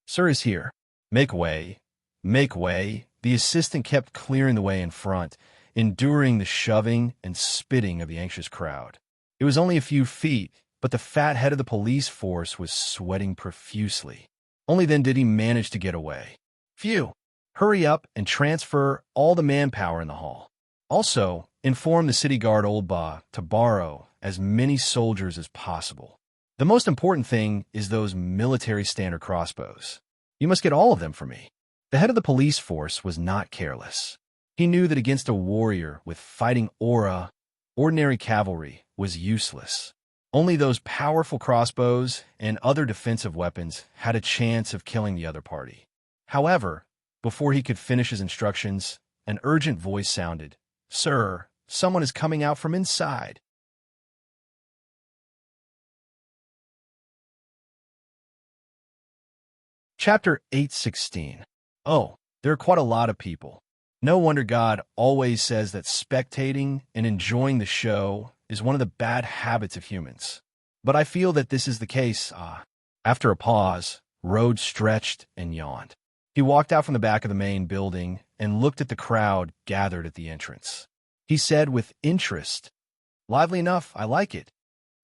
"Sir is here. Make way. Make way." The assistant kept clearing the way in front, enduring the shoving and spitting of the anxious crowd. It was only a few feet, but the fat head of the police force was sweating profusely. Only then did he manage to get away. "Phew! Hurry up and transfer all the manpower in the hall. Also, inform the city guard Old Ba to borrow as many soldiers as possible. The most important thing is those military standard crossbows. You must get all of them for me." The head of the police force was not careless. He knew that against a warrior with fighting aura, ordinary cavalry was useless. Only those powerful crossbows and other defensive weapons had a chance of killing the other party. However, before he could finish his instructions, an urgent voice sounded. "Sir, someone is coming out from inside." Chapter 8:16. Oh, there are quite a lot of people. No wonder God always says that spectating and enjoying the show is one of the bad habits of humans. But I feel that this is the case. After a pause, Rhodes stretched and yawned. He walked out from the back of the main building and looked at the crowd gathered at the entrance. He said with interest, "Lively enough, I like it."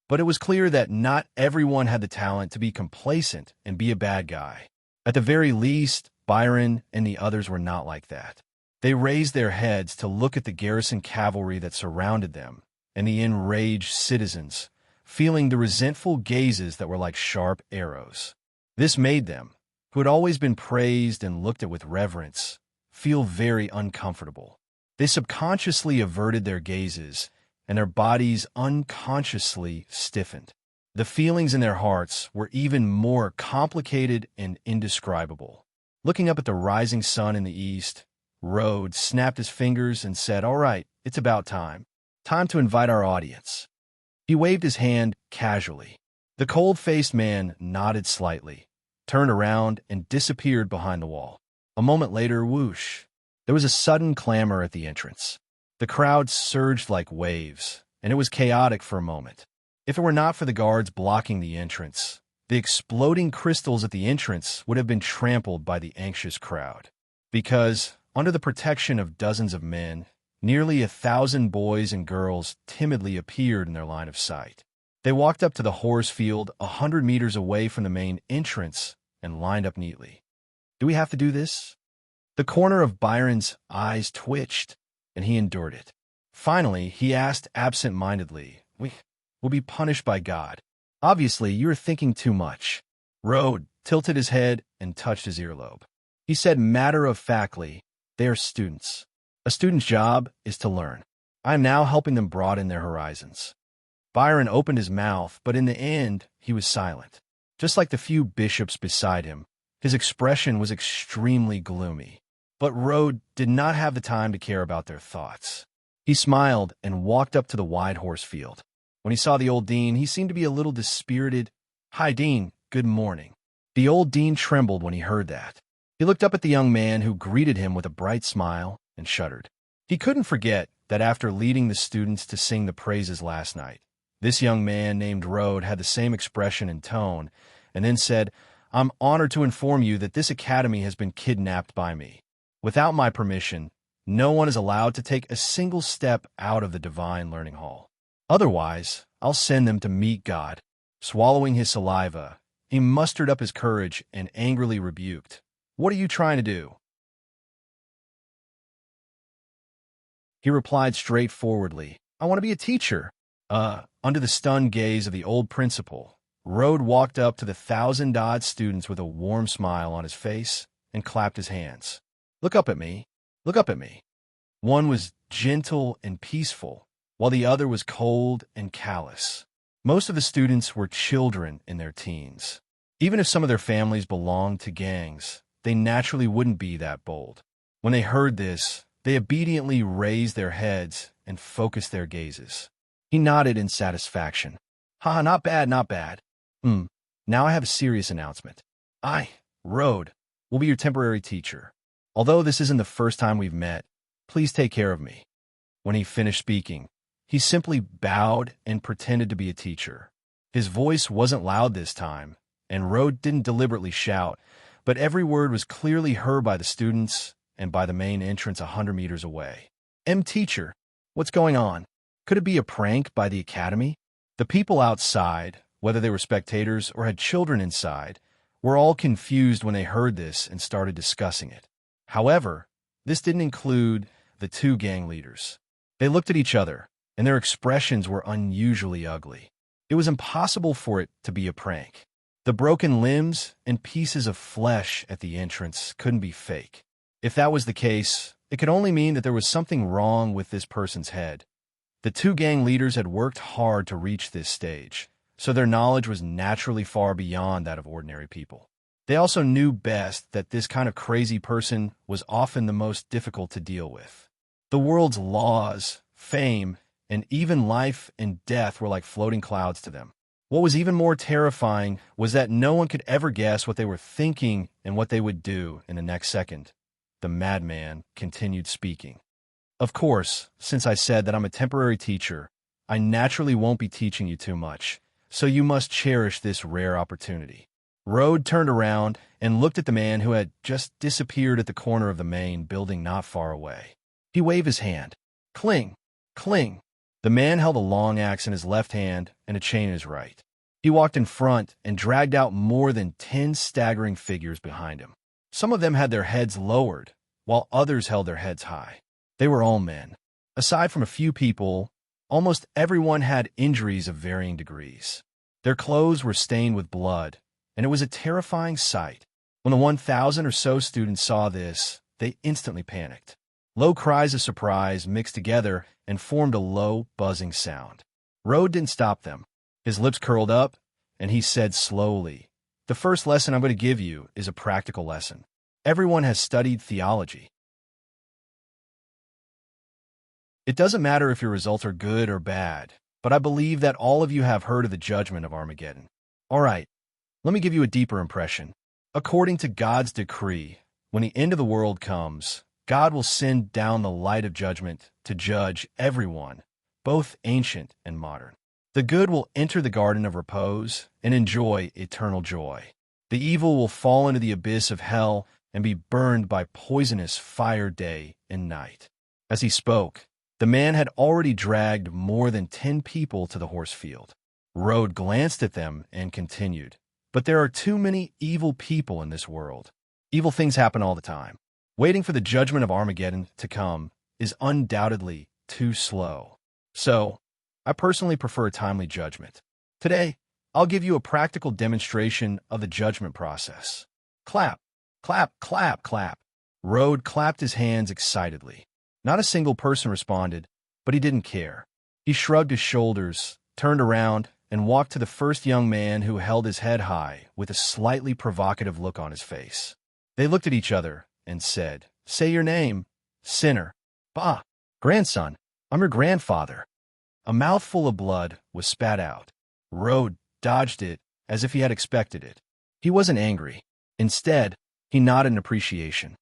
But it was clear that not everyone had the talent to be complacent and be a bad guy. At the very least, Byron and the others were not like that. They raised their heads to look at the garrison cavalry that surrounded them and the enraged citizens, feeling the resentful gazes that were like sharp arrows. This made them, who had always been praised and looked at with reverence, feel very uncomfortable. They subconsciously averted their gazes, and their bodies unconsciously stiffened. The feelings in their hearts were even more complicated and indescribable. Looking up at the rising sun in the east, Rhodes snapped his fingers and said, "All right, it's about time. Time to invite our audience." He waved his hand casually. The cold-faced man nodded slightly, turned around, and disappeared behind the wall. A moment later, whoosh, there was a sudden clamor at the entrance. The crowd surged like waves, and it was chaotic for a moment. If it were not for the guards blocking the entrance, the exploding crystals at the entrance would have been trampled by the anxious crowd. Because, under the protection of dozens of men, nearly 1,000 boys and girls timidly appeared in their line of sight. They walked up to the horse field 100 meters away from the main entrance and lined up neatly. "Do we have to do this?" The corner of Byron's eyes twitched, and he endured it. Finally, he asked absent-mindedly, "We will be punished by God. Obviously, you are thinking too much." Rhodes tilted his head and touched his earlobe. He said matter-of-factly, "They are students. A student's job is to learn. I am now helping them broaden their horizons." Byron opened his mouth, but in the end, he was silent. Just like the few bishops beside him, his expression was extremely gloomy. But Rhodes did not have the time to care about their thoughts. He smiled and walked up to the wide horse field. When he saw the old dean, he seemed to be a little dispirited. "Hi, Dean. Good morning." The old dean trembled when he heard that. He looked up at the young man, who greeted him with a bright smile, and shuddered. He couldn't forget that after leading the students to sing the praises last night, this young man named Rode had the same expression and tone, and then said, "I'm honored to inform you that this academy has been kidnapped by me. Without my permission, no one is allowed to take a single step out of the divine learning hall. Otherwise, I'll send them to meet God." Swallowing his saliva, he mustered up his courage and angrily rebuked, "What are you trying to do?" He replied straightforwardly, "I want to be a teacher." Under the stunned gaze of the old principal, Rode walked up to the 1,000-odd students with a warm smile on his face and clapped his hands. "Look up at me. Look up at me." One was gentle and peaceful, while the other was cold and callous. Most of the students were children in their teens. Even if some of their families belonged to gangs, they naturally wouldn't be that bold. When they heard this, they obediently raised their heads and focused their gazes. He nodded in satisfaction. "Ha, not bad, not bad. Now I have a serious announcement. I, Rode, will be your temporary teacher. Although this isn't the first time we've met, please take care of me." When he finished speaking, he simply bowed and pretended to be a teacher. His voice wasn't loud this time, and Rode didn't deliberately shout, but every word was clearly heard by the students and by the main entrance 100 meters away. Teacher, what's going on? Could it be a prank by the academy?" The people outside, whether they were spectators or had children inside, were all confused when they heard this and started discussing it. However, this didn't include the two gang leaders. They looked at each other, and their expressions were unusually ugly. It was impossible for it to be a prank. The broken limbs and pieces of flesh at the entrance couldn't be fake. If that was the case, it could only mean that there was something wrong with this person's head. The two gang leaders had worked hard to reach this stage, so their knowledge was naturally far beyond that of ordinary people. They also knew best that this kind of crazy person was often the most difficult to deal with. The world's laws, fame, and even life and death were like floating clouds to them. What was even more terrifying was that no one could ever guess what they were thinking and what they would do in the next second. The madman continued speaking. "Of course, since I said that I'm a temporary teacher, I naturally won't be teaching you too much, so you must cherish this rare opportunity." Rode turned around and looked at the man who had just disappeared at the corner of the main building not far away. He waved his hand. Cling, cling. The man held a long axe in his left hand and a chain in his right. He walked in front and dragged out more than 10 staggering figures behind him. Some of them had their heads lowered, while others held their heads high. They were all men. Aside from a few people, almost everyone had injuries of varying degrees. Their clothes were stained with blood, and it was a terrifying sight. When the 1,000 or so students saw this, they instantly panicked. Low cries of surprise mixed together and formed a low, buzzing sound. Rode didn't stop them. His lips curled up, and he said slowly, "The first lesson I'm going to give you is a practical lesson. Everyone has studied theology. It doesn't matter if your results are good or bad, but I believe that all of you have heard of the judgment of Armageddon. All right, let me give you a deeper impression. According to God's decree, when the end of the world comes, God will send down the light of judgment to judge everyone, both ancient and modern. The good will enter the garden of repose and enjoy eternal joy. The evil will fall into the abyss of hell and be burned by poisonous fire day and night." As he spoke, the man had already dragged more than 10 people to the horse field. Rode glanced at them and continued, "But there are too many evil people in this world. Evil things happen all the time. Waiting for the judgment of Armageddon to come is undoubtedly too slow. So, I personally prefer a timely judgment. Today, I'll give you a practical demonstration of the judgment process. Clap, clap, clap, clap." Rode clapped his hands excitedly. Not a single person responded, but he didn't care. He shrugged his shoulders, turned around, and walked to the first young man who held his head high with a slightly provocative look on his face. They looked at each other and said, "Say your name." "Sinner." "Bah, grandson." I'm your grandfather." A mouthful of blood was spat out. Rode dodged it as if he had expected it. He wasn't angry. Instead, he nodded in appreciation.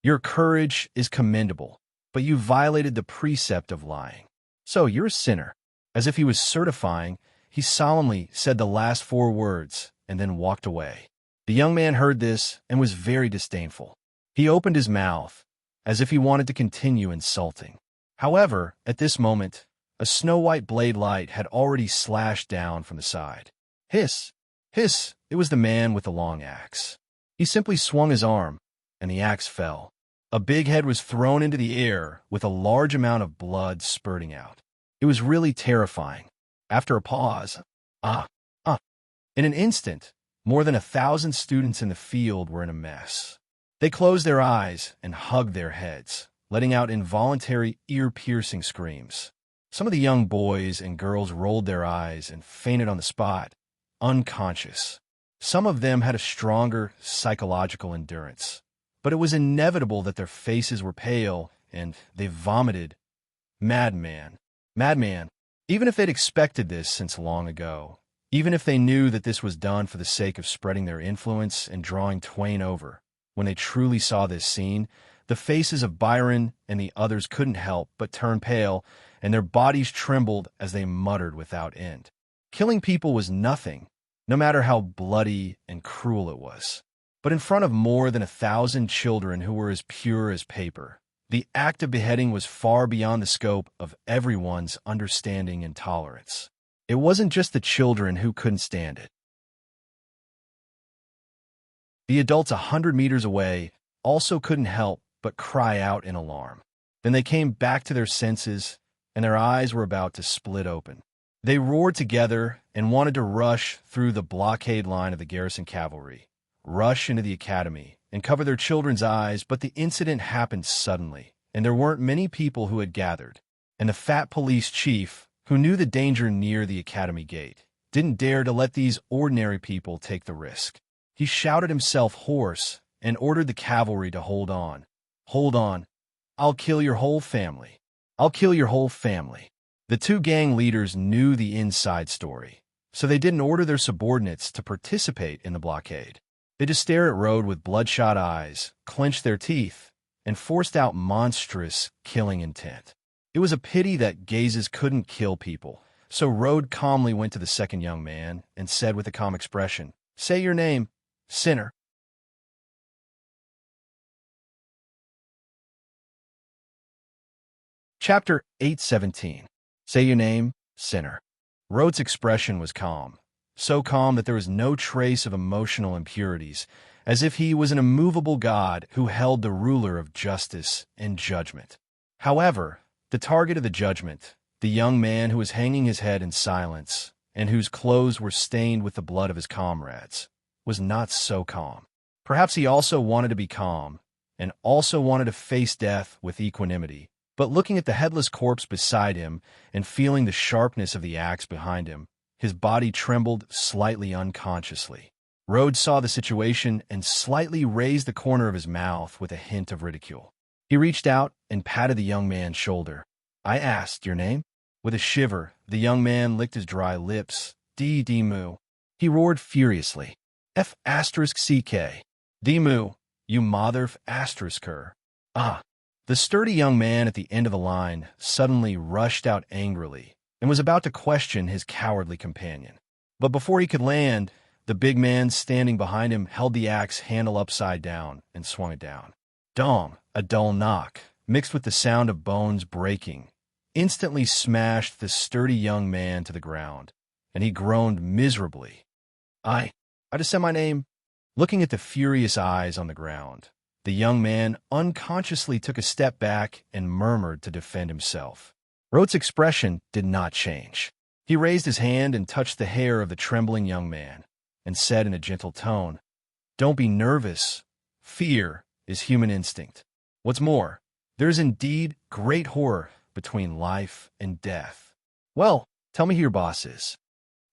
"Your courage is commendable, but you violated the precept of lying. So you're a sinner." As if he was certifying, he solemnly said the last 4 words and then walked away. The young man heard this and was very disdainful. He opened his mouth, as if he wanted to continue insulting. However, at this moment, a snow-white blade light had already slashed down from the side. Hiss! Hiss! It was the man with the long axe. He simply swung his arm, and the axe fell. A big head was thrown into the air with a large amount of blood spurting out. It was really terrifying. After a pause, ah, ah. In an instant, more than 1,000 students in the field were in a mess. They closed their eyes and hugged their heads, letting out involuntary, ear-piercing screams. Some of the young boys and girls rolled their eyes and fainted on the spot, unconscious. Some of them had a stronger psychological endurance, but it was inevitable that their faces were pale and they vomited. Madman. Madman. Even if they'd expected this since long ago, even if they knew that this was done for the sake of spreading their influence and drawing Twain over, when they truly saw this scene, the faces of Byron and the others couldn't help but turn pale, and their bodies trembled as they muttered without end. Killing people was nothing, no matter how bloody and cruel it was. But in front of more than 1,000 children who were as pure as paper, the act of beheading was far beyond the scope of everyone's understanding and tolerance. It wasn't just the children who couldn't stand it. The adults 100 meters away also couldn't help but cry out in alarm. Then they came back to their senses, and their eyes were about to split open. They roared together and wanted to rush through the blockade line of the garrison cavalry, rush into the academy, and cover their children's eyes, but the incident happened suddenly, and there weren't many people who had gathered. And the fat police chief, who knew the danger near the academy gate, didn't dare to let these ordinary people take the risk. He shouted himself hoarse and ordered the cavalry to hold on. "Hold on. I'll kill your whole family. I'll kill your whole family." The 2 gang leaders knew the inside story, so they didn't order their subordinates to participate in the blockade. They just stared at Rode with bloodshot eyes, clenched their teeth, and forced out monstrous killing intent. It was a pity that gazes couldn't kill people, so Rode calmly went to the second young man and said with a calm expression, "Say your name, sinner." Chapter 8:17. Say your name, sinner. Rhodes' expression was calm, so calm that there was no trace of emotional impurities, as if he was an immovable god who held the ruler of justice and judgment. However, the target of the judgment, the young man who was hanging his head in silence and whose clothes were stained with the blood of his comrades, was not so calm. Perhaps he also wanted to be calm, and also wanted to face death with equanimity, but looking at the headless corpse beside him and feeling the sharpness of the axe behind him, his body trembled slightly unconsciously. Rhodes saw the situation and slightly raised the corner of his mouth with a hint of ridicule. He reached out and patted the young man's shoulder. "I asked your name?" With a shiver, the young man licked his dry lips. "Moo." He roared furiously. "F***CK. Moo, you mother ***er. Ah." The sturdy young man at the end of the line suddenly rushed out angrily and was about to question his cowardly companion. But before he could land, the big man standing behind him held the axe handle upside down and swung it down. Dong, a dull knock, mixed with the sound of bones breaking, instantly smashed the sturdy young man to the ground, and he groaned miserably. I just said my name." Looking at the furious eyes on the ground, the young man unconsciously took a step back and murmured to defend himself. Rhodes' expression did not change. He raised his hand and touched the hair of the trembling young man, and said in a gentle tone, "Don't be nervous. Fear is human instinct. What's more, there is indeed great horror between life and death. Well, tell me who your boss is."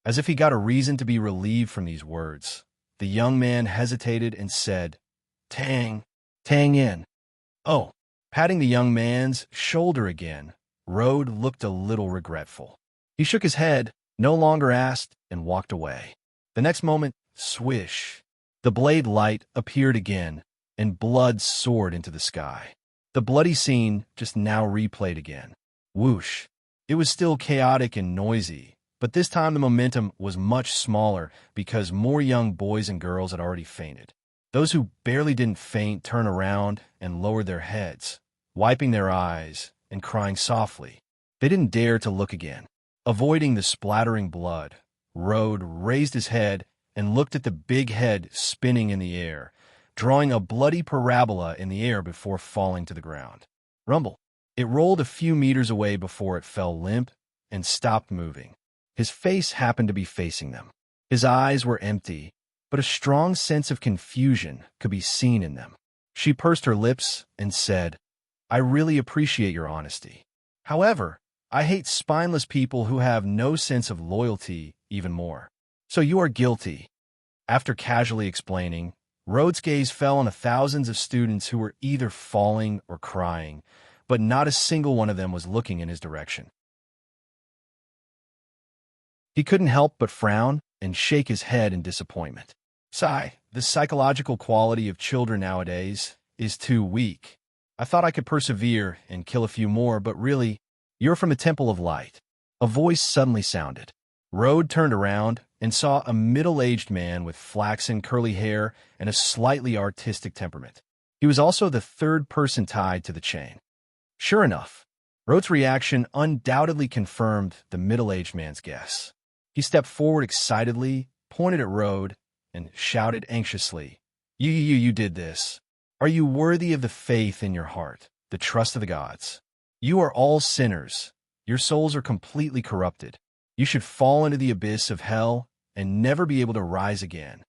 As if he got a reason to be relieved from these words, the young man hesitated and said, Tang in. Oh, patting the young man's shoulder again, Rode looked a little regretful. He shook his head, no longer asked, and walked away. The next moment, swish, the blade light appeared again, and blood soared into the sky. The bloody scene just now replayed again. Whoosh. It was still chaotic and noisy, but this time the momentum was much smaller because more young boys and girls had already fainted. Those who barely didn't faint turned around and lowered their heads, wiping their eyes and crying softly. They didn't dare to look again. Avoiding the splattering blood, Rode raised his head and looked at the big head spinning in the air, drawing a bloody parabola in the air before falling to the ground. Rumble. It rolled a few meters away before it fell limp and stopped moving. His face happened to be facing them. His eyes were empty, but a strong sense of confusion could be seen in them. She pursed her lips and said, "I really appreciate your honesty. However, I hate spineless people who have no sense of loyalty even more. So you are guilty." After casually explaining, Rode's gaze fell on the thousands of students who were either falling or crying, but not a single one of them was looking in his direction. He couldn't help but frown and shake his head in disappointment. Sigh, the psychological quality of children nowadays is too weak. I thought I could persevere and kill a few more, but really, you're from the Temple of Light. A voice suddenly sounded. Rode turned around and saw a middle-aged man with flaxen curly hair and a slightly artistic temperament. He was also the third person tied to the chain. Sure enough, Rode's reaction undoubtedly confirmed the middle-aged man's guess. He stepped forward excitedly, pointed at Rode, and shouted anxiously, You did this. Are you worthy of the faith in your heart, the trust of the gods? You are all sinners. Your souls are completely corrupted. You should fall into the abyss of hell and never be able to rise again.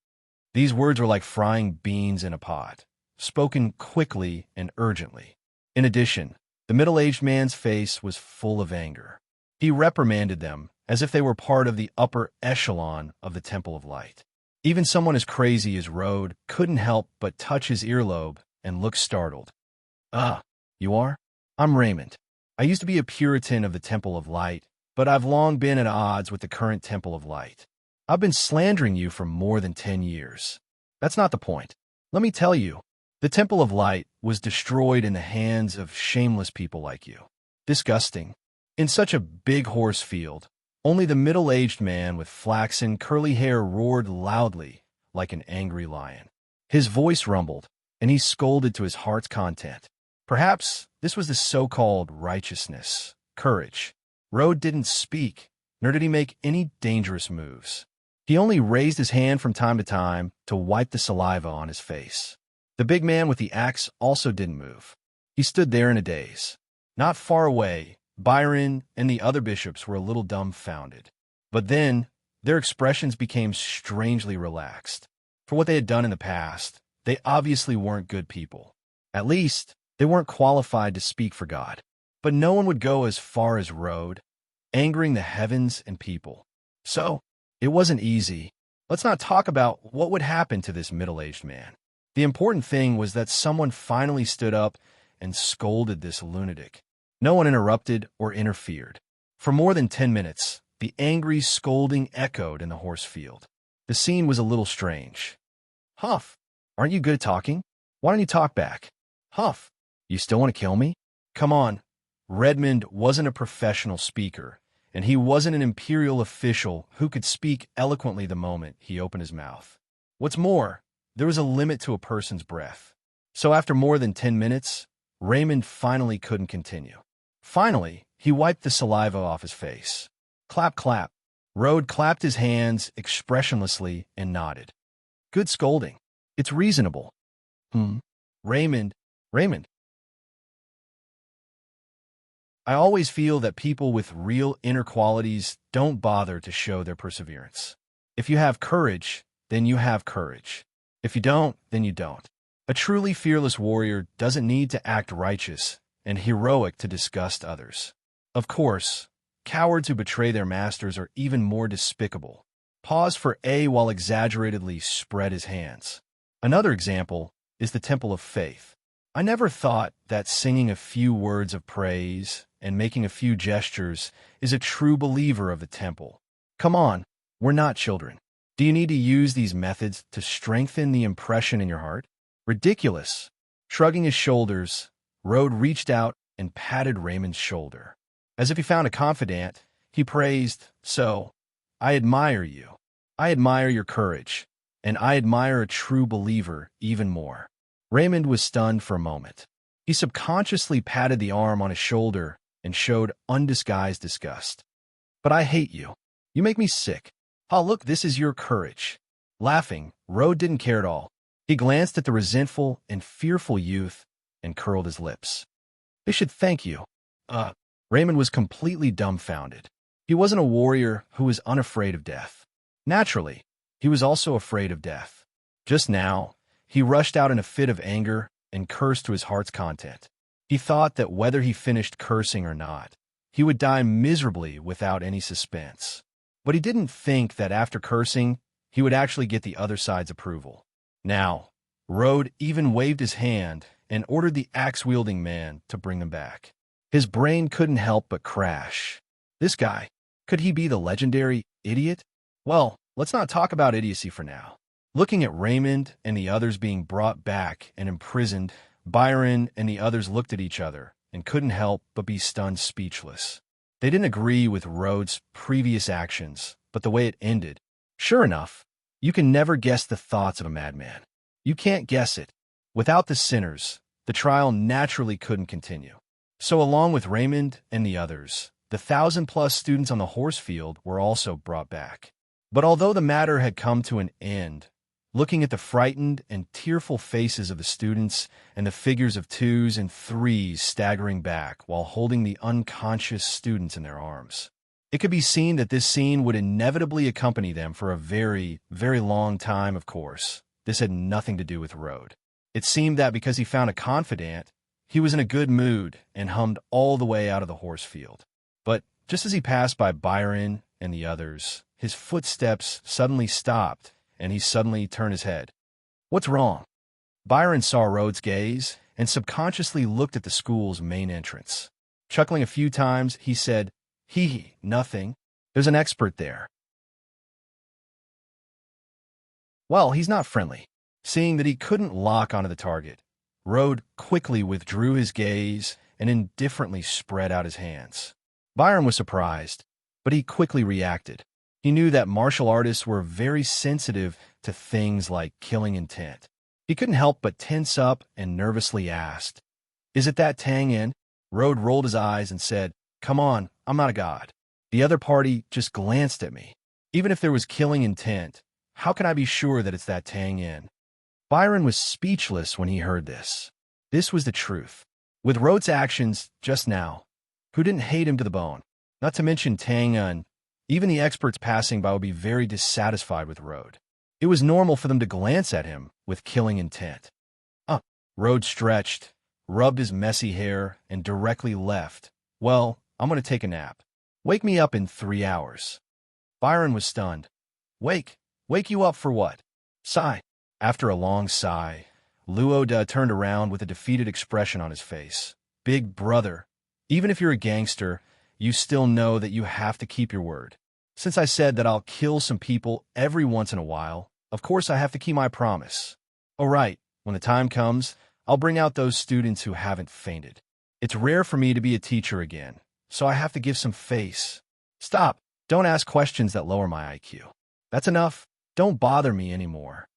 These words were like frying beans in a pot, spoken quickly and urgently. In addition, the middle-aged man's face was full of anger. He reprimanded them as if they were part of the upper echelon of the Temple of Light. Even someone as crazy as Rode couldn't help but touch his earlobe and look startled. You are? I'm Raymond. I used to be a Puritan of the Temple of Light, but I've long been at odds with the current Temple of Light. I've been slandering you for more than 10 years. That's not the point. Let me tell you, the Temple of Light was destroyed in the hands of shameless people like you. Disgusting. In such a big horse field, only the middle-aged man with flaxen, curly hair roared loudly like an angry lion. His voice rumbled, and he scolded to his heart's content. Perhaps this was the so-called righteousness, courage. Rode didn't speak, nor did he make any dangerous moves. He only raised his hand from time to wipe the saliva on his face. The big man with the axe also didn't move. He stood there in a daze. Not far away, Byron and the other bishops were a little dumbfounded. But then, their expressions became strangely relaxed. For what they had done in the past, they obviously weren't good people. At least, they weren't qualified to speak for God. But no one would go as far as Rode, angering the heavens and people. So, it wasn't easy. Let's not talk about what would happen to this middle-aged man. The important thing was that someone finally stood up and scolded this lunatic. No one interrupted or interfered. For more than 10 minutes, the angry scolding echoed in the horse field. The scene was a little strange. Huff, aren't you good at talking? Why don't you talk back? Huff, you still want to kill me? Come on. Redmond wasn't a professional speaker, and he wasn't an imperial official who could speak eloquently the moment he opened his mouth. What's more, there was a limit to a person's breath. So after more than 10 minutes, Raymond finally couldn't continue. Finally, he wiped the saliva off his face. Clap, clap. Rode clapped his hands expressionlessly and nodded. Good scolding. It's reasonable. Raymond. I always feel that people with real inner qualities don't bother to show their perseverance. If you have courage, then you have courage. If you don't, then you don't. A truly fearless warrior doesn't need to act righteous and heroic to disgust others. Of course, cowards who betray their masters are even more despicable. Pause for A while exaggeratedly spread his hands. Another example is the Temple of Faith. I never thought that singing a few words of praise and making a few gestures, is a true believer of the temple. Come on, we're not children. Do you need to use these methods to strengthen the impression in your heart? Ridiculous. Shrugging his shoulders, Rode reached out and patted Raymond's shoulder. As if he found a confidant, he praised, "So, I admire you. I admire your courage, and I admire a true believer even more." Raymond was stunned for a moment. He subconsciously patted the arm on his shoulder and showed undisguised disgust. "But I hate you. You make me sick. Oh, look, this is your courage." Laughing, Rode didn't care at all. He glanced at the resentful and fearful youth and curled his lips. "They should thank you." Raymond was completely dumbfounded. He wasn't a warrior who was unafraid of death. Naturally, he was also afraid of death. Just now, he rushed out in a fit of anger and cursed to his heart's content. He thought that whether he finished cursing or not, he would die miserably without any suspense. But he didn't think that after cursing, he would actually get the other side's approval. Now, Rode even waved his hand and ordered the axe-wielding man to bring them back. His brain couldn't help but crash. This guy, could he be the legendary idiot? Well, let's not talk about idiocy for now. Looking at Raymond and the others being brought back and imprisoned, Byron and the others looked at each other and couldn't help but be stunned speechless. They didn't agree with Rhodes' previous actions, but the way it ended. Sure enough, you can never guess the thoughts of a madman. You can't guess it. Without the sinners, the trial naturally couldn't continue. So along with Raymond and the others, the 1,000-plus students on the horse field were also brought back. But although the matter had come to an end, looking at the frightened and tearful faces of the students and the figures of 2s and 3s staggering back while holding the unconscious students in their arms, it could be seen that this scene would inevitably accompany them for a very, very long time. Of course, this had nothing to do with Rode. It seemed that because he found a confidant, he was in a good mood and hummed all the way out of the horse field. But just as he passed by Byron and the others, his footsteps suddenly stopped, and he suddenly turned his head. "What's wrong?" Byron saw Rhodes' gaze and subconsciously looked at the school's main entrance. Chuckling a few times, he said, "Hee, nothing. There's an expert there." Well, he's not friendly. Seeing that he couldn't lock onto the target, Rode quickly withdrew his gaze and indifferently spread out his hands. Byron was surprised, but he quickly reacted. He knew that martial artists were very sensitive to things like killing intent. He couldn't help but tense up and nervously asked, "Is it that Tang Yin?" Rode rolled his eyes and said, "Come on, I'm not a god." The other party just glanced at me. Even if there was killing intent, how can I be sure that it's that Tang Yin? Byron was speechless when he heard this. This was the truth. With Rhodes' actions just now, who didn't hate him to the bone? Not to mention Tang Yin, even the experts passing by would be very dissatisfied with Rode. It was normal for them to glance at him with killing intent. Rode stretched, rubbed his messy hair, and directly left. "Well, I'm going to take a nap. Wake me up in 3 hours." Byron was stunned. Wake you up for what?" Sigh. After a long sigh, Luoda turned around with a defeated expression on his face. "Big brother, even if you're a gangster, you still know that you have to keep your word. Since I said that I'll kill some people every once in a while, of course I have to keep my promise. All right, when the time comes, I'll bring out those students who haven't fainted. It's rare for me to be a teacher again, so I have to give some face. Stop. Don't ask questions that lower my IQ. That's enough. Don't bother me anymore."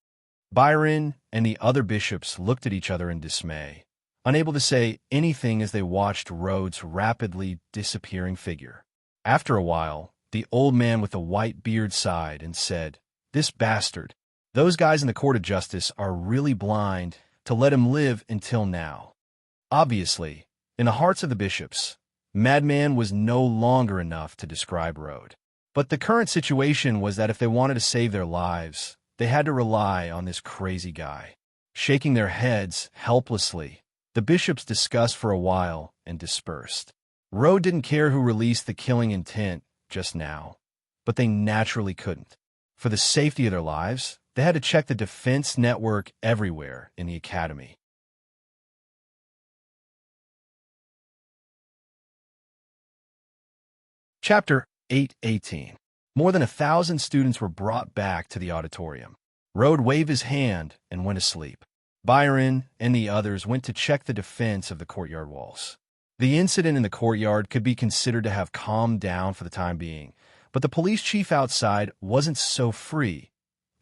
Byron and the other bishops looked at each other in dismay, unable to say anything as they watched Rhodes' rapidly disappearing figure. After a while, the old man with the white beard sighed and said, "This bastard. Those guys in the court of justice are really blind to let him live until now." Obviously, in the hearts of the bishops, madman was no longer enough to describe Rode. But the current situation was that if they wanted to save their lives, they had to rely on this crazy guy. Shaking their heads helplessly, the bishops discussed for a while and dispersed. Rode didn't care who released the killing intent just now, but they naturally couldn't. For the safety of their lives, they had to check the defense network everywhere in the academy. Chapter 8:18. More than 1,000 students were brought back to the auditorium. Rode waved his hand and went asleep. Byron and the others went to check the defense of the courtyard walls. The incident in the courtyard could be considered to have calmed down for the time being, but the police chief outside wasn't so free.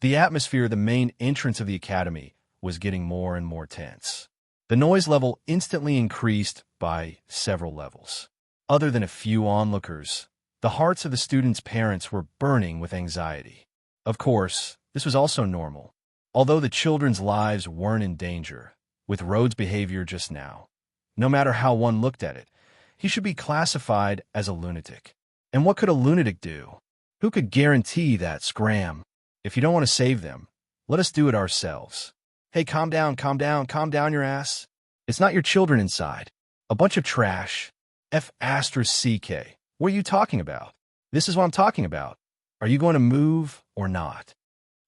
The atmosphere of the main entrance of the academy was getting more and more tense. The noise level instantly increased by several levels. Other than a few onlookers, the hearts of the students' parents were burning with anxiety. Of course, this was also normal, although the children's lives weren't in danger, with Rhodes' behavior just now. No matter how one looked at it, he should be classified as a lunatic. And what could a lunatic do? Who could guarantee that, Scram? If you don't want to save them, let us do it ourselves. Hey, calm down your ass. It's not your children inside. A bunch of trash. F***. What are you talking about? This is what I'm talking about. Are you going to move or not?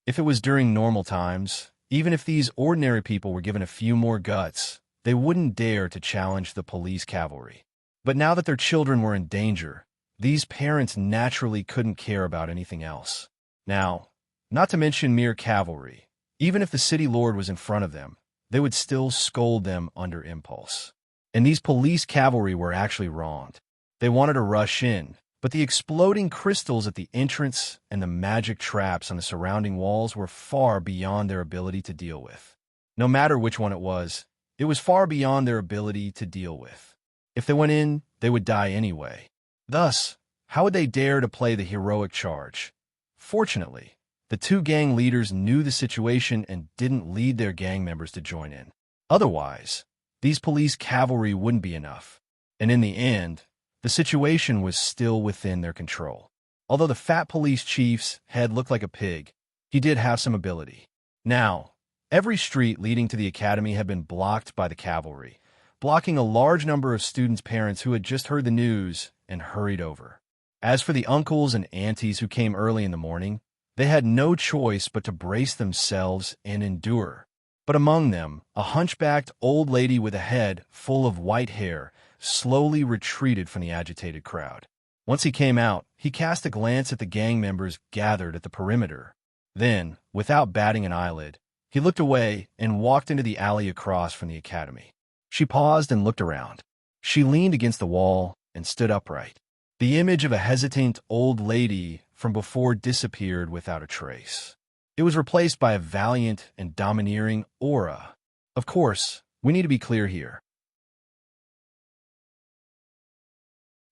If it was during normal times, even if these ordinary people were given a few more guts, they wouldn't dare to challenge the police cavalry. But now that their children were in danger, these parents naturally couldn't care about anything else. Now, not to mention mere cavalry, even if the city lord was in front of them, they would still scold them under impulse. And these police cavalry were actually wronged. They wanted to rush in, but the exploding crystals at the entrance and the magic traps on the surrounding walls were far beyond their ability to deal with. No matter which one it was far beyond their ability to deal with. If they went in, they would die anyway. Thus, how would they dare to play the heroic charge? Fortunately, the two gang leaders knew the situation and didn't lead their gang members to join in. Otherwise, these police cavalry wouldn't be enough. And in the end, the situation was still within their control. Although the fat police chief's head looked like a pig, he did have some ability. Now, every street leading to the academy had been blocked by the cavalry, blocking a large number of students' parents who had just heard the news and hurried over. As for the uncles and aunties who came early in the morning, they had no choice but to brace themselves and endure. But among them, a hunchbacked old lady with a head full of white hair slowly retreated from the agitated crowd. Once he came out, he cast a glance at the gang members gathered at the perimeter. Then, without batting an eyelid, he looked away and walked into the alley across from the academy. She paused and looked around. She leaned against the wall and stood upright. The image of a hesitant old lady from before disappeared without a trace. It was replaced by a valiant and domineering aura. Of course, we need to be clear here.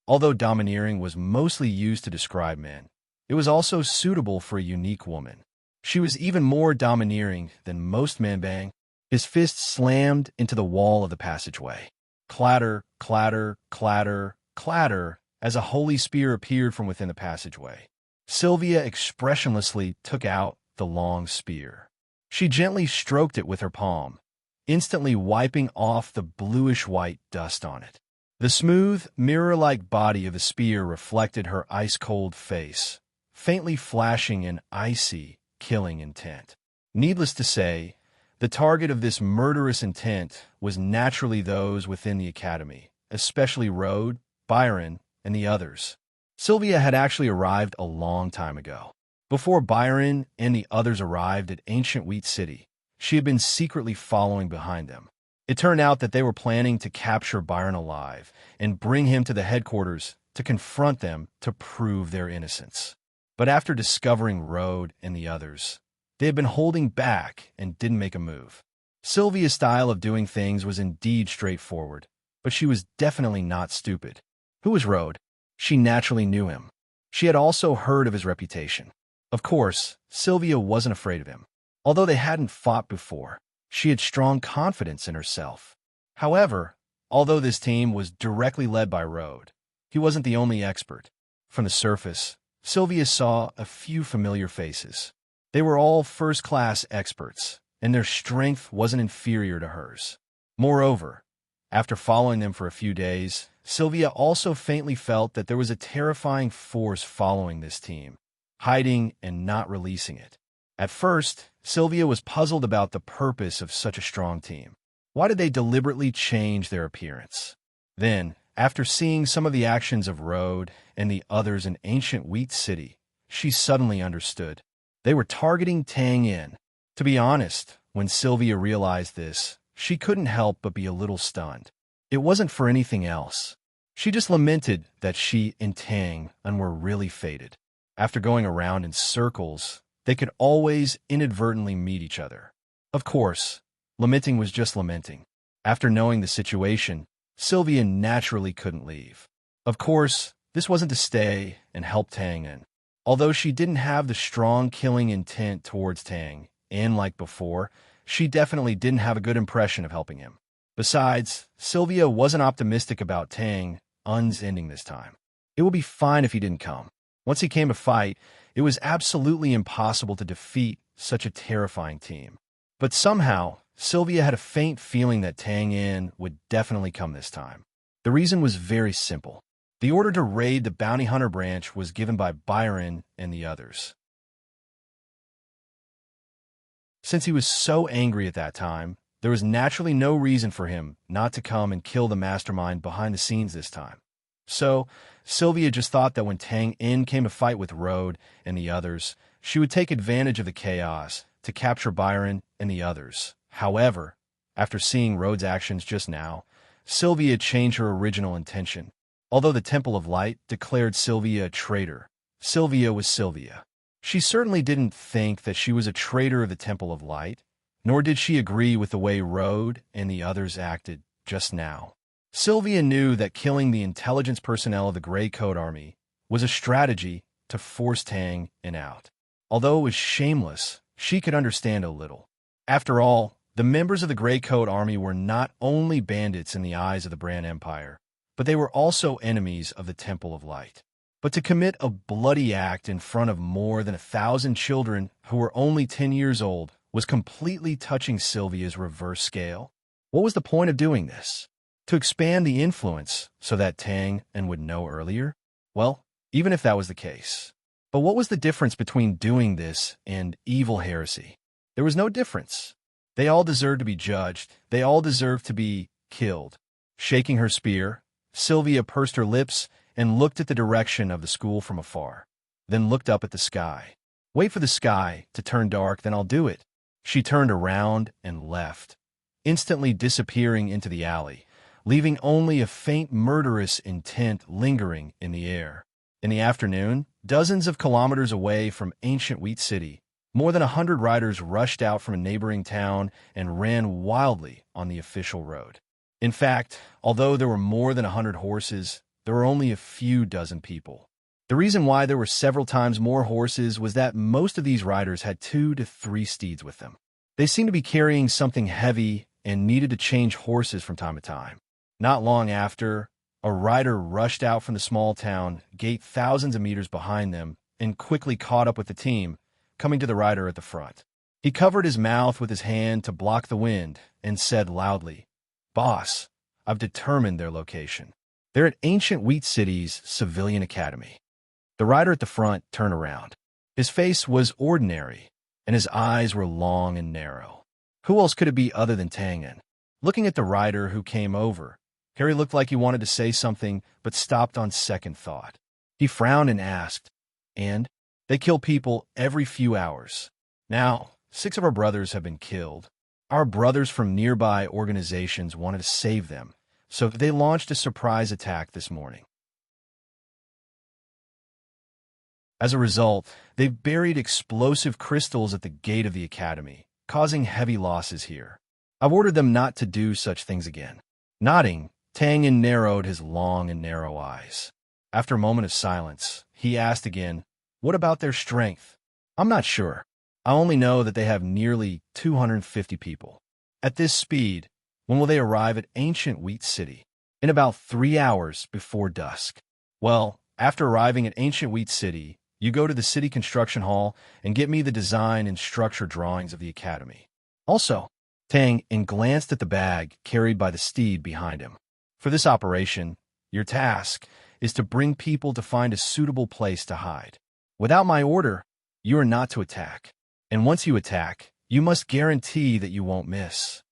Although domineering was mostly used to describe men, it was also suitable for a unique woman. She was even more domineering than most men bang. His fist slammed into the wall of the passageway. Clatter, clatter, clatter, clatter, as a holy spear appeared from within the passageway. Sylvia expressionlessly took out the long spear. She gently stroked it with her palm, instantly wiping off the bluish-white dust on it. The smooth, mirror-like body of the spear reflected her ice-cold face, faintly flashing an icy, killing intent. Needless to say, the target of this murderous intent was naturally those within the academy, especially Rhodes, Byron, and the others. Sylvia had actually arrived a long time ago. Before Byron and the others arrived at Ancient Wheat City, she had been secretly following behind them. It turned out that they were planning to capture Byron alive and bring him to the headquarters to confront them to prove their innocence. But after discovering Rhodes and the others, they had been holding back and didn't make a move. Sylvia's style of doing things was indeed straightforward, but she was definitely not stupid. Who was Rhodes? She naturally knew him. She had also heard of his reputation. Of course, Sylvia wasn't afraid of him. Although they hadn't fought before, she had strong confidence in herself. However, although this team was directly led by Rhodes, he wasn't the only expert. From the surface, Sylvia saw a few familiar faces. They were all first-class experts, and their strength wasn't inferior to hers. Moreover, after following them for a few days, Sylvia also faintly felt that there was a terrifying force following this team, hiding and not releasing it. At first, Sylvia was puzzled about the purpose of such a strong team. Why did they deliberately change their appearance? Then, After seeing some of the actions of Road and the others in ancient Wheat City, she suddenly understood. They were targeting Tang Yin. To be honest, when Sylvia realized this, she couldn't help but be a little stunned. It wasn't for anything else. She just lamented that she and Tang Yin were really fated. After going around in circles, they could always inadvertently meet each other. Of course, lamenting was just lamenting. After knowing the situation, Sylvia naturally couldn't leave. Of course, this wasn't to stay and help Tang Yin. Although she didn't have the strong killing intent towards Tang Yin like before, she definitely didn't have a good impression of helping him. Besides, Sylvia wasn't optimistic about Tang Yin's ending this time. It would be fine if he didn't come. Once he came to fight, it was absolutely impossible to defeat such a terrifying team. But somehow, Sylvia had a faint feeling that Tang Yin would definitely come this time. The reason was very simple. The order to raid the bounty hunter branch was given by Byron and the others. Since he was so angry at that time, there was naturally no reason for him not to come and kill the mastermind behind the scenes this time. So, Sylvia just thought that when Tang Yin came to fight with Road and the others, she would take advantage of the chaos to capture Byron and the others. However, after seeing Road's actions just now, Sylvia changed her original intention. Although the Temple of Light declared Sylvia a traitor, Sylvia was Sylvia. She certainly didn't think that she was a traitor of the Temple of Light, nor did she agree with the way Road and the others acted just now. Sylvia knew that killing the intelligence personnel of the Grey Coat Army was a strategy to force Tang Yin out. Although it was shameless, she could understand a little. After all, the members of the Grey Coat Army were not only bandits in the eyes of the Bran Empire, but they were also enemies of the Temple of Light. But to commit a bloody act in front of more than 1,000 children who were only 10 years old was completely touching Sylvia's reverse scale. What was the point of doing this? To expand the influence so that Tang Yin would know earlier? Well, even if that was the case. But what was the difference between doing this and evil heresy? There was no difference. They all deserved to be judged. They all deserved to be killed. Shaking her spear, Sylvia pursed her lips and looked at the direction of the school from afar, then looked up at the sky. Wait for the sky to turn dark, then I'll do it. She turned around and left, instantly disappearing into the alley, leaving only a faint murderous intent lingering in the air. In the afternoon, dozens of kilometers away from ancient Wheat City, more than 100 riders rushed out from a neighboring town and ran wildly on the official road. In fact, although there were more than 100 horses, there were only a few dozen people. The reason why there were several times more horses was that most of these riders had 2 to 3 steeds with them. They seemed to be carrying something heavy and needed to change horses from time to time. Not long after, a rider rushed out from the small town, gate thousands of meters behind them, and quickly caught up with the team, coming to the rider at the front. He covered his mouth with his hand to block the wind and said loudly, "Boss, I've determined their location. They're at ancient Wheat City's civilian academy." The rider at the front turned around. His face was ordinary, and his eyes were long and narrow. Who else could it be other than Tang Yin? Looking at the rider who came over, Harry looked like he wanted to say something, but stopped on second thought. He frowned and asked, "And?" "They kill people every few hours. Now, 6 of our brothers have been killed. Our brothers from nearby organizations wanted to save them, so they launched a surprise attack this morning. As a result, they've buried explosive crystals at the gate of the academy, causing heavy losses here. I've ordered them not to do such things again." Nodding, Tang Yin narrowed his long and narrow eyes. After a moment of silence, he asked again, "What about their strength?" "I'm not sure. I only know that they have nearly 250 people. At this speed, when will they arrive at ancient Wheat City?" "In about 3 hours before dusk." "Well, after arriving at ancient Wheat City, you go to the city construction hall and get me the design and structure drawings of the academy. Also," Tang Yin glanced at the bag carried by the steed behind him. "For this operation, your task is to bring people to find a suitable place to hide. Without my order, you are not to attack. And once you attack, you must guarantee that you won't miss."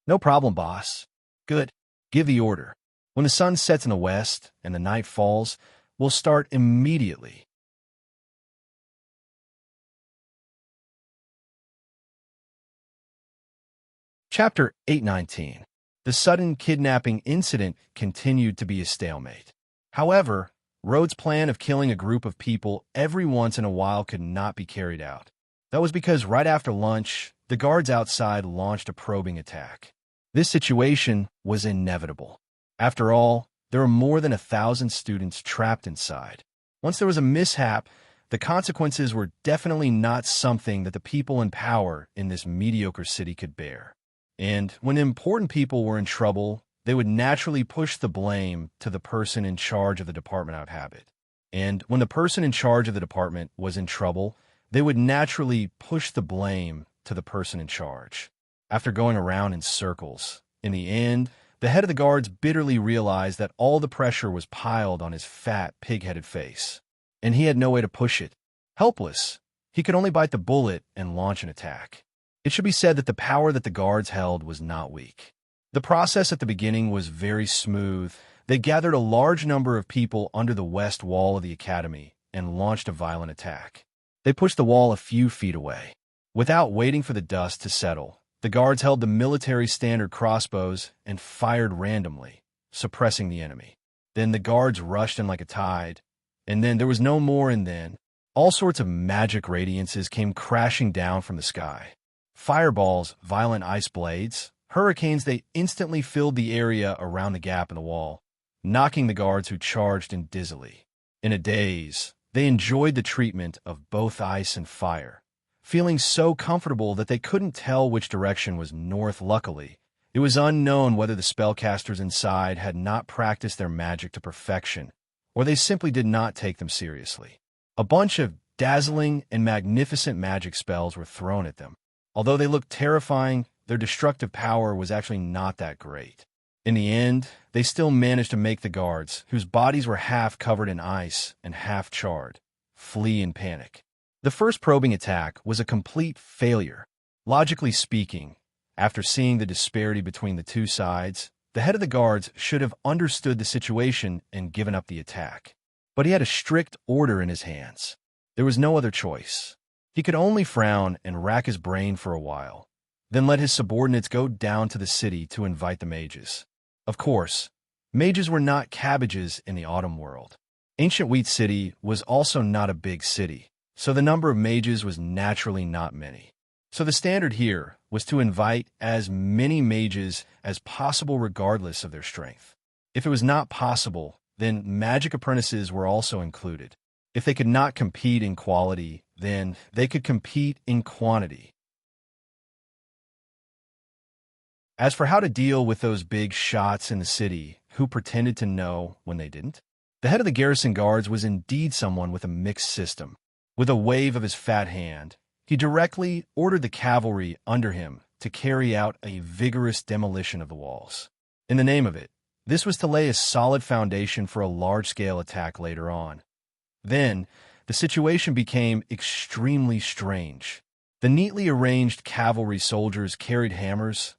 "No problem, boss." "Good. Give the order." When the sun sets in the west and the night falls, we'll start immediately. Chapter 819. The sudden kidnapping incident continued to be a stalemate. However, Rhodes' plan of killing a group of people every once in a while could not be carried out. That was because right after lunch, the guards outside launched a probing attack. This situation was inevitable. After all, there were more than 1,000 students trapped inside. Once there was a mishap, the consequences were definitely not something that the people in power in this mediocre city could bear. And when important people were in trouble, they would naturally push the blame to the person in charge of the department out of habit. And when the person in charge of the department was in trouble, they would naturally push the blame to the person in charge. After going around in circles, in the end, the head of the guards bitterly realized that all the pressure was piled on his fat, pig-headed face, and he had no way to push it. Helpless, he could only bite the bullet and launch an attack. It should be said that the power that the guards held was not weak. The process at the beginning was very smooth. They gathered a large number of people under the west wall of the academy and launched a violent attack. They pushed the wall a few feet away. Without waiting for the dust to settle, the guards held the military standard crossbows and fired randomly, suppressing the enemy. Then the guards rushed in like a tide, and then there was no more, and then all sorts of magic radiances came crashing down from the sky. Fireballs, violent ice blades, hurricanes, they instantly filled the area around the gap in the wall, knocking the guards who charged in dizzily. In a daze, they enjoyed the treatment of both ice and fire, feeling so comfortable that they couldn't tell which direction was north. Luckily, it was unknown whether the spellcasters inside had not practiced their magic to perfection, or they simply did not take them seriously. A bunch of dazzling and magnificent magic spells were thrown at them. Although they looked terrifying, their destructive power was actually not that great. In the end, they still managed to make the guards, whose bodies were half covered in ice and half charred, flee in panic. The first probing attack was a complete failure. Logically speaking, after seeing the disparity between the two sides, the head of the guards should have understood the situation and given up the attack. But he had a strict order in his hands. There was no other choice. He could only frown and rack his brain for a while, then let his subordinates go down to the city to invite the mages. Of course, mages were not cabbages in the autumn world. Ancient Wheat City was also not a big city, so the number of mages was naturally not many. So the standard here was to invite as many mages as possible regardless of their strength. If it was not possible, then magic apprentices were also included. If they could not compete in quality, then they could compete in quantity. As for how to deal with those big shots in the city who pretended to know when they didn't, the head of the garrison guards was indeed someone with a mixed system. With a wave of his fat hand, he directly ordered the cavalry under him to carry out a vigorous demolition of the walls. In the name of it, this was to lay a solid foundation for a large-scale attack later on. Then, the situation became extremely strange. The neatly arranged cavalry soldiers carried hammers,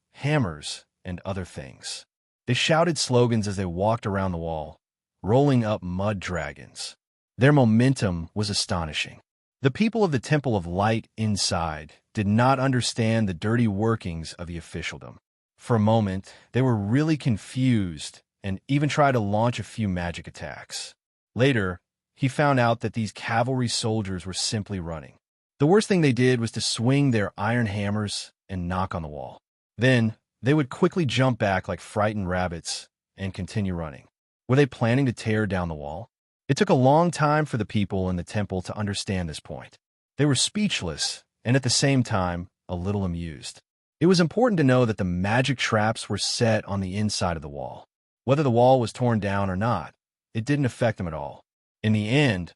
and other things. They shouted slogans as they walked around the wall, rolling up mud dragons. Their momentum was astonishing. The people of the Temple of Light inside did not understand the dirty workings of the officialdom. For a moment, they were really confused and even tried to launch a few magic attacks. Later, he found out that these cavalry soldiers were simply running. The worst thing they did was to swing their iron hammers and knock on the wall. Then, they would quickly jump back like frightened rabbits and continue running. Were they planning to tear down the wall? It took a long time for the people in the temple to understand this point. They were speechless and at the same time a little amused. It was important to know that the magic traps were set on the inside of the wall. Whether the wall was torn down or not, it didn't affect them at all. In the end,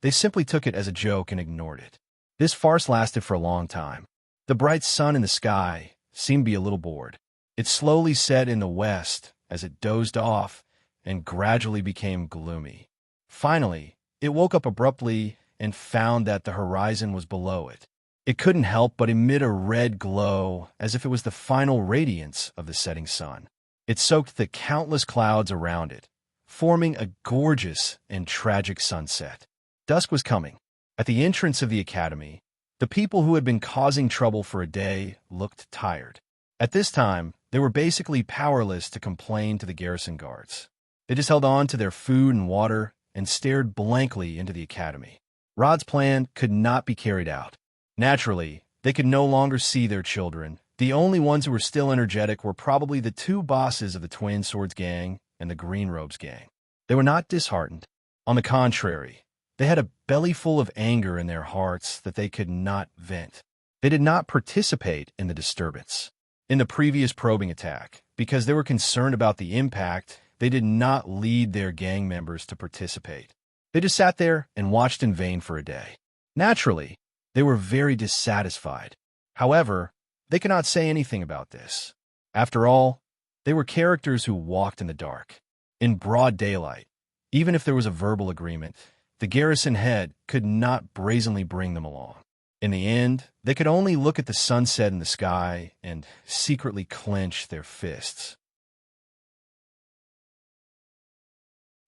they simply took it as a joke and ignored it. This farce lasted for a long time. The bright sun in the sky seemed to be a little bored. It slowly set in the west as it dozed off and gradually became gloomy. Finally, it woke up abruptly and found that the horizon was below it. It couldn't help but emit a red glow as if it was the final radiance of the setting sun. It soaked the countless clouds around it, forming a gorgeous and tragic sunset. Dusk was coming. At the entrance of the academy, the people who had been causing trouble for a day looked tired. At this time, they were basically powerless to complain to the garrison guards. They just held on to their food and water and stared blankly into the academy. Rod's plan could not be carried out. Naturally, they could no longer see their children. The only ones who were still energetic were probably the two bosses of the Twin Swords gang and the Green Robes gang. They were not disheartened. On the contrary, they had a belly full of anger in their hearts that they could not vent. They did not participate in the disturbance. In the previous probing attack, because they were concerned about the impact, they did not lead their gang members to participate. They just sat there and watched in vain for a day. Naturally, they were very dissatisfied. However, they could not say anything about this. After all, they were characters who walked in the dark, in broad daylight. Even if there was a verbal agreement, the garrison head could not brazenly bring them along. In the end, they could only look at the sunset in the sky and secretly clench their fists.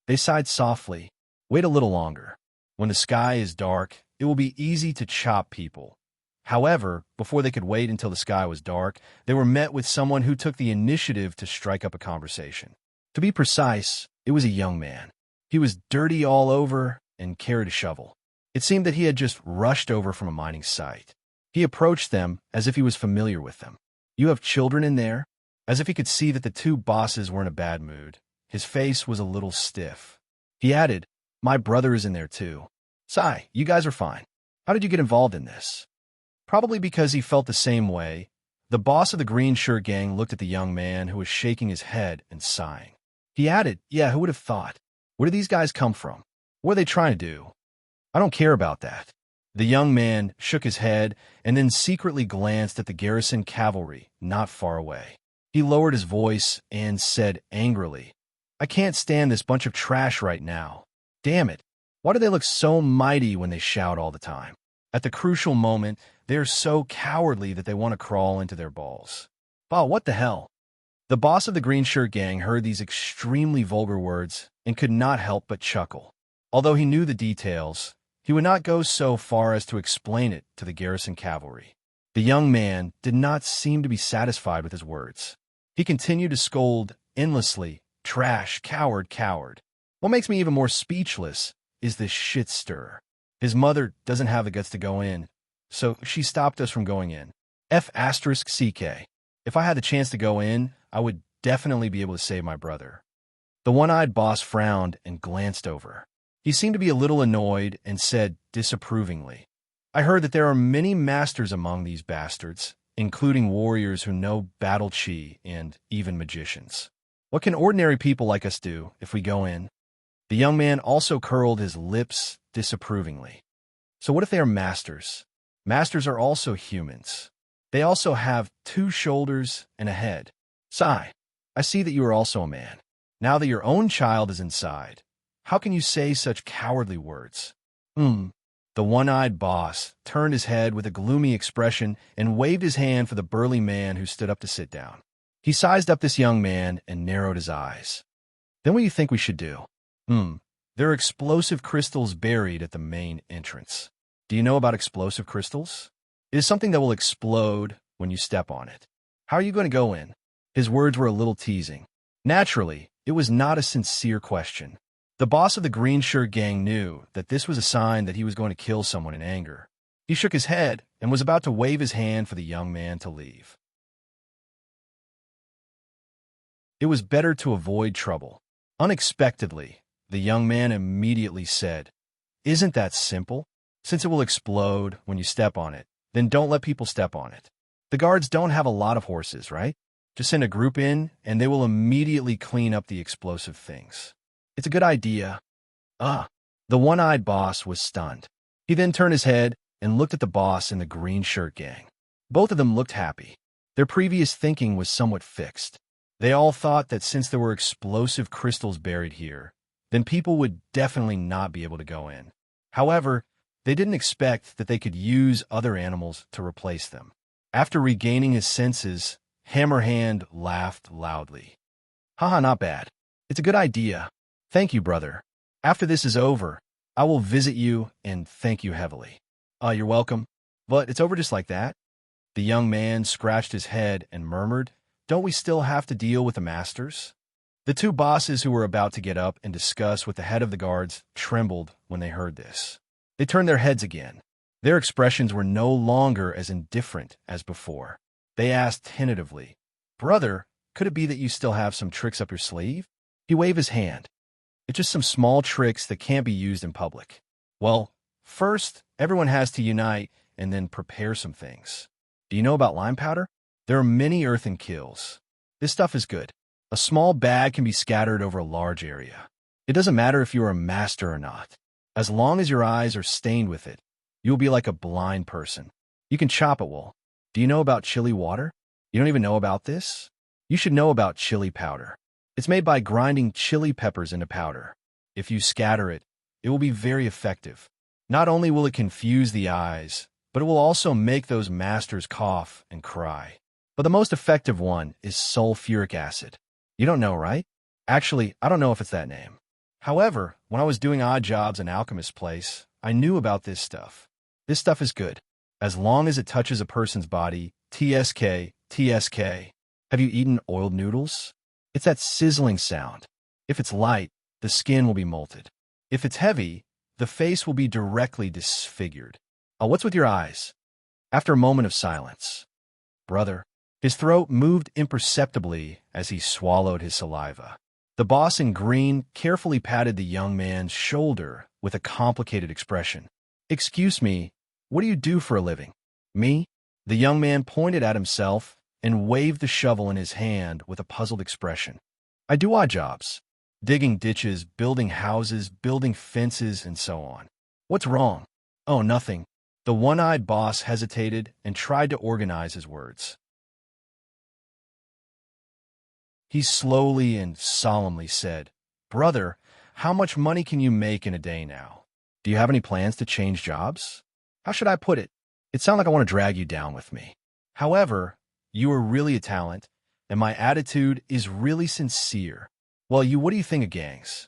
They sighed softly. Wait a little longer. When the sky is dark, it will be easy to chop people. However, before they could wait until the sky was dark, they were met with someone who took the initiative to strike up a conversation. To be precise, it was a young man. He was dirty all over and carried a shovel. It seemed that he had just rushed over from a mining site. He approached them as if he was familiar with them. "You have children in there?" As if he could see that the two bosses were in a bad mood. His face was a little stiff. He added, "My brother is in there too." "Sigh, you guys are fine. How did you get involved in this?" Probably because he felt the same way, the boss of the green shirt gang looked at the young man who was shaking his head and sighing. He added, "Yeah, who would have thought? Where did these guys come from? What are they trying to do?" "I don't care about that." The young man shook his head and then secretly glanced at the garrison cavalry not far away. He lowered his voice and said angrily, "I can't stand this bunch of trash right now. Damn it. Why do they look so mighty when they shout all the time? At the crucial moment, they are so cowardly that they want to crawl into their balls." "Wow, what the hell?" The boss of the green shirt gang heard these extremely vulgar words and could not help but chuckle. Although he knew the details, he would not go so far as to explain it to the garrison cavalry. The young man did not seem to be satisfied with his words. He continued to scold endlessly, "Trash, coward, coward." What makes me even more speechless is this shit stir. His mother doesn't have the guts to go in, so she stopped us from going in. F***CK. If I had the chance to go in, I would definitely be able to save my brother. The one-eyed boss frowned and glanced over. He seemed to be a little annoyed and said disapprovingly, "I heard that there are many masters among these bastards, including warriors who know battle chi and even magicians. What can ordinary people like us do if we go in?" The young man also curled his lips disapprovingly. "So what if they are masters? Masters are also humans. They also have 2 shoulders and a head. Sigh, I see that you are also a man. Now that your own child is inside, how can you say such cowardly words?" The one-eyed boss turned his head with a gloomy expression and waved his hand for the burly man who stood up to sit down. He sized up this young man and narrowed his eyes. "Then what do you think we should do?" There are explosive crystals buried at the main entrance. Do you know about explosive crystals? It is something that will explode when you step on it. How are you going to go in?" His words were a little teasing. Naturally, it was not a sincere question. The boss of the green shirt gang knew that this was a sign that he was going to kill someone in anger. He shook his head and was about to wave his hand for the young man to leave. It was better to avoid trouble. Unexpectedly, the young man immediately said, "Isn't that simple? Since it will explode when you step on it, then don't let people step on it. The guards don't have a lot of horses, right? Just send a group in, and they will immediately clean up the explosive things. It's a good idea." The one-eyed boss was stunned. He then turned his head and looked at the boss in the green shirt gang. Both of them looked happy. Their previous thinking was somewhat fixed. They all thought that since there were explosive crystals buried here, then people would definitely not be able to go in. However, they didn't expect that they could use other animals to replace them. After regaining his senses, Hammerhand laughed loudly. Haha, not bad. It's a good idea. Thank you, brother. After this is over, I will visit you and thank you heavily. You're welcome. But it's over just like that? The young man scratched his head and murmured, don't we still have to deal with the masters? The two bosses who were about to get up and discuss with the head of the guards trembled when they heard this. They turned their heads again. Their expressions were no longer as indifferent as before. They asked tentatively, brother, could it be that you still have some tricks up your sleeve? He waved his hand. It's just some small tricks that can't be used in public. Well, first, everyone has to unite and then prepare some things. Do you know about lime powder? There are many earthen kills. This stuff is good. A small bag can be scattered over a large area. It doesn't matter if you are a master or not. As long as your eyes are stained with it, you will be like a blind person. You can chop it well. Do you know about chili water? You don't even know about this? You should know about chili powder. It's made by grinding chili peppers into powder. If you scatter it, it will be very effective. Not only will it confuse the eyes, but it will also make those masters cough and cry. But the most effective one is sulfuric acid. You don't know, right? Actually, I don't know if it's that name. However, when I was doing odd jobs in Alchemist's place, I knew about this stuff. This stuff is good. As long as it touches a person's body, TSK, TSK. Have you eaten oiled noodles? It's that sizzling sound. If it's light, the skin will be molted. If it's heavy, the face will be directly disfigured. Oh, what's with your eyes? After a moment of silence, brother, his throat moved imperceptibly as he swallowed his saliva. The boss in green carefully patted the young man's shoulder with a complicated expression. Excuse me, what do you do for a living? Me? The young man pointed at himself and waved the shovel in his hand with a puzzled expression. I do odd jobs. Digging ditches, building houses, building fences, and so on. What's wrong? Oh, nothing. The one-eyed boss hesitated and tried to organize his words. He slowly and solemnly said, brother, how much money can you make in a day now? Do you have any plans to change jobs? How should I put it? It sounds like I want to drag you down with me. However, you are really a talent, and my attitude is really sincere. Well, what do you think of gangs?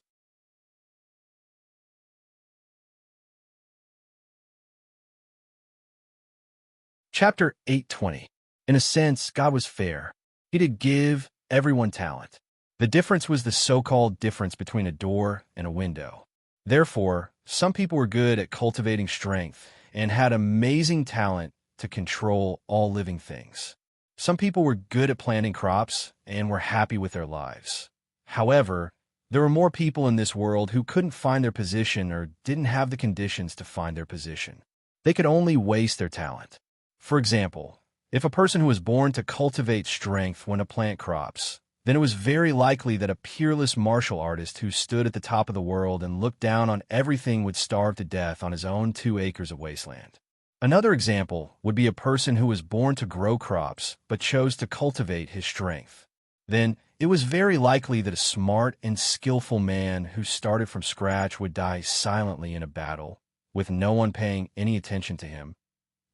Chapter 820. In a sense, God was fair. He did give everyone talent. The difference was the so-called difference between a door and a window. Therefore, some people were good at cultivating strength and had amazing talent to control all living things. Some people were good at planting crops and were happy with their lives. However, there were more people in this world who couldn't find their position or didn't have the conditions to find their position. They could only waste their talent. For example, if a person who was born to cultivate strength went to plant crops, then it was very likely that a peerless martial artist who stood at the top of the world and looked down on everything would starve to death on his own 2 acres of wasteland. Another example would be a person who was born to grow crops but chose to cultivate his strength. Then it was very likely that a smart and skillful man who started from scratch would die silently in a battle, with no one paying any attention to him.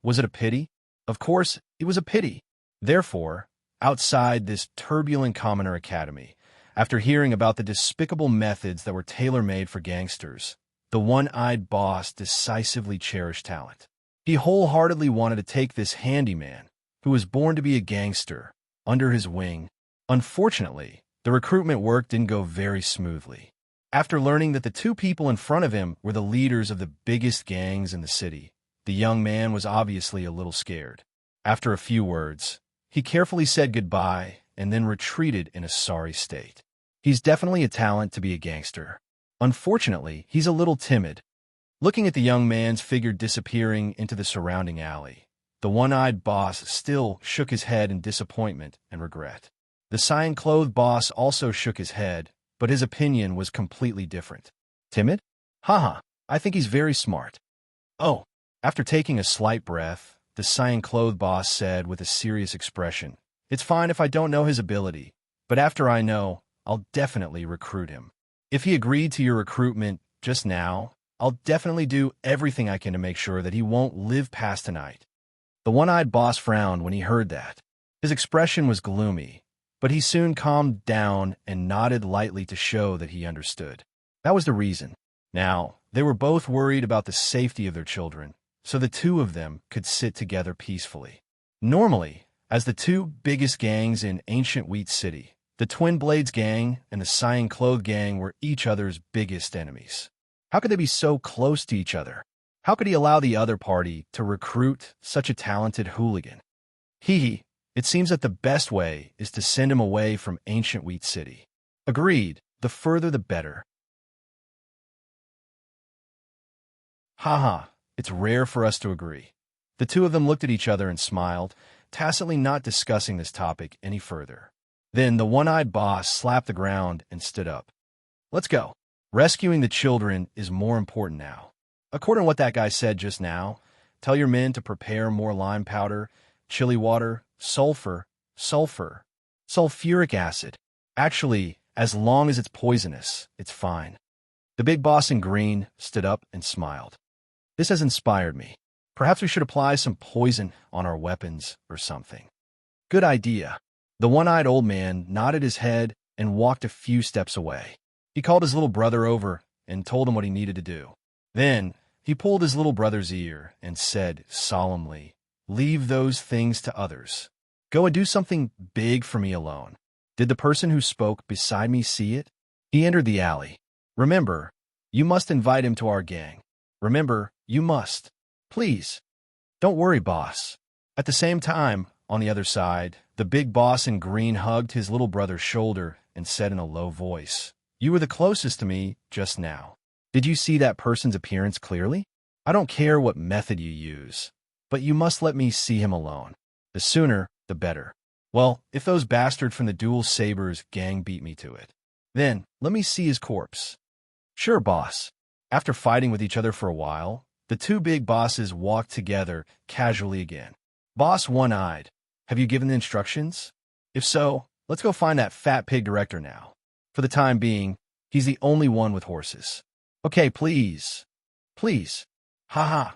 Was it a pity? Of course, it was a pity. Therefore, outside this turbulent commoner academy, after hearing about the despicable methods that were tailor-made for gangsters, the one-eyed boss decisively cherished talent. He wholeheartedly wanted to take this handyman, who was born to be a gangster, under his wing. Unfortunately, the recruitment work didn't go very smoothly. After learning that the 2 people in front of him were the leaders of the biggest gangs in the city, the young man was obviously a little scared. After a few words, he carefully said goodbye and then retreated in a sorry state. He's definitely a talent to be a gangster. Unfortunately, he's a little timid. Looking at the young man's figure disappearing into the surrounding alley, the one-eyed boss still shook his head in disappointment and regret. The cyan-clothed boss also shook his head, but his opinion was completely different. Timid? Haha, I think he's very smart. Oh. After taking a slight breath, the cyan-clothed boss said with a serious expression, it's fine if I don't know his ability, but after I know, I'll definitely recruit him. If he agreed to your recruitment just now, I'll definitely do everything I can to make sure that he won't live past tonight. The one-eyed boss frowned when he heard that. His expression was gloomy, but he soon calmed down and nodded lightly to show that he understood. That was the reason. Now, they were both worried about the safety of their children, so the two of them could sit together peacefully. Normally, as the two biggest gangs in ancient Wheat City, the Twin Blades gang and the Cyan Clothed gang were each other's biggest enemies. How could they be so close to each other? How could he allow the other party to recruit such a talented hooligan? It seems that the best way is to send him away from ancient Wheat City. Agreed, the further the better. Haha, it's rare for us to agree. The two of them looked at each other and smiled, tacitly not discussing this topic any further. Then the one-eyed boss slapped the ground and stood up. Let's go. Rescuing the children is more important now. According to what that guy said just now, tell your men to prepare more lime powder, chili water, sulfuric acid. Actually, as long as it's poisonous, it's fine. The big boss in green stood up and smiled. This has inspired me. Perhaps we should apply some poison on our weapons or something. Good idea. The one-eyed old man nodded his head and walked a few steps away. He called his little brother over and told him what he needed to do. Then, he pulled his little brother's ear and said solemnly, "Leave those things to others. Go and do something big for me alone." Did the person who spoke beside me see it? He entered the alley. Remember, you must invite him to our gang. Remember, you must. Please. Don't worry, boss. At the same time, on the other side, the big boss in green hugged his little brother's shoulder and said in a low voice, "You were the closest to me just now. Did you see that person's appearance clearly? I don't care what method you use, but you must let me see him alone. The sooner, the better. Well, if those bastards from the Dual Sabers gang beat me to it, then let me see his corpse." Sure, boss. After fighting with each other for a while, the two big bosses walked together casually again. Boss One-Eyed, have you given the instructions? If so, let's go find that fat pig director now. For the time being, he's the only one with horses. Okay, please. Please. Haha.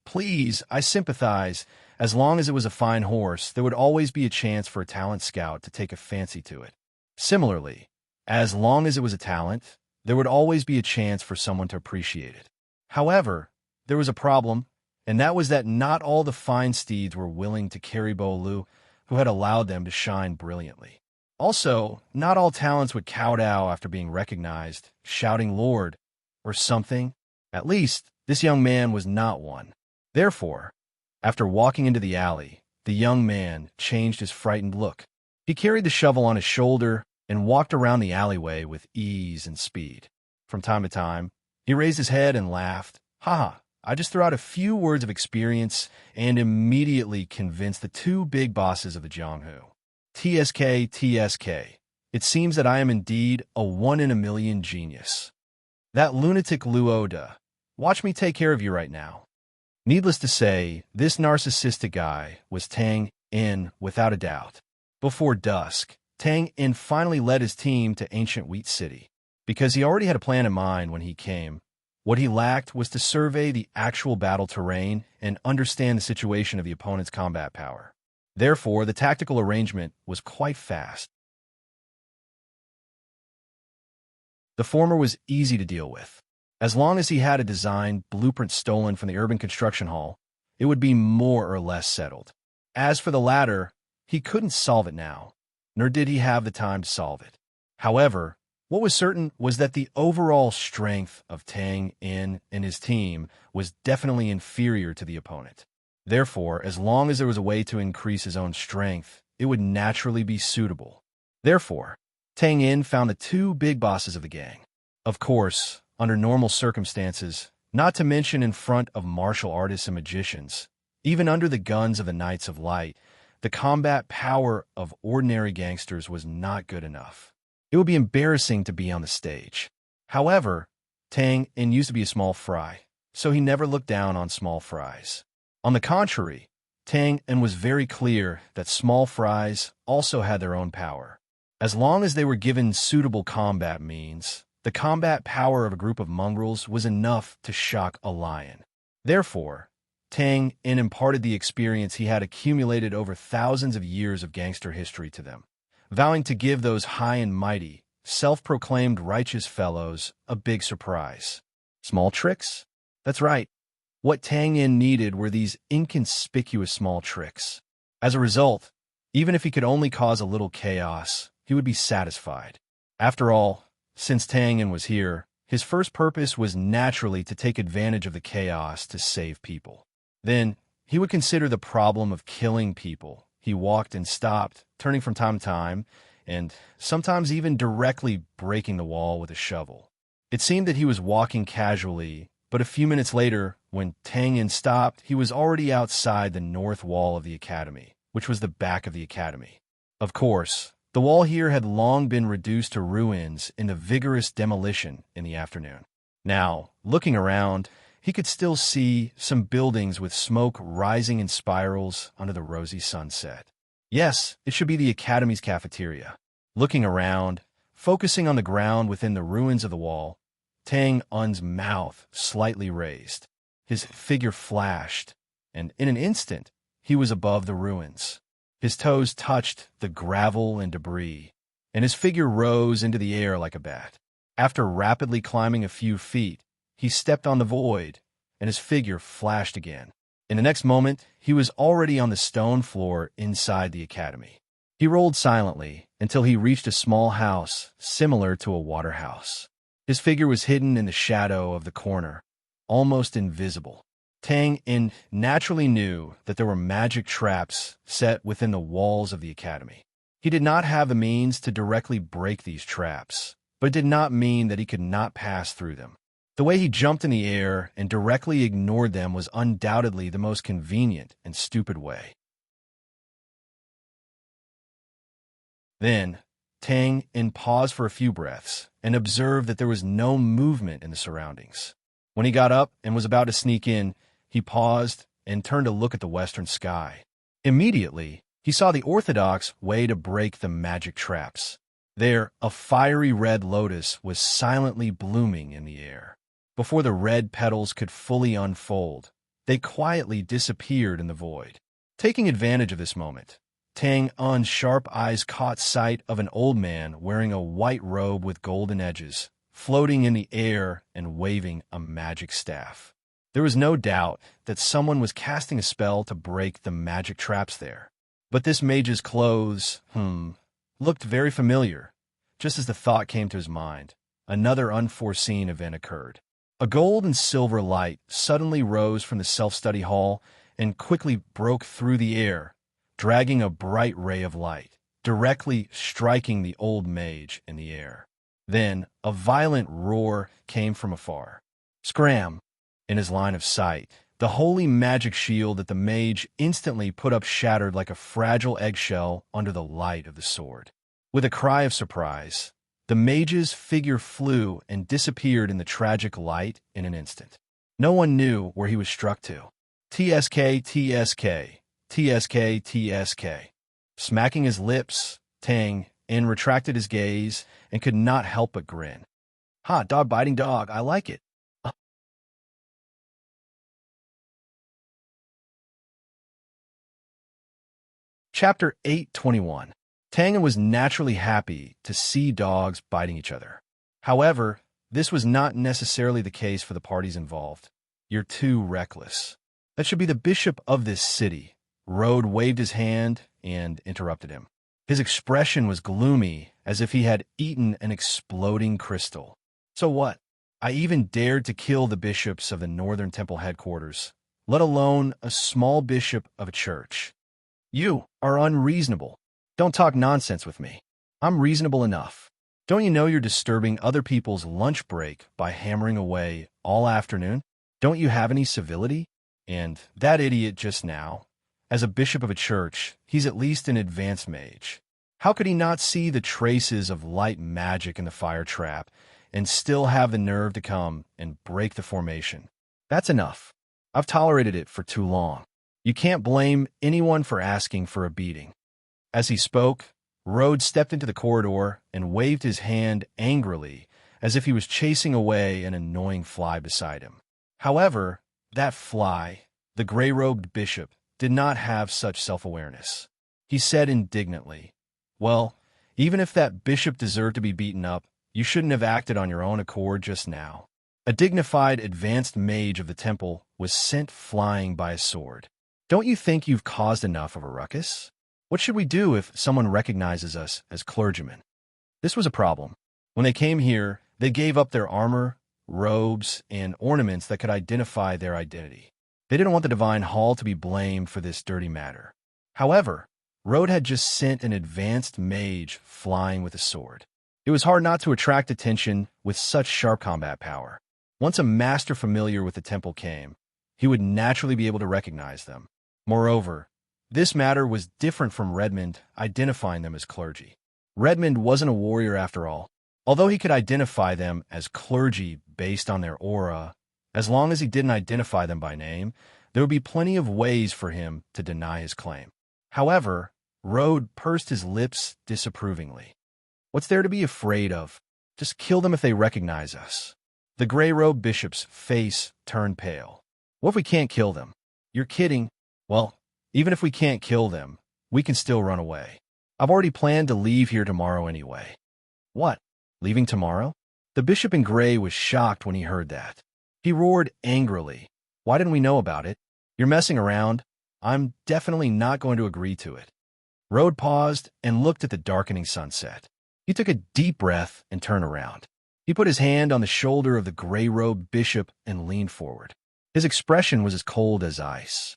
Please, I sympathize. As long as it was a fine horse, there would always be a chance for a talent scout to take a fancy to it. Similarly, as long as it was a talent, there would always be a chance for someone to appreciate it. However, there was a problem, and that was that not all the fine steeds were willing to carry Bolu, who had allowed them to shine brilliantly. Also, not all talents would kowtow after being recognized, shouting "Lord," or something. At least, this young man was not one. Therefore, after walking into the alley, the young man changed his frightened look. He carried the shovel on his shoulder and walked around the alleyway with ease and speed. From time to time, he raised his head and laughed. "Haha, I just threw out a few words of experience and immediately convinced the two big bosses of the Jianghu. TSK. It seems that I am indeed a one-in-a-million genius. That lunatic Luoda. Watch me take care of you right now." Needless to say, this narcissistic guy was Tang In without a doubt. Before dusk, Tang In finally led his team to ancient Wheat City. Because he already had a plan in mind when he came, what he lacked was to survey the actual battle terrain and understand the situation of the opponent's combat power. Therefore, the tactical arrangement was quite fast. The former was easy to deal with. As long as he had a design blueprint stolen from the urban construction hall, it would be more or less settled. As for the latter, he couldn't solve it now, nor did he have the time to solve it. However, what was certain was that the overall strength of Tang In and his team was definitely inferior to the opponent. Therefore, as long as there was a way to increase his own strength, it would naturally be suitable. Therefore, Tang In found the two big bosses of the gang. Of course, under normal circumstances, not to mention in front of martial artists and magicians, even under the guns of the Knights of Light, the combat power of ordinary gangsters was not good enough. It would be embarrassing to be on the stage. However, Tang In used to be a small fry, so he never looked down on small fries. On the contrary, Tang In was very clear that small fries also had their own power. As long as they were given suitable combat means, the combat power of a group of mongrels was enough to shock a lion. Therefore, Tang In imparted the experience he had accumulated over thousands of years of gangster history to them. vowing to give those high and mighty, self-proclaimed righteous fellows a big surprise. Small tricks? That's right. What Tang Yin needed were these inconspicuous small tricks. As a result, even if he could only cause a little chaos, he would be satisfied. After all, since Tang Yin was here, his first purpose was naturally to take advantage of the chaos to save people. Then, he would consider the problem of killing people. He walked and stopped, turning from time to time, and sometimes even directly breaking the wall with a shovel. It seemed that he was walking casually, but a few minutes later, when Tang Yin stopped, he was already outside the north wall of the academy, which was the back of the academy. Of course, the wall here had long been reduced to ruins in the vigorous demolition in the afternoon. Now, looking around, he could still see some buildings with smoke rising in spirals under the rosy sunset. Yes, it should be the academy's cafeteria. Looking around, focusing on the ground within the ruins of the wall, Tang Yin's mouth slightly raised. His figure flashed, and in an instant, he was above the ruins. His toes touched the gravel and debris, and his figure rose into the air like a bat. After rapidly climbing a few feet, he stepped on the void, and his figure flashed again. In the next moment, he was already on the stone floor inside the academy. He rolled silently until he reached a small house similar to a water house. His figure was hidden in the shadow of the corner, almost invisible. Tang Yin naturally knew that there were magic traps set within the walls of the academy. He did not have the means to directly break these traps, but it did not mean that he could not pass through them. The way he jumped in the air and directly ignored them was undoubtedly the most convenient and stupid way. Then, Tang Yin paused for a few breaths and observed that there was no movement in the surroundings. When he got up and was about to sneak in, he paused and turned to look at the western sky. Immediately, he saw the orthodox way to break the magic traps. There, a fiery red lotus was silently blooming in the air. Before the red petals could fully unfold, they quietly disappeared in the void. Taking advantage of this moment, Tang Yin's sharp eyes caught sight of an old man wearing a white robe with golden edges, floating in the air and waving a magic staff. There was no doubt that someone was casting a spell to break the magic traps there. But this mage's clothes, looked very familiar. Just as the thought came to his mind, another unforeseen event occurred. A gold and silver light suddenly rose from the self-study hall and quickly broke through the air, dragging a bright ray of light, directly striking the old mage in the air. Then a violent roar came from afar. Scram! In his line of sight, the holy magic shield that the mage instantly put up shattered like a fragile eggshell under the light of the sword. With a cry of surprise, the mage's figure flew and disappeared in the tragic light in an instant. No one knew where he was struck to. TSK, TSK, TSK, TSK. Smacking his lips, Tang Yin retracted his gaze and could not help but grin. Ha, dog-biting dog, I like it. Chapter 821. Tang Yin was naturally happy to see dogs biting each other. However, this was not necessarily the case for the parties involved. You're too reckless. That should be the bishop of this city. Rode waved his hand and interrupted him. His expression was gloomy, as if he had eaten an exploding crystal. So what? I even dared to kill the bishops of the Northern Temple headquarters, let alone a small bishop of a church. You are unreasonable. Don't talk nonsense with me. I'm reasonable enough. Don't you know you're disturbing other people's lunch break by hammering away all afternoon? Don't you have any civility? And that idiot just now, as a bishop of a church, he's at least an advanced mage. How could he not see the traces of light magic in the fire trap and still have the nerve to come and break the formation? That's enough. I've tolerated it for too long. You can't blame anyone for asking for a beating. As he spoke, Rhodes stepped into the corridor and waved his hand angrily as if he was chasing away an annoying fly beside him. However, that fly, the gray-robed bishop, did not have such self-awareness. He said indignantly, "Well, Even if that bishop deserved to be beaten up, you shouldn't have acted on your own accord just now. A dignified, advanced mage of the temple was sent flying by a sword. Don't you think you've caused enough of a ruckus? What should we do if someone recognizes us as clergymen? This was a problem. When they came here, they gave up their armor, robes, and ornaments that could identify their identity. They didn't want the divine hall to be blamed for this dirty matter. However, Rode had just sent an advanced mage flying with a sword. It was hard not to attract attention with such sharp combat power. Once a master familiar with the temple came, he would naturally be able to recognize them. Moreover, this matter was different from Redmond identifying them as clergy. Redmond wasn't a warrior after all. Although he could identify them as clergy based on their aura, as long as he didn't identify them by name, there would be plenty of ways for him to deny his claim. However, Rode pursed his lips disapprovingly. What's there to be afraid of? Just kill them if they recognize us. The gray-robed bishop's face turned pale. What if we can't kill them? You're kidding. Well, even if we can't kill them, we can still run away. I've already planned to leave here tomorrow anyway. What? Leaving tomorrow? The bishop in gray was shocked when he heard that. He roared angrily. Why didn't we know about it? You're messing around. I'm definitely not going to agree to it. Rode paused and looked at the darkening sunset. He took a deep breath and turned around. He put his hand on the shoulder of the gray-robed bishop and leaned forward. His expression was as cold as ice.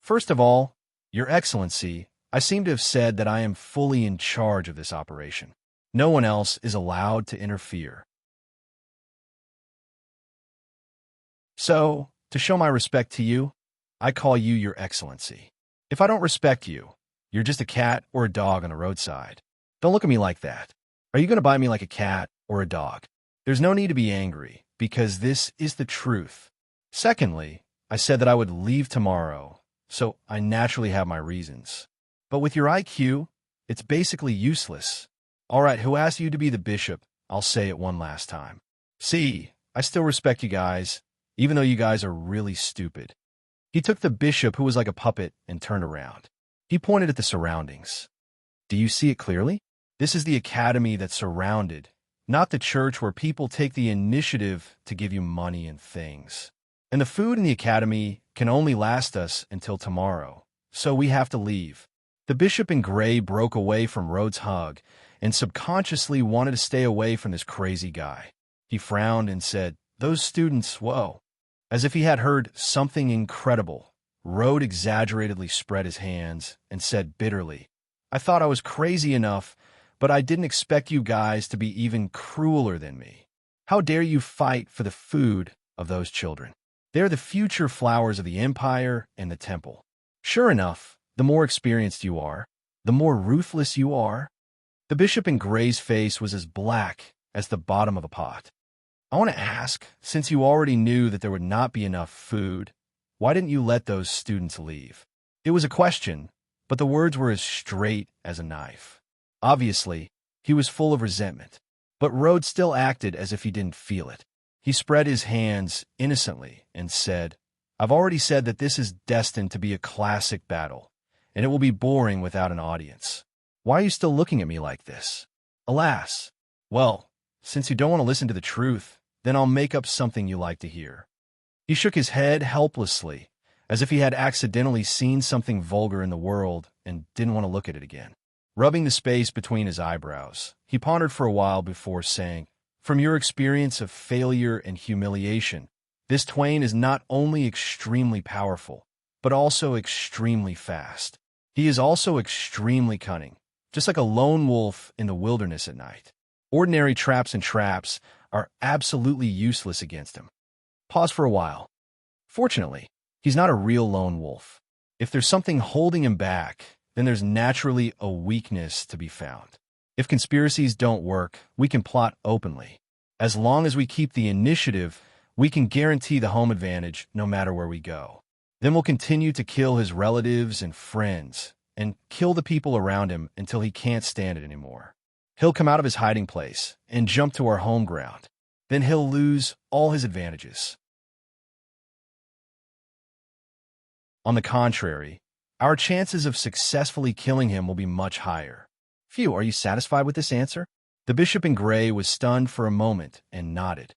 First of all, Your Excellency, I seem to have said that I am fully in charge of this operation. No one else is allowed to interfere. So, to show my respect to you, I call you Your Excellency. If I don't respect you, you're just a cat or a dog on the roadside. Don't look at me like that. Are you going to bite me like a cat or a dog? There's no need to be angry, because this is the truth. Secondly, I said that I would leave tomorrow, so I naturally have my reasons. But with your IQ, it's basically useless. All right, who asked you to be the bishop? I'll say it one last time. See, I still respect you guys, even though you guys are really stupid. He took the bishop, who was like a puppet, and turned around. He pointed at the surroundings. Do you see it clearly? This is the academy that's surrounded, not the church where people take the initiative to give you money and things. And the food in the academy can only last us until tomorrow, so we have to leave. The bishop in gray broke away from Rhodes' hug and subconsciously wanted to stay away from this crazy guy. He frowned and said, "Those students, whoa." As if he had heard something incredible, Rode exaggeratedly spread his hands and said bitterly, "I thought I was crazy enough, but I didn't expect you guys to be even crueler than me. How dare you fight for the food of those children? They're the future flowers of the empire and the temple. Sure enough, the more experienced you are, the more ruthless you are." The bishop in gray's face was as black as the bottom of a pot. I want to ask, since you already knew that there would not be enough food, why didn't you let those students leave? It was a question, but the words were as straight as a knife. Obviously, he was full of resentment, but Rhodes still acted as if he didn't feel it. He spread his hands innocently and said, "I've already said that this is destined to be a classic battle, and it will be boring without an audience. Why are you still looking at me like this? Alas, well, since you don't want to listen to the truth, then I'll make up something you like to hear." He shook his head helplessly, as if he had accidentally seen something vulgar in the world and didn't want to look at it again. Rubbing the space between his eyebrows, he pondered for a while before saying, "From your experience of failure and humiliation, this Twain is not only extremely powerful, but also extremely fast. He is also extremely cunning, just like a lone wolf in the wilderness at night. Ordinary traps and traps are absolutely useless against him." Pause for a while. Fortunately, he's not a real lone wolf. If there's something holding him back, then there's naturally a weakness to be found. If conspiracies don't work, we can plot openly. As long as we keep the initiative, we can guarantee the home advantage no matter where we go. Then we'll continue to kill his relatives and friends, and kill the people around him until he can't stand it anymore. He'll come out of his hiding place and jump to our home ground. Then he'll lose all his advantages. On the contrary, our chances of successfully killing him will be much higher. Phew, are you satisfied with this answer? The bishop in gray was stunned for a moment and nodded.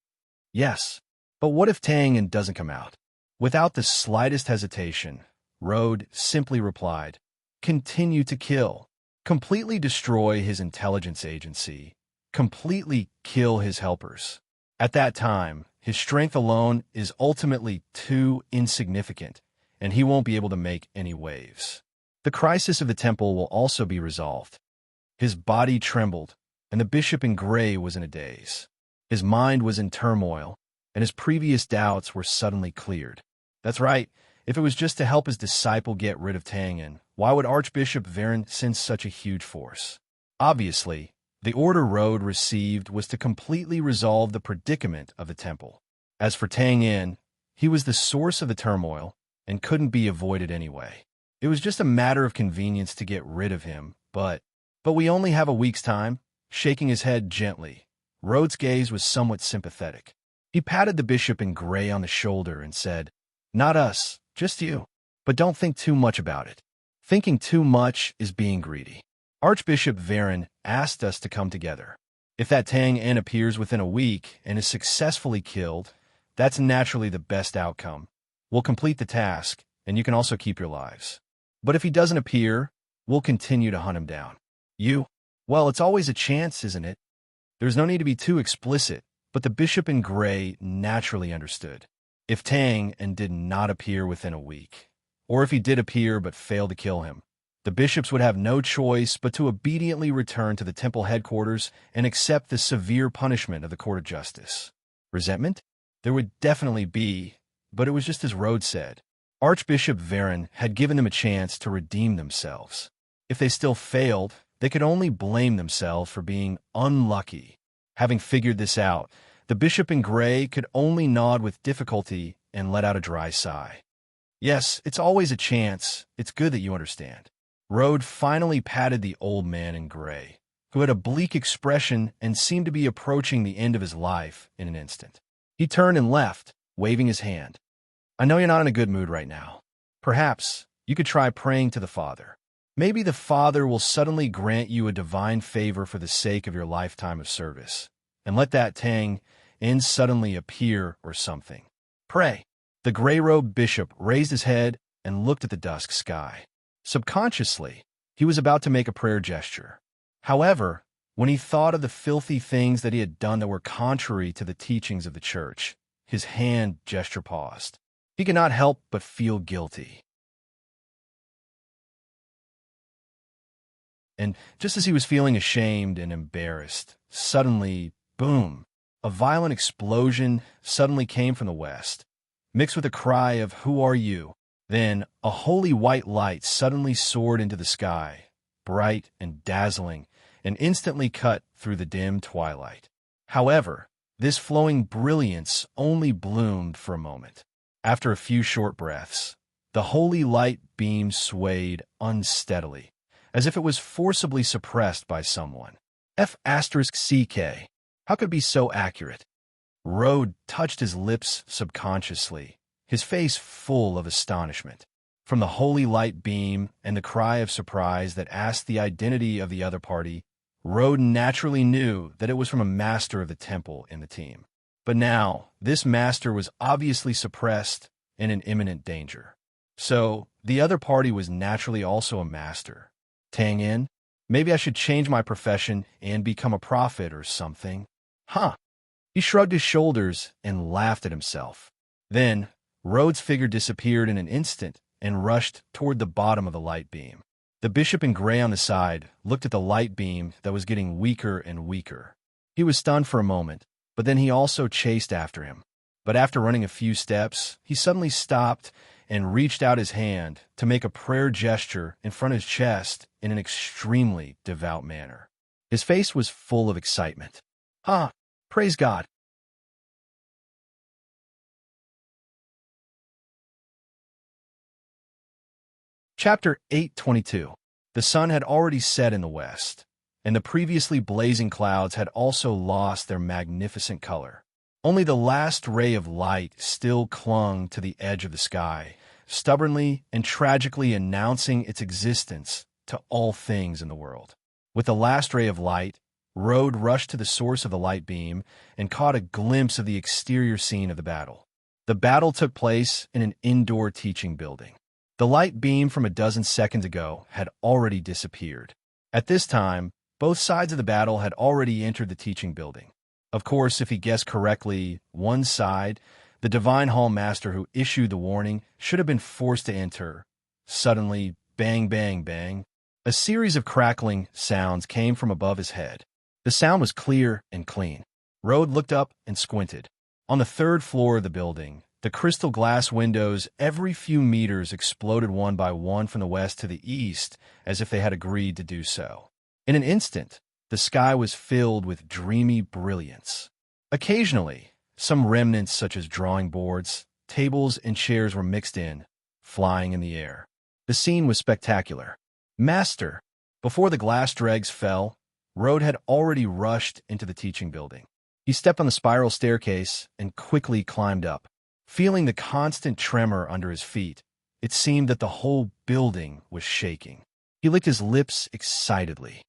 Yes, but what if Tang doesn't come out? Without the slightest hesitation, Rode simply replied, continue to kill. Completely destroy his intelligence agency. Completely kill his helpers. At that time, his strength alone is ultimately too insignificant, and he won't be able to make any waves. The crisis of the temple will also be resolved. His body trembled, and the bishop in gray was in a daze. His mind was in turmoil, and his previous doubts were suddenly cleared. That's right. If it was just to help his disciple get rid of Tang, why would Archbishop Varen send such a huge force? Obviously, the order Rode received was to completely resolve the predicament of the temple. As for Tang, he was the source of the turmoil and couldn't be avoided anyway. It was just a matter of convenience to get rid of him, but we only have a week's time. Shaking his head gently, Rode's gaze was somewhat sympathetic. He patted the bishop in gray on the shoulder and said, not us, just you. But don't think too much about it. Thinking too much is being greedy. Archbishop Varen asked us to come together. If that Tang appears within a week and is successfully killed, that's naturally the best outcome. We'll complete the task, and you can also keep your lives. But if he doesn't appear, we'll continue to hunt him down. Well, it's always a chance, isn't it? There's no need to be too explicit, but the bishop in gray naturally understood. If Tang did not appear within a week, or if he did appear but failed to kill him, the bishops would have no choice but to obediently return to the temple headquarters and accept the severe punishment of the court of justice. Resentment? There would definitely be, but it was just as Rode said. Archbishop Varen had given them a chance to redeem themselves. If they still failed, they could only blame themselves for being unlucky. Having figured this out, the bishop in gray could only nod with difficulty and let out a dry sigh. Yes, it's always a chance. It's good that you understand. Rode finally patted the old man in gray, who had a bleak expression and seemed to be approaching the end of his life in an instant. He turned and left, waving his hand. I know you're not in a good mood right now. Perhaps you could try praying to the Father. Maybe the Father will suddenly grant you a divine favor for the sake of your lifetime of service, and let that Tang suddenly appear or something. Pray. The gray-robed bishop raised his head and looked at the dusk sky. Subconsciously, he was about to make a prayer gesture. However, when he thought of the filthy things that he had done that were contrary to the teachings of the church, his hand gesture paused. He could not help but feel guilty. And just as he was feeling ashamed and embarrassed, suddenly, boom, a violent explosion suddenly came from the west, mixed with a cry of, "Who are you?" Then a holy white light suddenly soared into the sky, bright and dazzling, and instantly cut through the dim twilight. However, this flowing brilliance only bloomed for a moment. After a few short breaths, the holy light beam swayed unsteadily, as if it was forcibly suppressed by someone. F***CK. How could it be so accurate? Rode touched his lips subconsciously, his face full of astonishment. From the holy light beam and the cry of surprise that asked the identity of the other party, Rode naturally knew that it was from a master of the temple in the team. But now, this master was obviously suppressed and in imminent danger. So, the other party was naturally also a master. Tang, maybe I should change my profession and become a prophet or something. Huh. He shrugged his shoulders and laughed at himself. Then, Rode's figure disappeared in an instant and rushed toward the bottom of the light beam. The bishop in gray on the side looked at the light beam that was getting weaker and weaker. He was stunned for a moment, but then he also chased after him. But after running a few steps, he suddenly stopped and reached out his hand to make a prayer gesture in front of his chest in an extremely devout manner. His face was full of excitement. Praise God. Chapter 8:22. The sun had already set in the west, and the previously blazing clouds had also lost their magnificent color. Only the last ray of light still clung to the edge of the sky, stubbornly and tragically announcing its existence to all things in the world. With the last ray of light, Road rushed to the source of the light beam and caught a glimpse of the exterior scene of the battle. The battle took place in an indoor teaching building. The light beam from a dozen seconds ago had already disappeared. At this time, both sides of the battle had already entered the teaching building. Of course, if he guessed correctly, one side, the Divine Hall Master who issued the warning, should have been forced to enter. Suddenly, bang, bang, bang. A series of crackling sounds came from above his head. The sound was clear and clean. Road looked up and squinted. On the third floor of the building, the crystal glass windows every few meters exploded one by one from the west to the east, as if they had agreed to do so. In an instant, the sky was filled with dreamy brilliance. Occasionally, some remnants such as drawing boards, tables, and chairs were mixed in, flying in the air. The scene was spectacular. Master! Before the glass dregs fell, Road had already rushed into the teaching building. He stepped on the spiral staircase and quickly climbed up. Feeling the constant tremor under his feet, it seemed that the whole building was shaking. He licked his lips excitedly.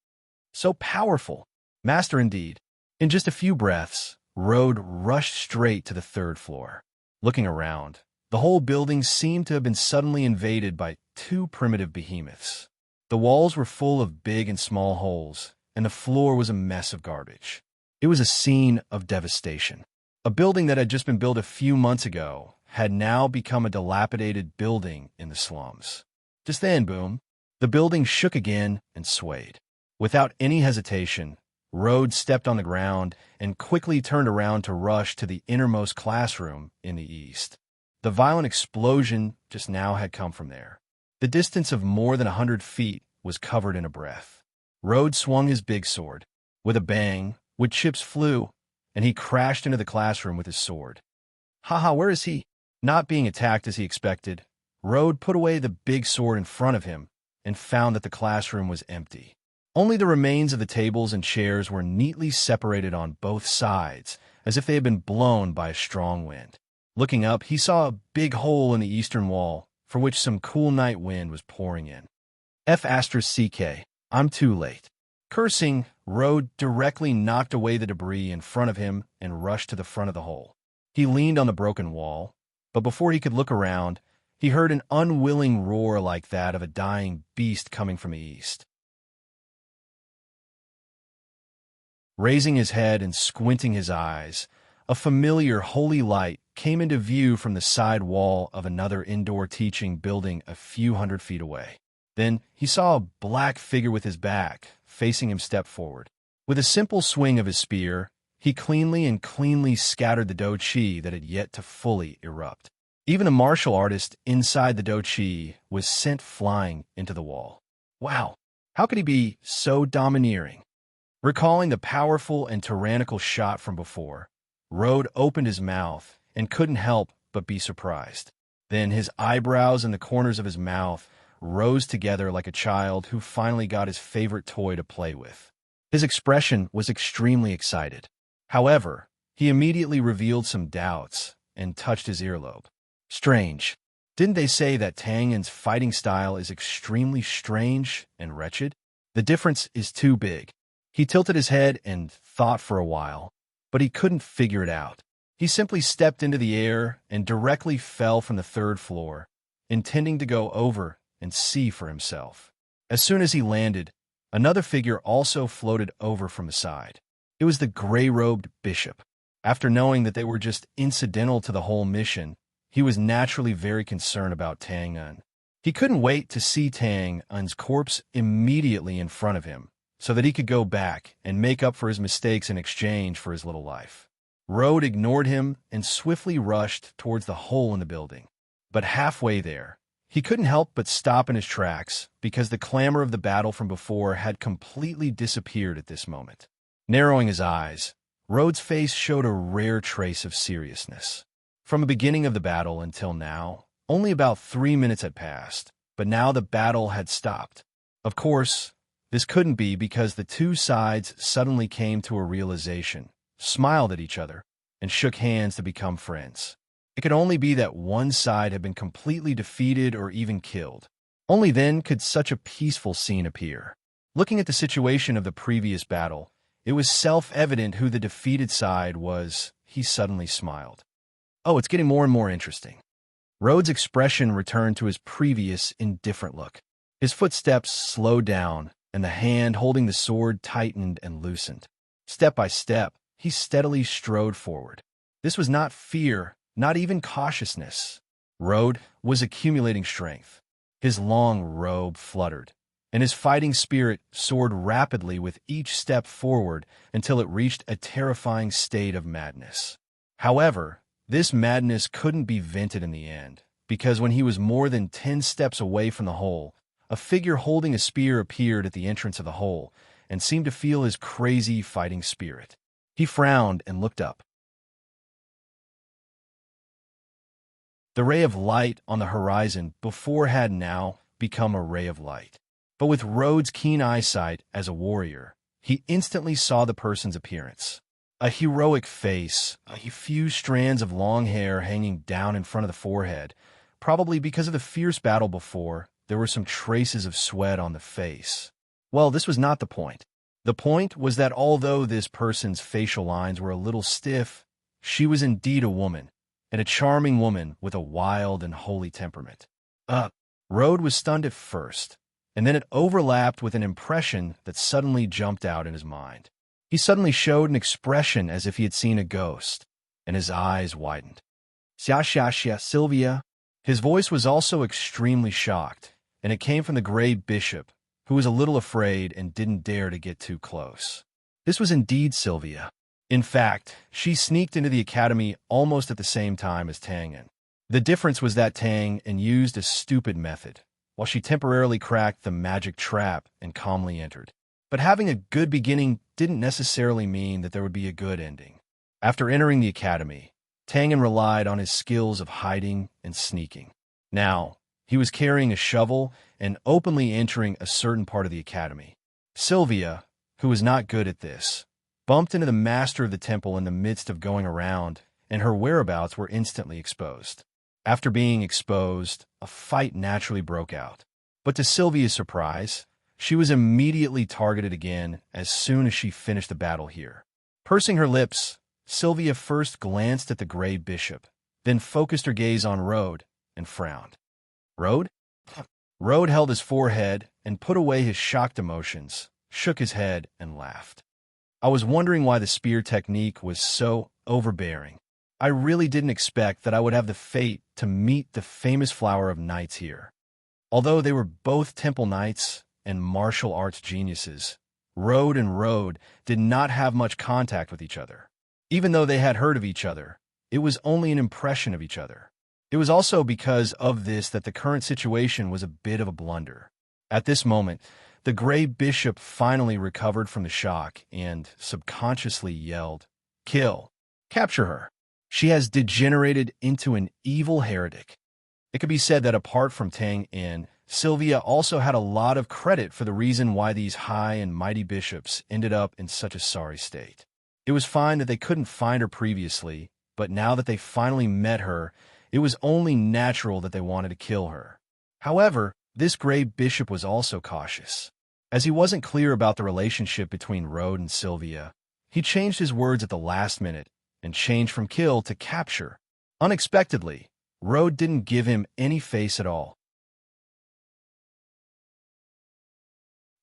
So powerful! Master indeed. In just a few breaths, Road rushed straight to the third floor. Looking around, the whole building seemed to have been suddenly invaded by two primitive behemoths. The walls were full of big and small holes, and the floor was a mess of garbage. It was a scene of devastation. A building that had just been built a few months ago had now become a dilapidated building in the slums. Just then, boom, the building shook again and swayed. Without any hesitation, Road stepped on the ground and quickly turned around to rush to the innermost classroom in the east. The violent explosion just now had come from there. The distance of more than 100 feet was covered in a breath. Road swung his big sword. With a bang, wood chips flew, and he crashed into the classroom with his sword. Haha, where is he? Not being attacked as he expected, Road put away the big sword in front of him and found that the classroom was empty. Only the remains of the tables and chairs were neatly separated on both sides, as if they had been blown by a strong wind. Looking up, he saw a big hole in the eastern wall, for which some cool night wind was pouring in. F***, I'm too late. Cursing, Road directly knocked away the debris in front of him and rushed to the front of the hole. He leaned on the broken wall, but before he could look around, he heard an unwilling roar like that of a dying beast coming from the east. Raising his head and squinting his eyes, a familiar holy light came into view from the side wall of another indoor teaching building a few hundred feet away. Then he saw a black figure with his back facing him step forward. With a simple swing of his spear, he cleanly scattered the do-chi that had yet to fully erupt. Even a martial artist inside the do-chi was sent flying into the wall. Wow, how could he be so domineering? Recalling the powerful and tyrannical shot from before, Road opened his mouth and couldn't help but be surprised. Then his eyebrows and the corners of his mouth rose together like a child who finally got his favorite toy to play with. His expression was extremely excited. However, he immediately revealed some doubts and touched his earlobe. Strange. Didn't they say that Tang En's fighting style is extremely strange and wretched? The difference is too big. He tilted his head and thought for a while, but he couldn't figure it out. He simply stepped into the air and directly fell from the third floor, intending to go over and see for himself. As soon as he landed, another figure also floated over from the side. It was the gray-robed bishop. After knowing that they were just incidental to the whole mission, he was naturally very concerned about Tang En. He couldn't wait to see Tang En's corpse immediately in front of him, so that he could go back and make up for his mistakes in exchange for his little life. Road ignored him and swiftly rushed towards the hole in the building. But halfway there, he couldn't help but stop in his tracks because the clamor of the battle from before had completely disappeared at this moment. Narrowing his eyes, Road's face showed a rare trace of seriousness. From the beginning of the battle until now, only about 3 minutes had passed, but now the battle had stopped. Of course, this couldn't be because the two sides suddenly came to a realization, smiled at each other, and shook hands to become friends. It could only be that one side had been completely defeated or even killed. Only then could such a peaceful scene appear. Looking at the situation of the previous battle, it was self-evident who the defeated side was. He suddenly smiled. Oh, it's getting more and more interesting. Rhodes' expression returned to his previous indifferent look. His footsteps slowed down, and the hand holding the sword tightened and loosened. Step by step, he steadily strode forward. This was not fear, not even cautiousness. Rhodes was accumulating strength. His long robe fluttered, and his fighting spirit soared rapidly with each step forward until it reached a terrifying state of madness. However, this madness couldn't be vented in the end, because when he was more than 10 steps away from the hole, a figure holding a spear appeared at the entrance of the hole and seemed to feel his crazy fighting spirit. He frowned and looked up. The ray of light on the horizon before had now become a ray of light. But with Rhodes' keen eyesight as a warrior, he instantly saw the person's appearance. A heroic face, a few strands of long hair hanging down in front of the forehead. Probably because of the fierce battle before, there were some traces of sweat on the face. Well, this was not the point. The point was that although this person's facial lines were a little stiff, she was indeed a woman, and a charming woman with a wild and holy temperament. Rhodes was stunned at first, and then it overlapped with an impression that suddenly jumped out in his mind. He suddenly showed an expression as if he had seen a ghost, and his eyes widened. Xia, Sylvia. His voice was also extremely shocked, and it came from the Grey Bishop, who was a little afraid and didn't dare to get too close. This was indeed Sylvia. In fact, she sneaked into the academy almost at the same time as Tang En. The difference was that Tang En used a stupid method, while she temporarily cracked the magic trap and calmly entered. But having a good beginning didn't necessarily mean that there would be a good ending. After entering the academy, Tang En relied on his skills of hiding and sneaking. Now, he was carrying a shovel and openly entering a certain part of the academy. Sylvia, who was not good at this, bumped into the master of the temple in the midst of going around, and her whereabouts were instantly exposed. After being exposed, a fight naturally broke out. But to Sylvia's surprise, she was immediately targeted again as soon as she finished the battle here. Pursing her lips, Sylvia first glanced at the Grey Bishop, then focused her gaze on Rhodes and frowned. Rhodes? Rhodes held his forehead and put away his shocked emotions, shook his head, and laughed. I was wondering why the spear technique was so overbearing. I really didn't expect that I would have the fate to meet the famous flower of knights here. Although they were both temple knights and martial arts geniuses, Rhodes did not have much contact with each other. Even though they had heard of each other, it was only an impression of each other. It was also because of this that the current situation was a bit of a blunder. At this moment, the Grey Bishop finally recovered from the shock and subconsciously yelled, "Kill! Capture her! She has degenerated into an evil heretic." It could be said that apart from Tang En, Sylvia also had a lot of credit for the reason why these high and mighty bishops ended up in such a sorry state. It was fine that they couldn't find her previously, but now that they finally met her, it was only natural that they wanted to kill her. However, this Grey Bishop was also cautious. As he wasn't clear about the relationship between Rhodes and Sylvia, he changed his words at the last minute and changed from kill to capture. Unexpectedly, Rhodes didn't give him any face at all.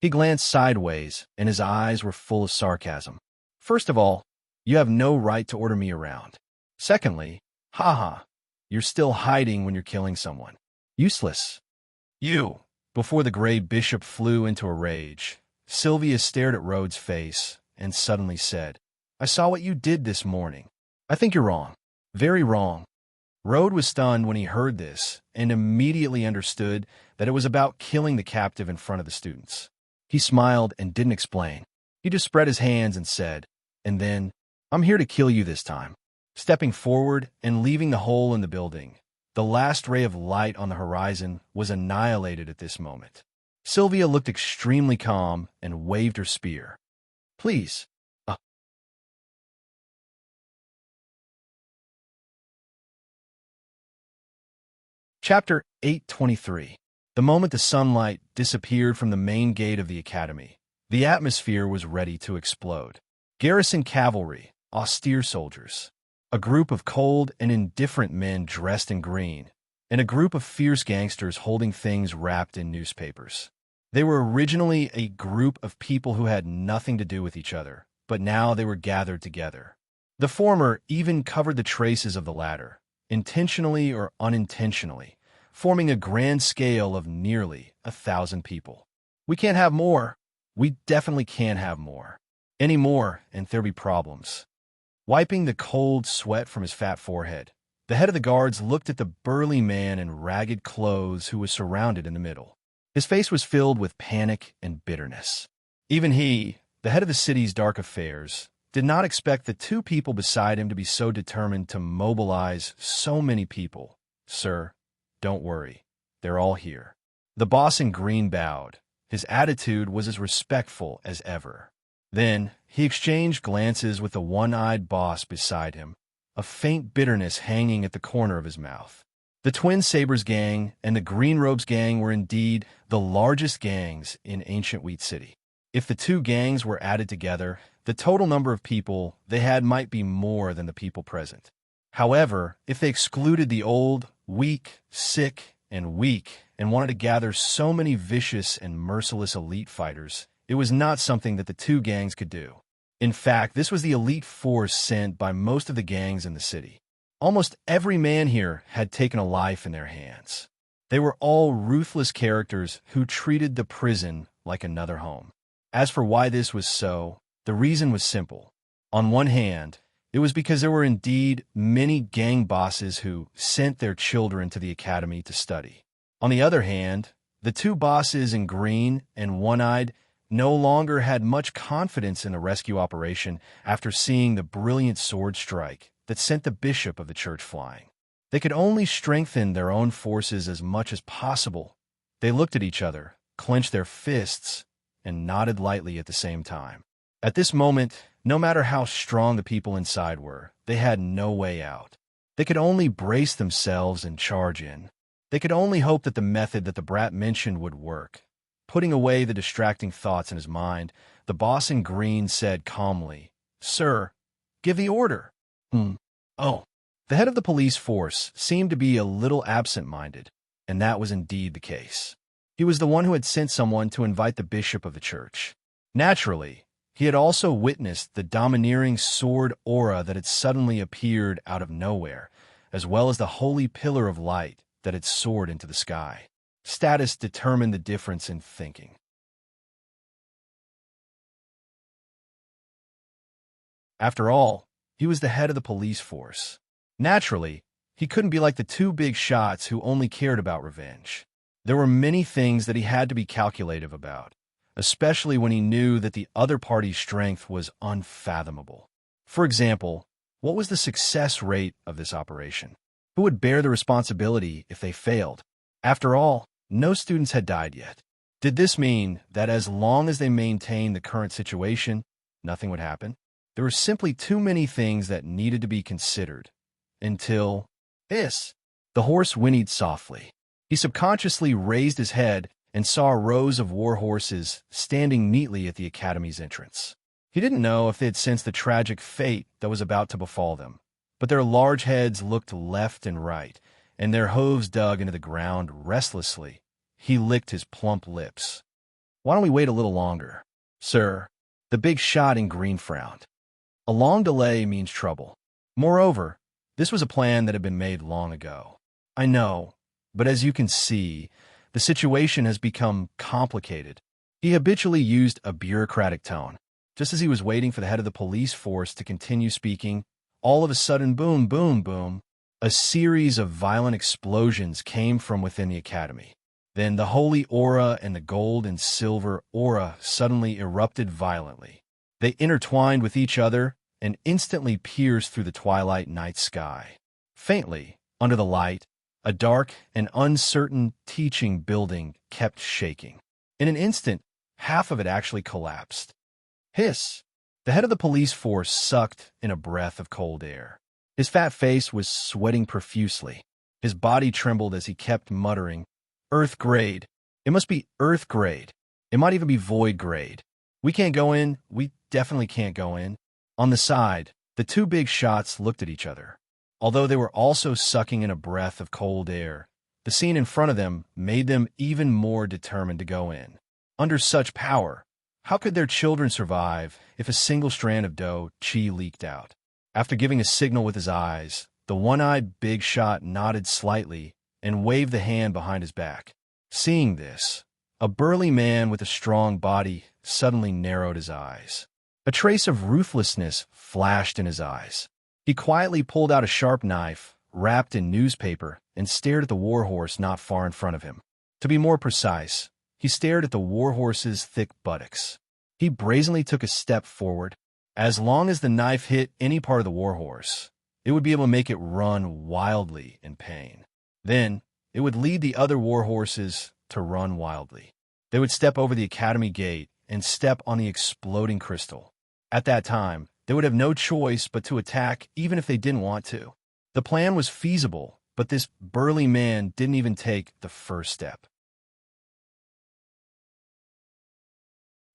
He glanced sideways, and his eyes were full of sarcasm. First of all, you have no right to order me around. Secondly, haha, you're still hiding when you're killing someone. Useless. You. Before the Grey Bishop flew into a rage, Sylvia stared at Rhodes' face and suddenly said, "I saw what you did this morning. I think you're wrong. Very wrong." Rhodes was stunned when he heard this and immediately understood that it was about killing the captive in front of the students. He smiled and didn't explain. He just spread his hands and said, "And then, I'm here to kill you this time." Stepping forward and leaving the hole in the building, the last ray of light on the horizon was annihilated at this moment. Sylvia looked extremely calm and waved her spear. "Please." Chapter 823. The moment the sunlight disappeared from the main gate of the academy, the atmosphere was ready to explode. Garrison cavalry, austere soldiers, a group of cold and indifferent men dressed in green, and a group of fierce gangsters holding things wrapped in newspapers. They were originally a group of people who had nothing to do with each other, but now they were gathered together. The former even covered the traces of the latter, intentionally or unintentionally, forming a grand scale of nearly 1,000 people. We can't have more. We definitely can't have more. Any more, and there'll be problems. Wiping the cold sweat from his fat forehead, the head of the guards looked at the burly man in ragged clothes who was surrounded in the middle. His face was filled with panic and bitterness. Even he, the head of the city's dark affairs, did not expect the two people beside him to be so determined to mobilize so many people. Sir, don't worry. They're all here. The boss in green bowed. His attitude was as respectful as ever. Then he exchanged glances with the one-eyed boss beside him, a faint bitterness hanging at the corner of his mouth. The Twin Sabres gang and the Green Robes gang were indeed the largest gangs in ancient Wheat City. If the two gangs were added together, the total number of people they had might be more than the people present. However, if they excluded the old, weak, sick, and weak, and wanted to gather so many vicious and merciless elite fighters, it was not something that the two gangs could do. In fact, this was the elite force sent by most of the gangs in the city. Almost every man here had taken a life in their hands. They were all ruthless characters who treated the prison like another home. As for why this was so, the reason was simple. On one hand, it was because there were indeed many gang bosses who sent their children to the academy to study. On the other hand, the two bosses in green and one-eyed no longer had much confidence in the rescue operation after seeing the brilliant sword strike that sent the bishop of the church flying. They could only strengthen their own forces as much as possible. They looked at each other, clenched their fists, and nodded lightly at the same time. At this moment, no matter how strong the people inside were, they had no way out. They could only brace themselves and charge in. They could only hope that the method that the brat mentioned would work. Putting away the distracting thoughts in his mind, the boss in green said calmly, "Sir, give the order." Oh. The head of the police force seemed to be a little absent-minded, and that was indeed the case. He was the one who had sent someone to invite the bishop of the church. Naturally, he had also witnessed the domineering sword aura that had suddenly appeared out of nowhere, as well as the holy pillar of light that had soared into the sky. Status determined the difference in thinking. After all, he was the head of the police force. Naturally, he couldn't be like the two big shots who only cared about revenge. There were many things that he had to be calculative about, especially when he knew that the other party's strength was unfathomable. For example, what was the success rate of this operation? Who would bear the responsibility if they failed? After all, no students had died yet. Did this mean that as long as they maintained the current situation, nothing would happen? There were simply too many things that needed to be considered. Until this. The horse whinnied softly. He subconsciously raised his head and saw rows of war horses standing neatly at the academy's entrance. He didn't know if they had sensed the tragic fate that was about to befall them, but their large heads looked left and right, and their hooves dug into the ground restlessly. He licked his plump lips. "Why don't we wait a little longer?" "Sir." The big shot in green frowned. "A long delay means trouble. Moreover, this was a plan that had been made long ago." "I know, but as you can see, the situation has become complicated." He habitually used a bureaucratic tone. Just as he was waiting for the head of the police force to continue speaking, all of a sudden, boom, boom, boom, a series of violent explosions came from within the academy. Then the holy aura and the gold and silver aura suddenly erupted violently. They intertwined with each other and instantly pierced through the twilight night sky. Faintly, under the light, a dark and uncertain teaching building kept shaking. In an instant, half of it actually collapsed. Hiss! The head of the police force sucked in a breath of cold air. His fat face was sweating profusely. His body trembled as he kept muttering, Earth grade. It must be Earth grade. It might even be void grade. We can't go in. We definitely can't go in. On the side, the two big shots looked at each other. Although they were also sucking in a breath of cold air, the scene in front of them made them even more determined to go in. Under such power, how could their children survive if a single strand of dough chi leaked out? After giving a signal with his eyes, the one-eyed big shot nodded slightly and waved the hand behind his back. Seeing this, a burly man with a strong body suddenly narrowed his eyes. A trace of ruthlessness flashed in his eyes. He quietly pulled out a sharp knife, wrapped in newspaper, and stared at the warhorse not far in front of him. To be more precise, he stared at the warhorse's thick buttocks. He brazenly took a step forward. As long as the knife hit any part of the warhorse, it would be able to make it run wildly in pain. Then, it would lead the other warhorses to run wildly. They would step over the academy gate and step on the exploding crystal. At that time, they would have no choice but to attack even if they didn't want to. The plan was feasible, but this burly man didn't even take the first step.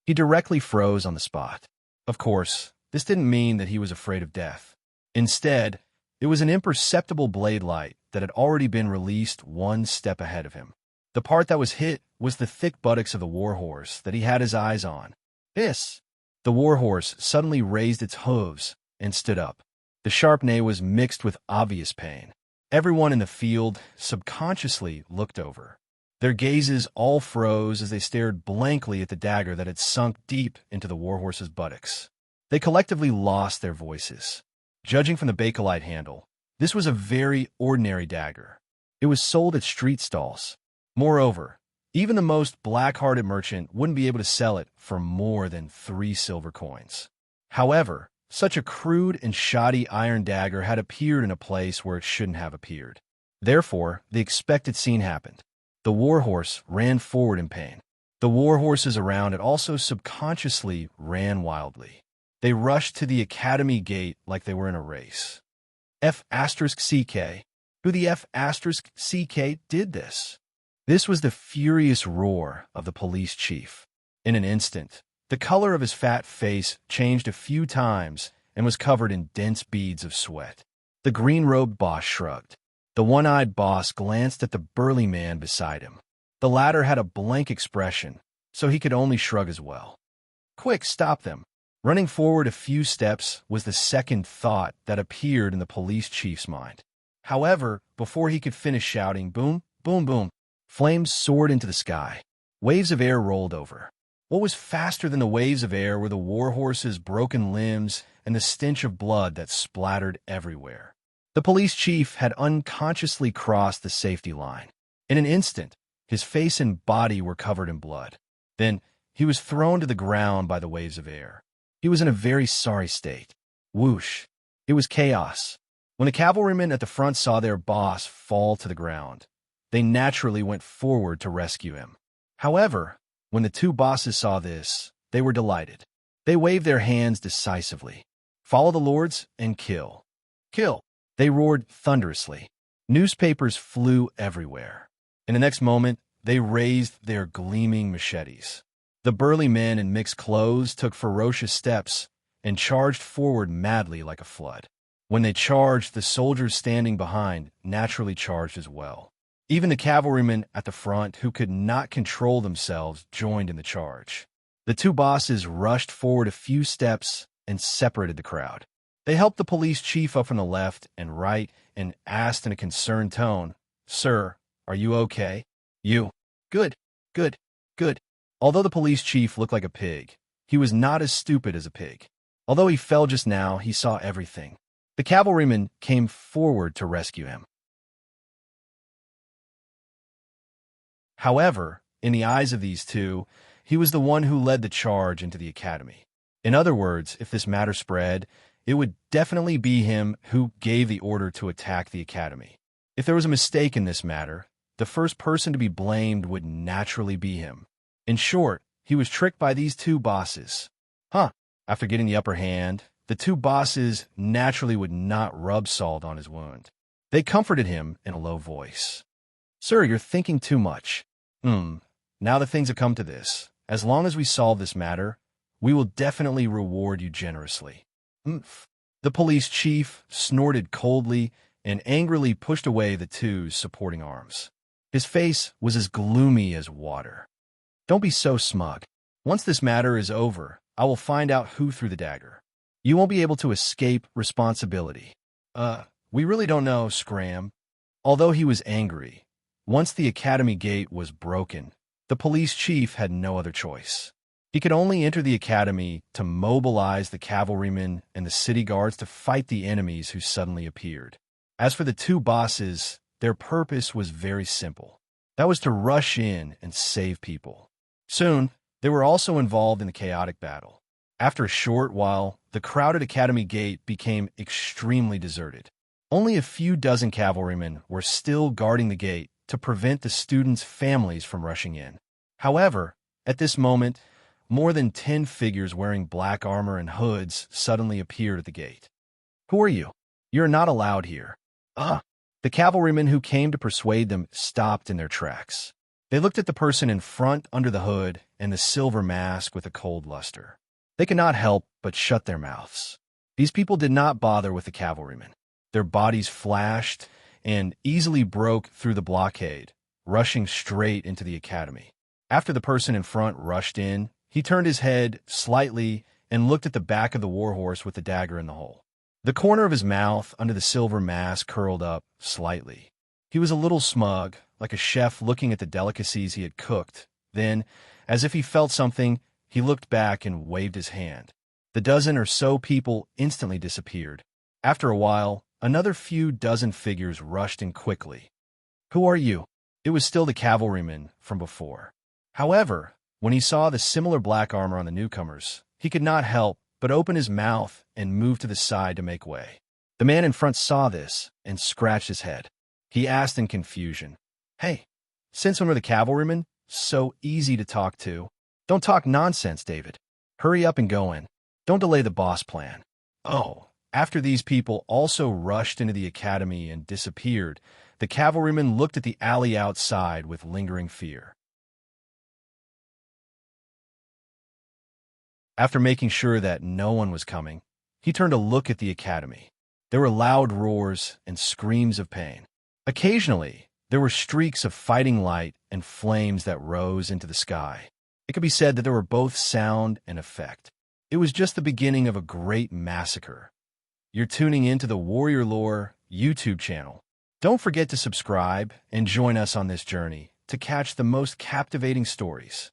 He directly froze on the spot. Of course, this didn't mean that he was afraid of death. Instead, it was an imperceptible blade light that had already been released one step ahead of him. The part that was hit was the thick buttocks of the warhorse that he had his eyes on. Hiss! The warhorse suddenly raised its hooves and stood up. The sharp neigh was mixed with obvious pain. Everyone in the field subconsciously looked over. Their gazes all froze as they stared blankly at the dagger that had sunk deep into the warhorse's buttocks. They collectively lost their voices. Judging from the Bakelite handle, this was a very ordinary dagger. It was sold at street stalls. Moreover, even the most black-hearted merchant wouldn't be able to sell it for more than 3 silver coins. However, such a crude and shoddy iron dagger had appeared in a place where it shouldn't have appeared. Therefore, the expected scene happened. The warhorse ran forward in pain. The warhorses around it also subconsciously ran wildly. They rushed to the academy gate like they were in a race. F*CK. Who the F*CK did this? This was the furious roar of the police chief. In an instant, the color of his fat face changed a few times and was covered in dense beads of sweat. The green-robed boss shrugged. The one-eyed boss glanced at the burly man beside him. The latter had a blank expression, so he could only shrug as well. Quick, stop them. Running forward a few steps was the second thought that appeared in the police chief's mind. However, before he could finish shouting, boom, boom, boom, flames soared into the sky. Waves of air rolled over. What was faster than the waves of air were the warhorse's broken limbs and the stench of blood that splattered everywhere. The police chief had unconsciously crossed the safety line. In an instant, his face and body were covered in blood. Then, he was thrown to the ground by the waves of air. He was in a very sorry state. Whoosh! It was chaos. When the cavalrymen at the front saw their boss fall to the ground, they naturally went forward to rescue him. However, when the two bosses saw this, they were delighted. They waved their hands decisively. Follow the lords and kill. Kill! They roared thunderously. Newspapers flew everywhere. In the next moment, they raised their gleaming machetes. The burly men in mixed clothes took ferocious steps and charged forward madly like a flood. When they charged, the soldiers standing behind naturally charged as well. Even the cavalrymen at the front, who could not control themselves, joined in the charge. The two bosses rushed forward a few steps and separated the crowd. They helped the police chief up from the left and right and asked in a concerned tone, "Sir, are you okay?" "You." "Good, good, good." Although the police chief looked like a pig, he was not as stupid as a pig. Although he fell just now, he saw everything. The cavalrymen came forward to rescue him. However, in the eyes of these two, he was the one who led the charge into the academy. In other words, if this matter spread, it would definitely be him who gave the order to attack the academy. If there was a mistake in this matter, the first person to be blamed would naturally be him. In short, he was tricked by these two bosses. After getting the upper hand, the two bosses naturally would not rub salt on his wound. They comforted him in a low voice. Sir, you're thinking too much. Now that things have come to this, as long as we solve this matter, we will definitely reward you generously. Umph. The police chief snorted coldly and angrily pushed away the two's supporting arms. His face was as gloomy as water. Don't be so smug. Once this matter is over, I will find out who threw the dagger. You won't be able to escape responsibility. We really don't know, Scram. Although he was angry, once the academy gate was broken, the police chief had no other choice. He could only enter the academy to mobilize the cavalrymen and the city guards to fight the enemies who suddenly appeared. As for the two bosses, their purpose was very simple. That was to rush in and save people. Soon, they were also involved in the chaotic battle. After a short while, the crowded academy gate became extremely deserted. Only a few dozen cavalrymen were still guarding the gate to prevent the students' families from rushing in. However, at this moment, more than 10 figures wearing black armor and hoods suddenly appeared at the gate. Who are you? You're not allowed here. The cavalrymen who came to persuade them stopped in their tracks. They looked at the person in front under the hood and the silver mask with a cold luster. They could not help but shut their mouths. These people did not bother with the cavalrymen. Their bodies flashed and easily broke through the blockade, rushing straight into the academy. After the person in front rushed in, he turned his head slightly and looked at the back of the warhorse with the dagger in the hole. The corner of his mouth under the silver mask curled up slightly. He was a little smug, like a chef looking at the delicacies he had cooked. Then, as if he felt something, he looked back and waved his hand. The dozen or so people instantly disappeared. After a while, another few dozen figures rushed in quickly. Who are you? It was still the cavalryman from before. However, when he saw the similar black armor on the newcomers, he could not help but open his mouth and move to the side to make way. The man in front saw this and scratched his head. He asked in confusion, "Hey, since when were the cavalrymen so easy to talk to?" "Don't talk nonsense, David. Hurry up and go in. Don't delay the boss plan." After these people also rushed into the academy and disappeared, the cavalryman looked at the alley outside with lingering fear. After making sure that no one was coming, he turned to look at the academy. There were loud roars and screams of pain. Occasionally, there were streaks of fighting light and flames that rose into the sky. It could be said that there were both sound and effect. It was just the beginning of a great massacre. You're tuning into the Warrior Lore YouTube channel. Don't forget to subscribe and join us on this journey to catch the most captivating stories.